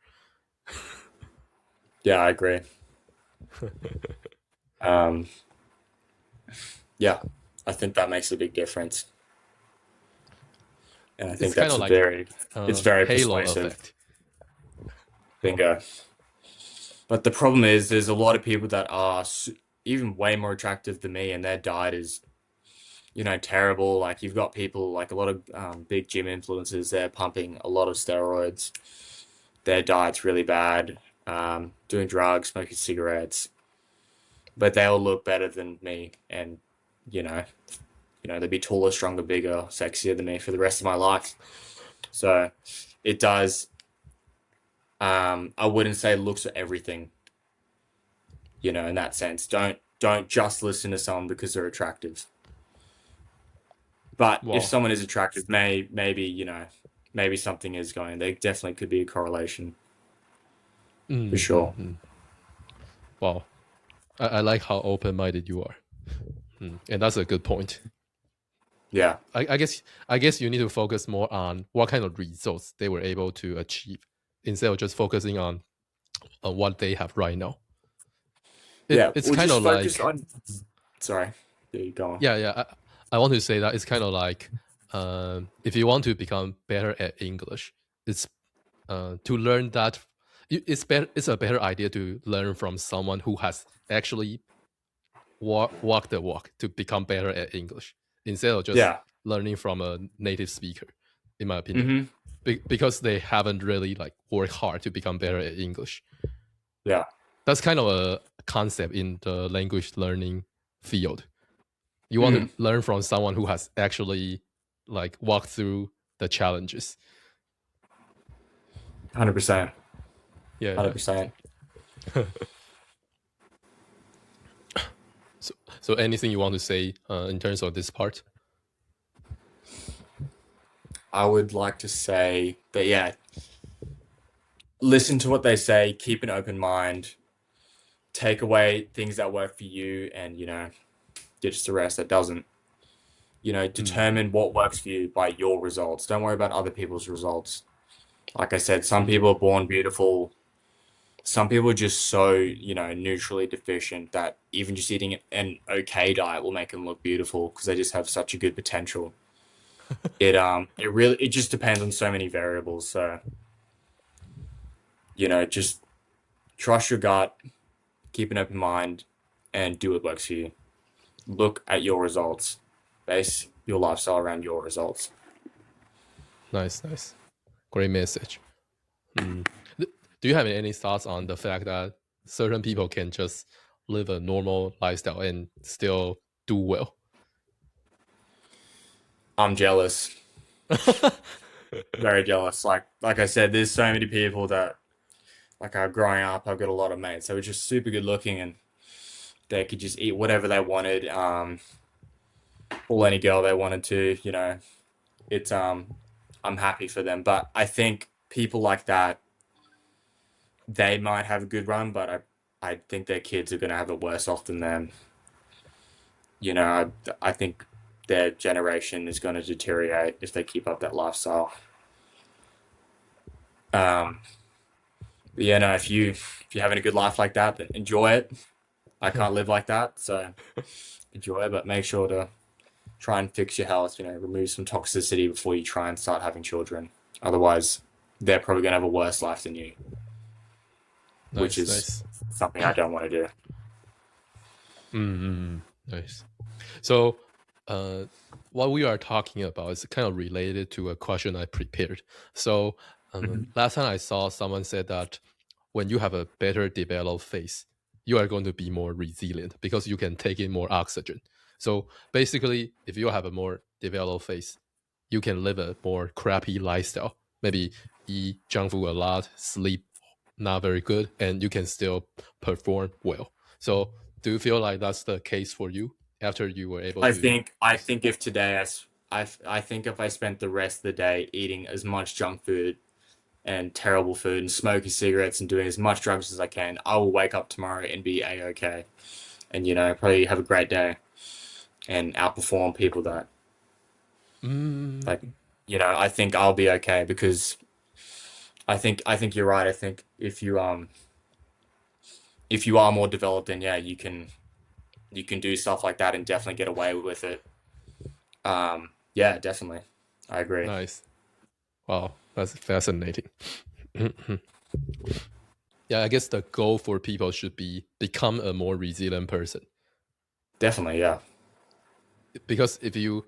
Yeah, I agree. Um, yeah, I think that makes a big difference, and I think It's kind that's of like it's very halo persuasive. effect. Bingo. But the problem is, there's a lot of people that are even way more attractive than me, and their diet is, terrible. Like you've got people like a lot of big gym influencers. They're pumping a lot of steroids. Their diet's really bad. Doing drugs, smoking cigarettes, but they all look better than me, and you know, they'd be taller, stronger, bigger, sexier than me for the rest of my life. So it does. I wouldn't say looks are everything, in that sense. Don't just listen to someone because they're attractive. But if Wow. someone is attractive, maybe maybe something is going. There definitely could be a correlation. for sure. Mm. Wow, I like how open-minded you are, and that's a good point. Yeah, I guess you need to focus more on what kind of results they were able to achieve instead of just focusing on what they have right now. yeah. It's We'll kind just of focus like on. Sorry, there you go. yeah. I want to say that it's kind of like if you want to become better at English, it's to learn that it's better. It's a better idea to learn from someone who has actually walked the walk to become better at English instead of just Yeah. learning from a native speaker. In my opinion, Mm-hmm. because they haven't really like worked hard to become better at English. Yeah. That's kind of a concept in the language learning field. You want Mm. to learn from someone who has actually like walked through the challenges. 100%. Yeah. 100%. So anything you want to say in terms of this part? I would like to say that, yeah, listen to what they say, keep an open mind, take away things that work for you, and, ditch the rest that doesn't. Mm, Determine what works for you by your results. Don't worry about other people's results. Like I said, some mm, people are born beautiful. Some people are just so, neutrally deficient that even just eating an okay diet will make them look beautiful because they just have such a good potential. It just depends on so many variables. So, just trust your gut, keep an open mind, and do what works for you. Look at your results. Base your lifestyle around your results. nice. Great message. Mm. Do you have any thoughts on the fact that certain people can just live a normal lifestyle and still do well? I'm jealous. Very jealous. Like I said, there's so many people that growing up, I've got a lot of mates. They were just super good looking and they could just eat whatever they wanted, or any girl they wanted to, It's I'm happy for them. But I think people like that, they might have a good run, but I think their kids are gonna have it worse off than them. I think their generation is gonna deteriorate if they keep up that lifestyle. Um, but yeah, no, if you're having a good life like that, then enjoy it. I can't live like that, so enjoy it, but make sure to try and fix your health, remove some toxicity before you try and start having children. Otherwise, they're probably going to have a worse life than you, which is Nice. something I don't want to do. Nice. So, uh, what we are talking about is kind of related to a question I prepared. So, Mhm. last time I saw someone said that when you have a better developed face, you are going to be more resilient because you can take in more oxygen. So basically, if you have a more developed face, you can live a more crappy lifestyle. Maybe eat junk food a lot, sleep not very good, and you can still perform well. So do you feel like that's the case for you after you were able to? I think if today I think if I spent the rest of the day eating as much junk food and terrible food and smoking cigarettes and doing as much drugs as I can, I will wake up tomorrow and be a-okay, and probably have a great day and outperform people that Mm, like I think I'll be okay because I think you're right. I think if you are more developed, then yeah, you can do stuff like that and definitely get away with it. Yeah, definitely. I agree. nice. Wow, that's fascinating. Yeah, I guess the goal for people should be become a more resilient person. Definitely, yeah. Because if you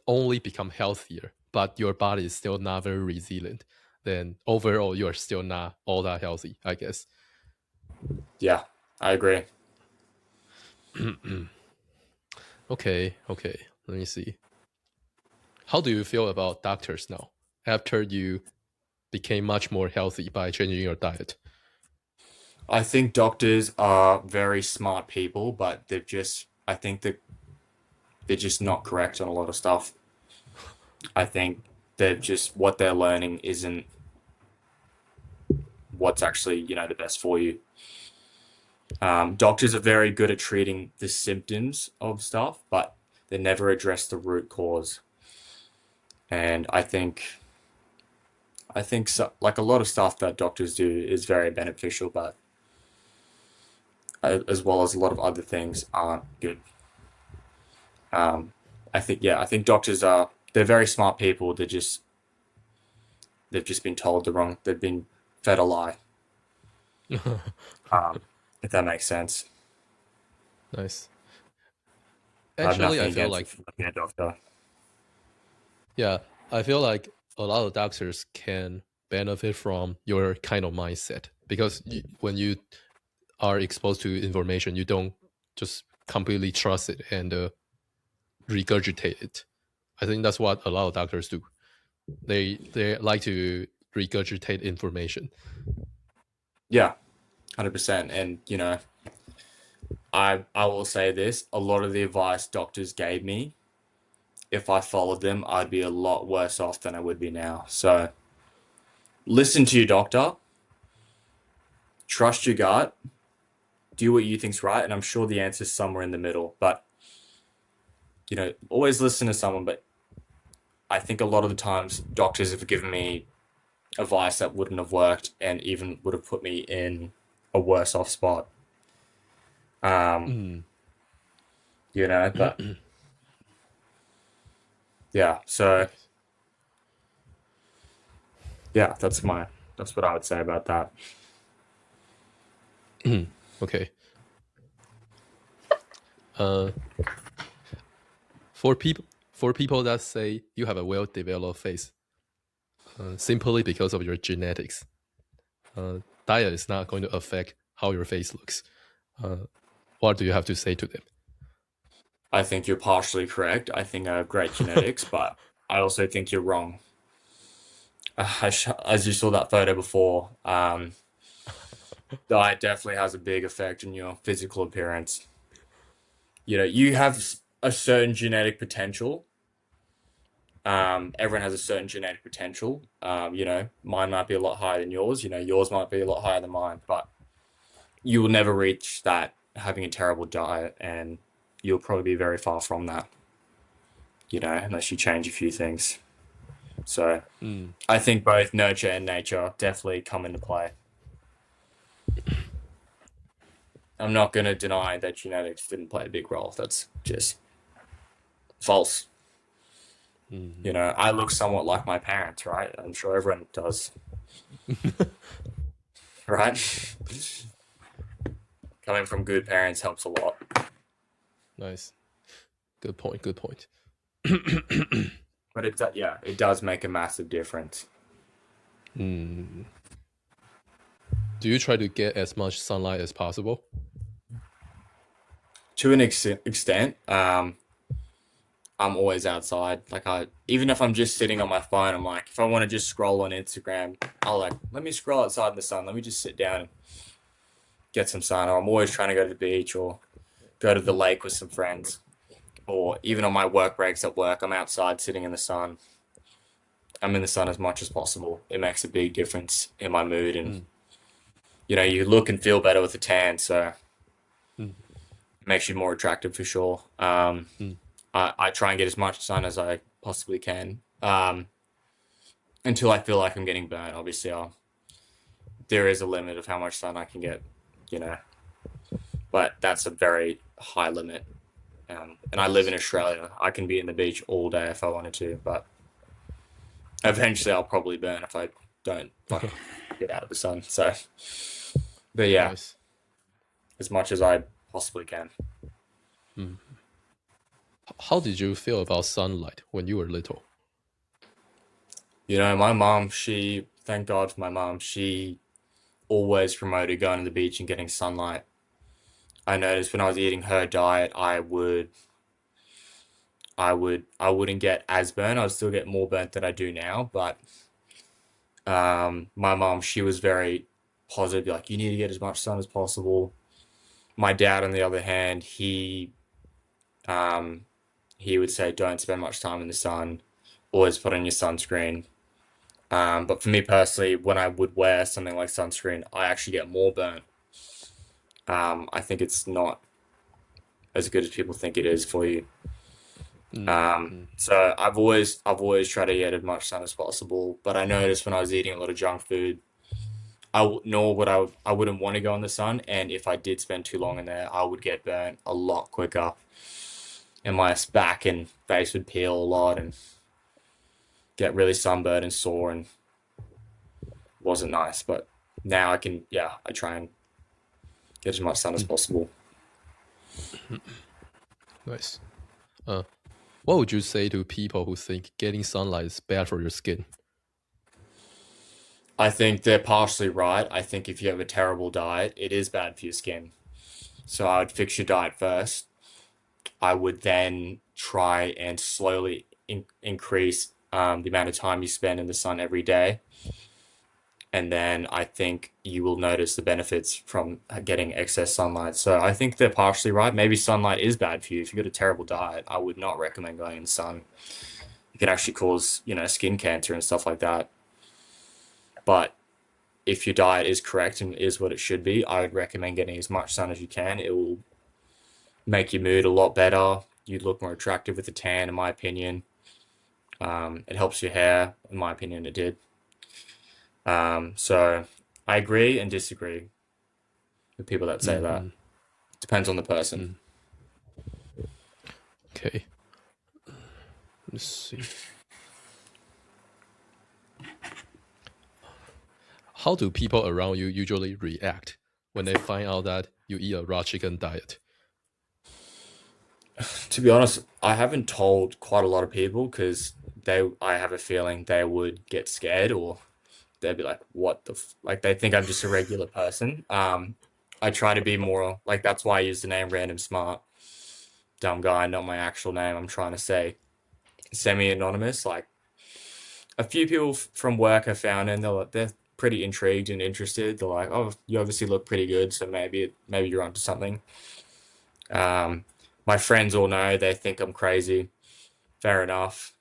only become healthier, but your body is still not very resilient, then overall you're still not all that healthy, I guess. Yeah, I agree. Okay. Let me see. How do you feel about doctors now after you became much more healthy by changing your diet? I think doctors are very smart people, but I think that they're just not correct on a lot of stuff. I think what they're learning isn't what's actually, the best for you. Doctors are very good at treating the symptoms of stuff, but they never address the root cause. And I think so, like a lot of stuff that doctors do is very beneficial, but as well as a lot of other things aren't good. Um, I think doctors they're very smart people. They've just been told they've been fed a lie. Um, if that makes sense. Nice. I have Actually, nothing I feel against like, being a doctor. yeah, I feel like a lot of doctors can benefit from your kind of mindset because when you are exposed to information, you don't just completely trust it and regurgitate it. I think that's what a lot of doctors do. They like to regurgitate information. Yeah, 100%. And I will say this: a lot of the advice doctors gave me, if I followed them, I'd be a lot worse off than I would be now. So listen to your doctor, trust your gut, do what you think's right, and I'm sure the answer's somewhere in the middle. But always listen to someone. But I think a lot of the times doctors have given me advice that wouldn't have worked and even would have put me in a worse off spot. Um, Mm. but yeah, so Nice. yeah, that's what I would say about that. Okay. Uh, for people that say you have a well-developed face, simply because of your genetics, diet is not going to affect how your face looks. Uh, what do you have to say to them? I think you're partially correct. I think I have great genetics, but I also think you're wrong. As you saw that photo before, diet definitely has a big effect on your physical appearance. You have a certain genetic potential. Everyone has a certain genetic potential. Mine might be a lot higher than yours. Yours might be a lot higher than mine, but you will never reach that having a terrible diet, and you'll probably be very far from that, unless you change a few things. So Mm. I think both nurture and nature definitely come into play. I'm not going to deny that genetics didn't play a big role. That's just false. Mm. I look somewhat like my parents, right? I'm sure everyone does, right? Coming from good parents helps a lot. Nice. Good point. Good point. But it does make a massive difference. Mm. Do you try to get as much sunlight as possible? To an extent, I'm always outside. Like even if I'm just sitting on my phone, I'm like, if I want to just scroll on Instagram, I'll like, let me scroll outside in the sun. Let me just sit down and get some sun. Or I'm always trying to go to the beach or go to the Mm. lake with some friends. Or even on my work breaks at work, I'm outside sitting in the sun. I'm in the sun as much as possible. It makes a big difference in my mood, and Mm. you look and feel better with a tan, so Mm. it makes you more attractive for sure. Mm. I try and get as much sun as I possibly can, until I feel like I'm getting burnt. Obviously, there is a limit of how much sun I can get, you know, but that's a very high limit. And I live in Nice. Australia. I can be in the beach all day if I wanted to, but eventually I'll probably burn if I don't fucking get out of the sun. So, but yeah, Nice. as much as I possibly can. Mm. How did you feel about sunlight when you were little? My mom, thank God for my mom, she always promoted going to the beach and getting sunlight. I noticed when I was eating her diet, I wouldn't get as burnt. I would still get more burnt than I do now. But my mom, she was very positive, like you need to get as much sun as possible. My dad, on the other hand, um, he would say don't spend much time in the sun. Always put on your sunscreen. But for me personally, when I would wear something like sunscreen, I actually get more burnt. I think it's not as good as people think it is for you. Mm-hmm. So I've always tried to get as much sun as possible. But I noticed when I was eating a lot of junk food, nor would I wouldn't want to go in the sun, and if I did spend too long in there, I would get burnt a lot quicker, and my back and face would peel a lot and get really sunburned and sore, and wasn't nice. But now I try and get as much sun as possible. Nice. Uh, what would you say to people who think getting sunlight is bad for your skin? I think they're partially right. I think if you have a terrible diet, it is bad for your skin. So I would fix your diet first. I would then try and slowly increase the amount of time you spend in the sun every day. And then I think you will notice the benefits from getting excess sunlight. So I think they're partially right. Maybe sunlight is bad for you. If you've got a terrible diet, I would not recommend going in the sun. It can actually cause, skin cancer and stuff like that. But if your diet is correct and is what it should be, I would recommend getting as much sun as you can. It will make your mood a lot better. You look more attractive with a tan, in my opinion. It helps your hair, in my opinion, it did. So I agree and disagree with people that say that. Mm-hmm. Depends on the person. Mm. Okay. Let's see. How do people around you usually react when they find out that you eat a raw chicken diet? To be honest, I haven't told quite a lot of people because I have a feeling they would get scared or they'd be like, "What the like?" They think I'm just a regular person. I try to be more like that's why I use the name Random Smart Dumb Guy, not my actual name. I'm trying to say semi-anonymous. Like a few people from work I found, and they're pretty intrigued and interested. They're like, "Oh, you obviously look pretty good, so maybe you're onto something." Um, my friends all know they think I'm crazy. Fair enough.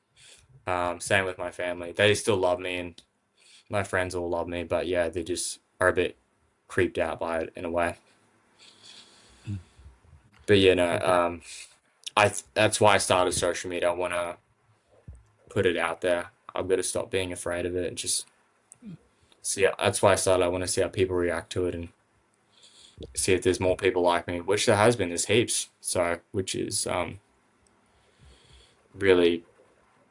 Same with my family. They still love me, and my friends all love me. But yeah, they just are a bit creeped out by it in a way. Mm. But Okay. that's why I started social media. I want to put it out there. I've got to stop being afraid of it and just see. That's why I started. I want to see how people react to it and see if there's more people like me, which there has been. There's heaps. So, which is really,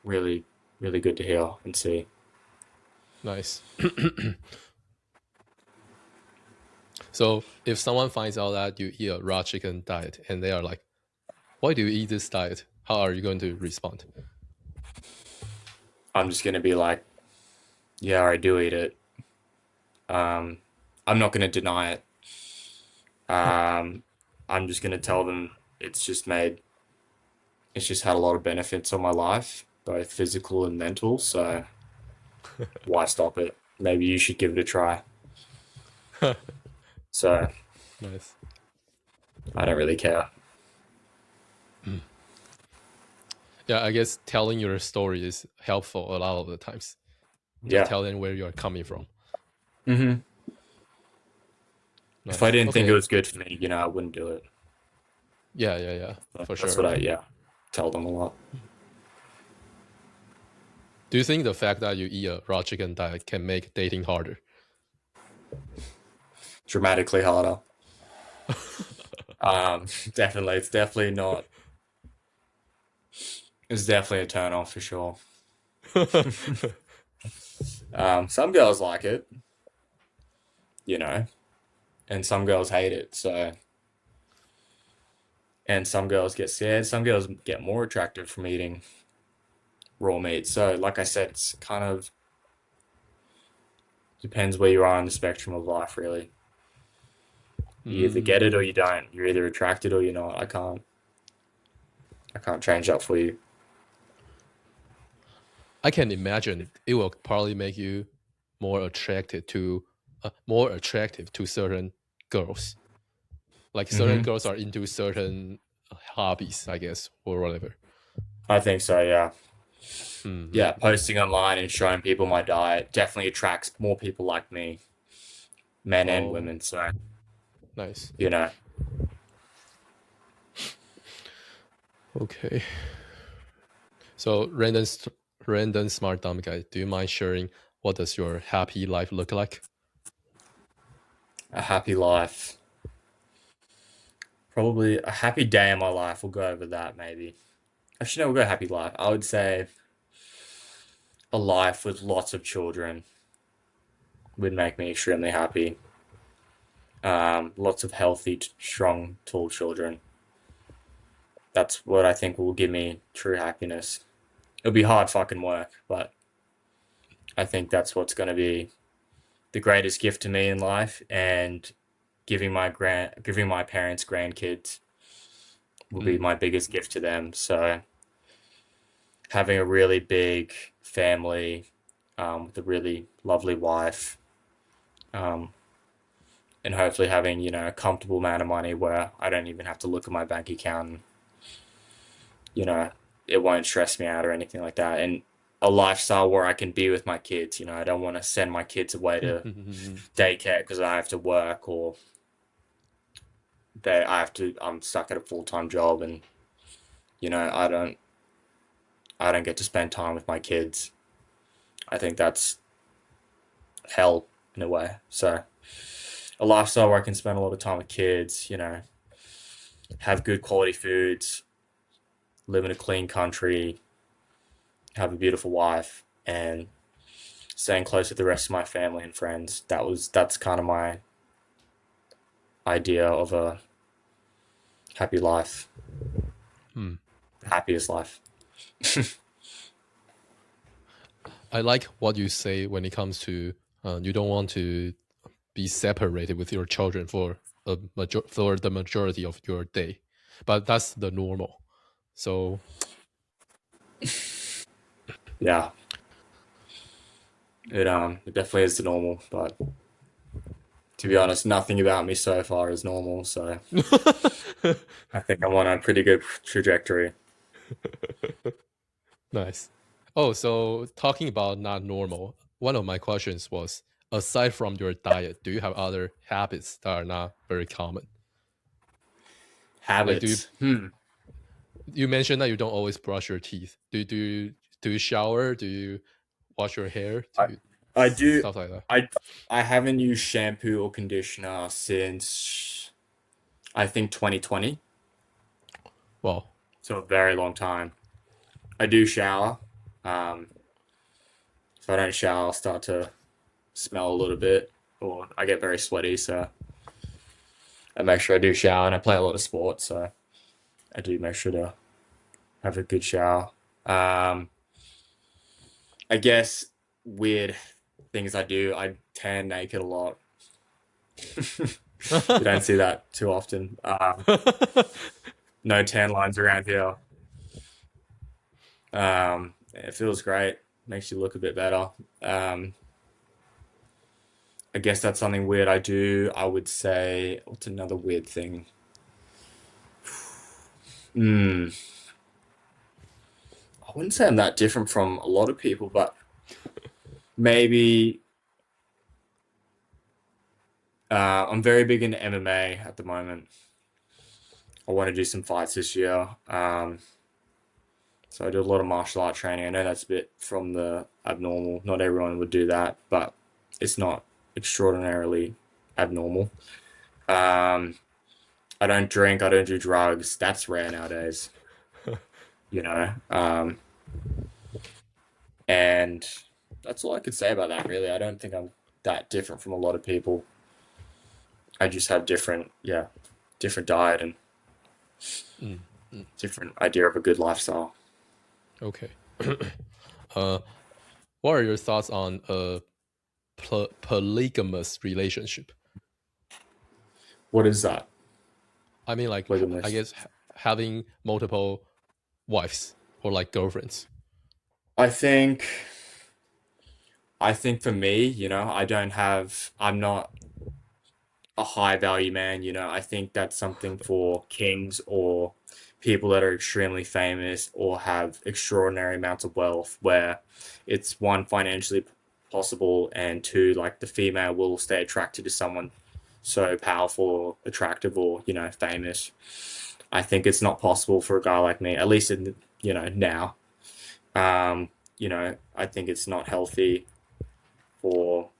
really, really good to hear and see. Nice. So if someone finds out that you eat a raw chicken diet and they are like, why do you eat this diet? How are you going to respond? I'm just gonna be like, yeah, I do eat it. Um, I'm not gonna deny it. Um, I'm just gonna tell them it's just made. It's just had a lot of benefits on my life, both physical and mental. So why stop it? Maybe you should give it a try. So Nice. I don't really care. Mm. Yeah, I guess telling your story is helpful a lot of the times. Just Yeah. tell them where you are coming from. Hmm. If I Nice. didn't think it Okay. was good for me, I wouldn't do it. Yeah, yeah, yeah. So For that's sure. what I tell them a lot. Do you think the fact that you eat a raw chicken diet can make dating harder? Dramatically harder. Definitely. It's definitely not. It's definitely a turn off for sure. Some girls like it, you know, and some girls hate it. So, and some girls get scared. Some girls get more attracted from eating raw meat. So, like I said, it's kind of depends where you are on the spectrum of life, really. You either get it or Mm, you don't. You're either attracted or you're not. I can't change that for you. I can imagine it will probably make you more attractive to certain girls. Like certain Hmm. girls are into certain hobbies, I guess, or whatever. I think so, yeah. Hmm. Yeah, posting online and showing people my diet definitely attracts more people like me, men and Oh, women. So, nice. you know, Okay. So, random smart dumb guy, do you mind sharing what does your happy life look like? a happy life. Probably a happy day in my life. We'll go over that maybe. Actually, no, we'll go happy life. I would say a life with lots of children would make me extremely happy. Lots of healthy, strong, tall children. That's what I think will give me true happiness. It'll be hard fucking work, but I think that's what's going to be the greatest gift to me in life. And giving my parents grandkids will be Mm, my biggest gift to them. So having a really big family with a really lovely wife, um, and hopefully having a comfortable amount of money where I don't even have to look at my bank account. And, you know, it won't stress me out or anything like that. And a lifestyle where I can be with my kids. I don't want to send my kids away to mm. daycare because I have to work or I'm stuck at a full-time job and you know I don't I don't get to spend time with my kids. I think that's hell in a way. So a lifestyle where I can spend a lot of time with kids, have good quality foods, live in a clean country, have a beautiful wife, and staying close with the rest of my family and friends. That's kind of my idea of a happy life, Hmm. happiest life. I like what you say when it comes to you don't want to be separated with your children for the majority of your day, but that's the normal. So, Yeah, it definitely is the normal, but to be honest, nothing about me so far is normal, so I think I'm on a pretty good trajectory. nice. Oh, so talking about not normal, one of my questions was aside from your diet, do you have other habits that are not very common? Like, Habits. you mentioned that you don't always brush your teeth? Do you shower? Do you wash your hair? Do I you I do stuff like that? I I haven't used shampoo or conditioner since I think 2020, Well, so a very long time. I do shower. Um, if I don't shower, I'll start to smell a little bit, or I get very sweaty, so I make sure I do shower, and I play a lot of sports, so I do make sure to have a good shower. Um, I guess weird things I do. I tan naked a lot. You don't see that too often. No tan lines around here. It feels great. Makes you look a bit better. Um, I guess that's something weird I do. I would say, what's another weird thing? Hmm. I wouldn't say I'm that different from a lot of people, but maybe I'm very big into MMA at the moment. I want to do some fights this year. So I do a lot of martial art training. I know that's a bit from the abnormal. Not everyone would do that, but it's not extraordinarily abnormal. Um, I don't drink. I don't do drugs. That's rare nowadays, you know. And that's all I could say about that. Really, I don't think I'm that different from a lot of people. I just have different diet and mm, mm, different idea of a good lifestyle. okay. uh, what are your thoughts on a polygamous relationship? What is that? I mean, like, I Polygamous. guess having multiple wives or like girlfriends. I think I think for me, I'm not a high value man. You know, I think that's something for kings or people that are extremely famous or have extraordinary amounts of wealth, where it's one, financially possible, and two, like the female will stay attracted to someone so powerful or attractive or, you know, famous. I think it's not possible for a guy like me, at least in, you know, now. You know, I think it's not healthy for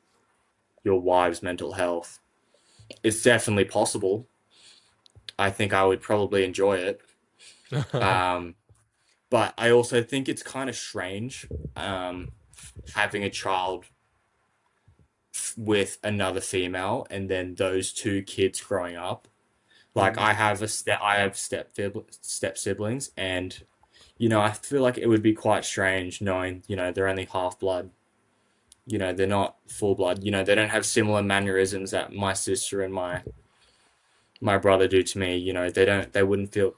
your wife's mental health. It's definitely possible. I think I would probably enjoy it. Um, but I also think it's kind of strange having a child with another female and then those two kids growing up. Like Mm, I have step siblings, and you know I feel like it would be quite strange knowing, you know, they're only half blood. You know, they're not full blood. You know, they don't have similar mannerisms that my sister and my brother do to me. You know, they wouldn't feel,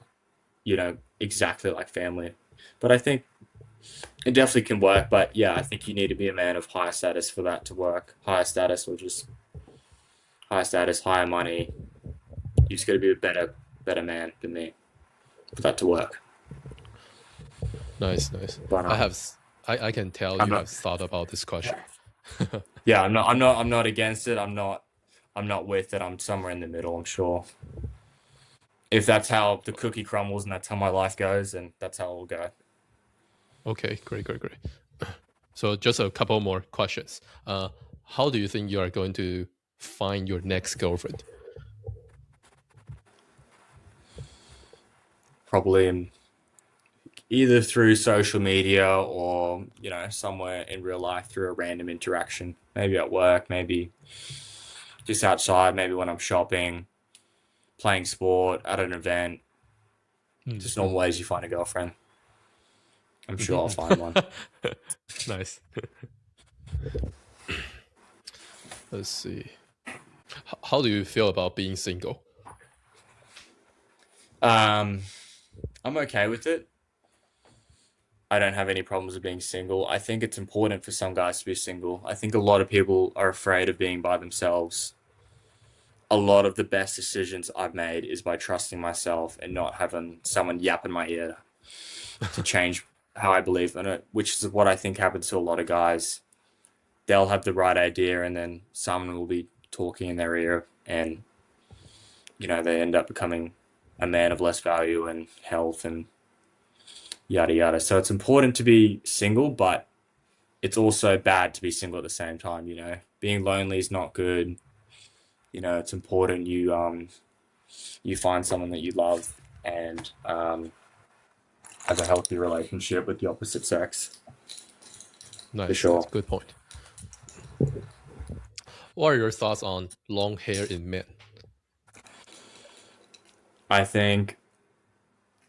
you know, exactly like family. But I think it definitely can work. But yeah, I think you need to be a man of higher status for that to work. Higher status or just higher status, higher money. You just got to be a better man than me for that to work. nice, nice. But I have, I can tell I'm you not. have thought about this question. Yeah, I'm not against it. I'm not with it. I'm somewhere in the middle. I'm sure. If that's how the cookie crumbles and that's how my life goes, and that's how it will go. Okay, great, great, great. So just a couple more questions. How do you think you are going to find your next girlfriend? Probably either through social media or, you know, somewhere in real life through a random interaction. Maybe at work, maybe just outside, maybe when I'm shopping, playing sport, at an event. Just normal Mm-hmm. ways you find a girlfriend. I'm sure I'll find one. Nice. Let's see. How do you feel about being single? Um, I'm okay with it. I don't have any problems with being single. I think it's important for some guys to be single. I think a lot of people are afraid of being by themselves. A lot of the best decisions I've made is by trusting myself and not having someone yap in my ear to change how I believe in it, which is what I think happens to a lot of guys. They'll have the right idea and then someone will be talking in their ear, and you know they end up becoming a man of less value and health and yada yada. So it's important to be single, but it's also bad to be single at the same time, you know. Being lonely is not good. You know, it's important you find someone that you love and have a healthy relationship with the opposite sex for Nice, nice. sure. Good point. What are your thoughts on long hair in men? I think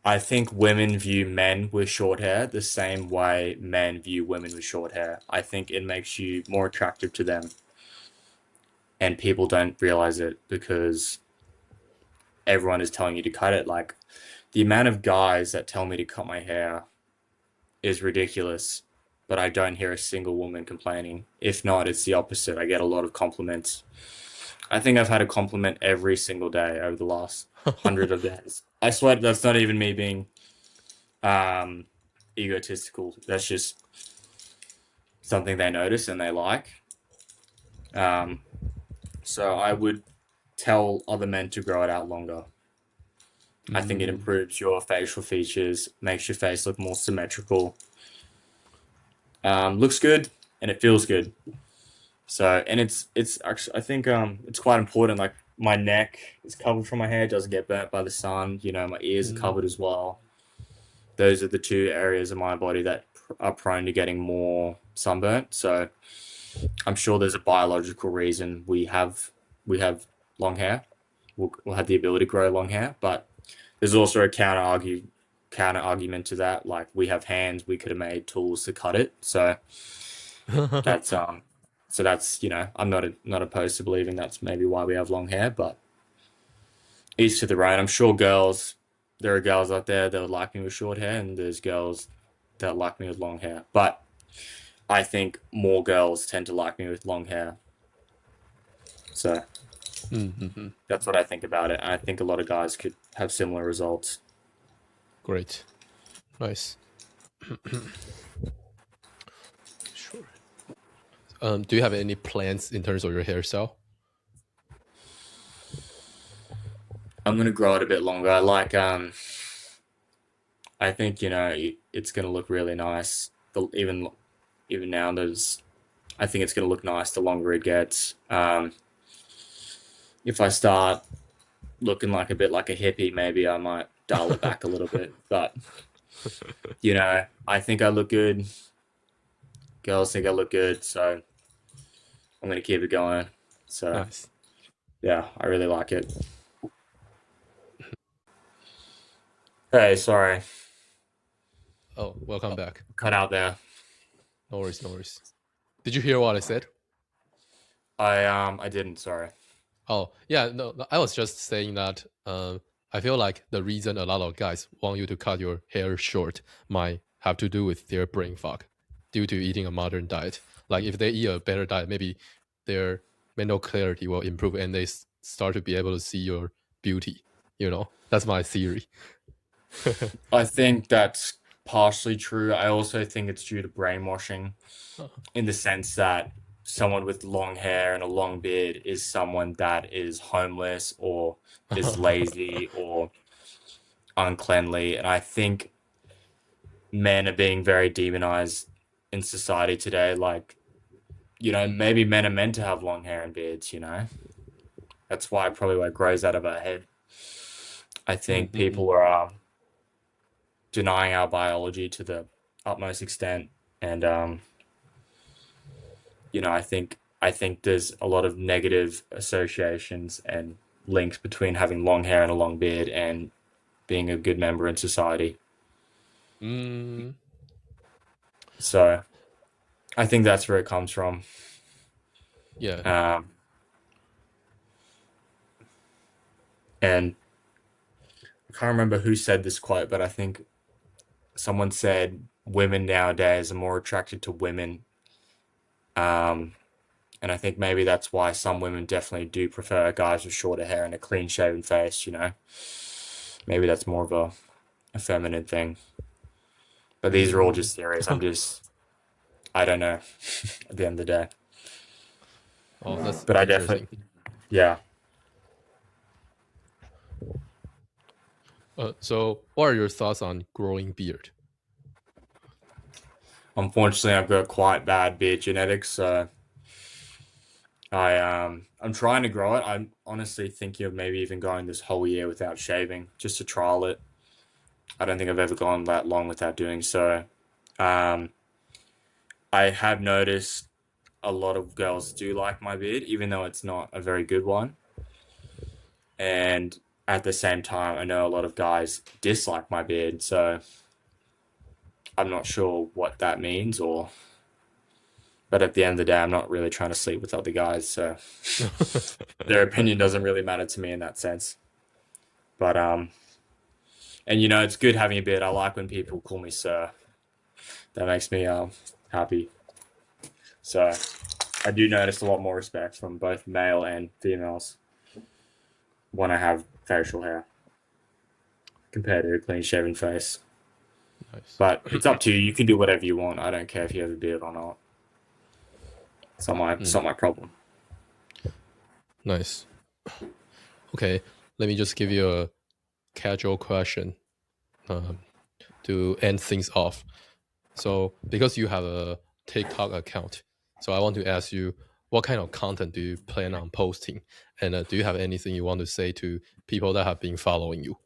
I think women view men with short hair the same way men view women with short hair. I think it makes you more attractive to them, and people don't realize it because everyone is telling you to cut it. Like the amount of guys that tell me to cut my hair is ridiculous, but I don't hear a single woman complaining. If not, it's the opposite. I get a lot of compliments. I think I've had a compliment every single day over the last hundred of days. I swear that's not even me being um, egotistical. That's just something they notice and they like. Um, so I would tell other men to grow it out longer. I think it Mm, improves your facial features, makes your face look more symmetrical, looks good, and it feels good. So, and it's actually I think it's quite important. Like my neck is covered from my hair, it doesn't get burnt by the sun. You know, my ears are mm, covered as well. Those are the two areas of my body that are prone to getting more sunburnt. So I'm sure there's a biological reason we have long hair. We'll have the ability to grow long hair, but there's also a counter argument to that. Like we have hands, we could have made tools to cut it. That's so that's, you know, I'm not opposed to believing that's maybe why we have long hair, but each to their own. I'm sure there are girls out there that would like me with short hair, and there's girls that like me with long hair. But I think more girls tend to like me with long hair. So Mm-hmm. That's what I think about it. And I think a lot of guys could have similar results. Great. Nice. Sure. Do you have any plans in terms of your hairstyle? I'm gonna grow it a bit longer. I think it's gonna look really nice. Even now, I think it's gonna look nice the longer it gets. If I start looking like a bit like a hippie, maybe I might dial it back a little bit. But I think I look good. Girls think I look good, so I'm gonna keep it going. So Nice. yeah, I really like it. Hey, sorry, Oh, welcome back. cut out there. No worries, no worries. Did you hear what I said? I didn't. Sorry. Oh, yeah, no, I was just saying that I feel like the reason a lot of guys want you to cut your hair short might have to do with their brain fog due to eating a modern diet. Like if they eat a better diet, maybe their mental clarity will improve and they start to be able to see your beauty. That's my theory. I think that's partially true. I also think it's due to brainwashing in the sense that someone with long hair and a long beard is someone that is homeless or is lazy or uncleanly. And I think men are being very demonized in society today. Like, maybe men are meant to have long hair and beards. That's why probably what grows out of our head. I think Mm-hmm. people are denying our biology to the utmost extent. And I think there's a lot of negative associations and links between having long hair and a long beard and being a good member in society. Mm, So I think that's where it comes from. yeah. Um, and I can't remember who said this quote, but I think someone said women nowadays are more attracted to women. Um, and I think maybe that's why some women definitely do prefer guys with shorter hair and a clean shaven face. Maybe that's more of a feminine thing. But these are all Mm. just theories. I don't know at the end of the day. Oh, that's But I interesting. definitely, yeah. So, what are your thoughts on growing beard? Unfortunately, I've got quite bad beard genetics, so I'm trying to grow it. I'm honestly thinking of maybe even going this whole year without shaving, just to trial it. I don't think I've ever gone that long without doing so. Um, I have noticed a lot of girls do like my beard, even though it's not a very good one. And at the same time, I know a lot of guys dislike my beard, so I'm not sure what that means or but at the end of the day, I'm not really trying to sleep with other guys, so their opinion doesn't really matter to me in that sense. But and it's good having a beard. I like when people call me sir. That makes me happy. So I do notice a lot more respect from both male and females when I have facial hair compared to a clean shaven face. Nice. But it's up to you. You can do whatever you want. I don't care if you have a beard or not. It's Mm, not my problem. nice. Okay, let me just give you a casual question um, to end things off. So, because you have a TikTok account, so I want to ask you, what kind of content do you plan on posting? And do you have anything you want to say to people that have been following you?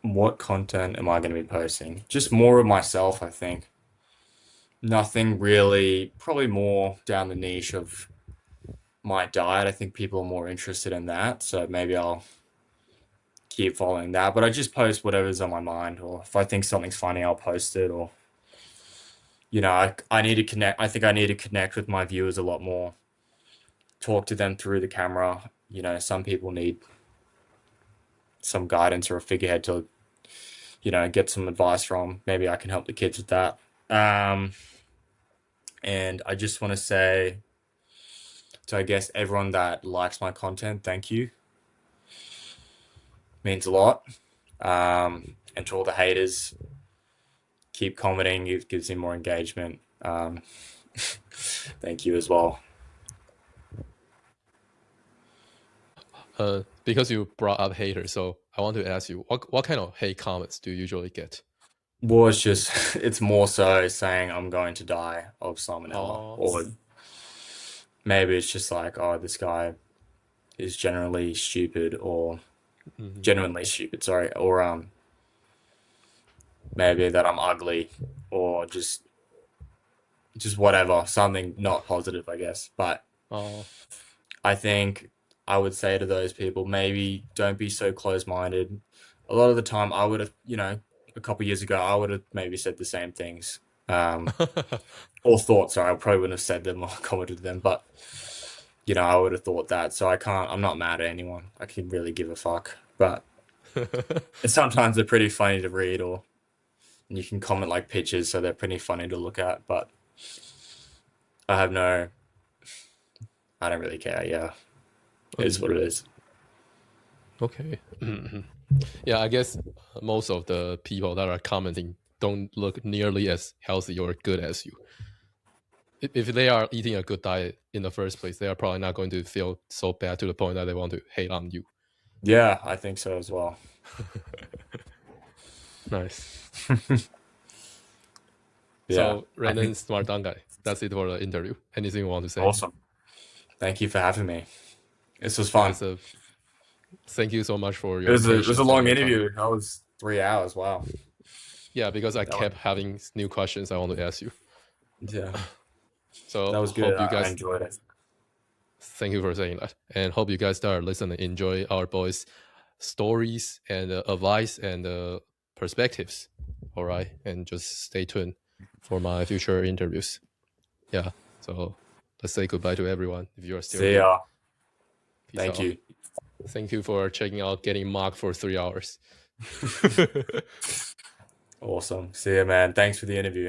What content am I going to be posting? Just more of myself, I think. Nothing really, probably more down the niche of my diet. I think people are more interested in that. So maybe I'll keep following that. But I just post whatever's on my mind, or if I think something's funny, I'll post it. Or, I need to connect. I think I need to connect with my viewers a lot more, talk to them through the camera. Some people need some guidance or a figurehead to, get some advice from. Maybe I can help the kids with that. And I just want to say So I guess everyone that likes my content, thank you. Means a lot. And to all the haters, keep commenting. It gives me more engagement. Thank you as well. Because you brought up haters, so I want to ask you, what kind of hate comments do you usually get? Well, it's just, it's more so saying I'm going to die of salmonella. Oh, Or maybe it's just like, oh, this guy is generally stupid or mhm. genuinely stupid, sorry. Or maybe that I'm ugly or just whatever, something not positive, I guess. But Oh, I think I would say to those people, maybe don't be so close-minded. A lot of the time, I would have, a couple years ago, I would have maybe said the same things, or thought. Sorry, I probably wouldn't have said them or commented them, but I would have thought that. So I can't. I'm not mad at anyone. I can really give a fuck. But sometimes they're pretty funny to read, or and you can comment like pictures, so they're pretty funny to look at. But I have no. I don't really care. Yeah, it is what it is. okay. Yeah, I guess most of the people that are commenting don't look nearly as healthy or good as you. If they are eating a good diet in the first place, they are probably not going to feel so bad to the point that they want to hate on you. Yeah, I think so as well. Nice. Yeah, So, I think Renan Smart Guy, that's it for the interview. Anything you want to say? awesome. Thank you for having me. This was Yeah, fun. thank you so much for It your was a patience and long your time. interview. That was 3 hours. Wow. Yeah, because I That was, kept having new questions I want to ask you. yeah, that So was good. hope you I guys, enjoyed it. thank you for saying that, and hope you guys that are listening enjoy our boys' stories and advice and perspectives. All right, and just stay tuned for my future interviews. Yeah, so let's say goodbye to everyone if you are still See here. ya. Peace Thank out. you. Thank you for checking out Getting Mocked for 3 hours. Awesome. See ya, man. Thanks for the interview.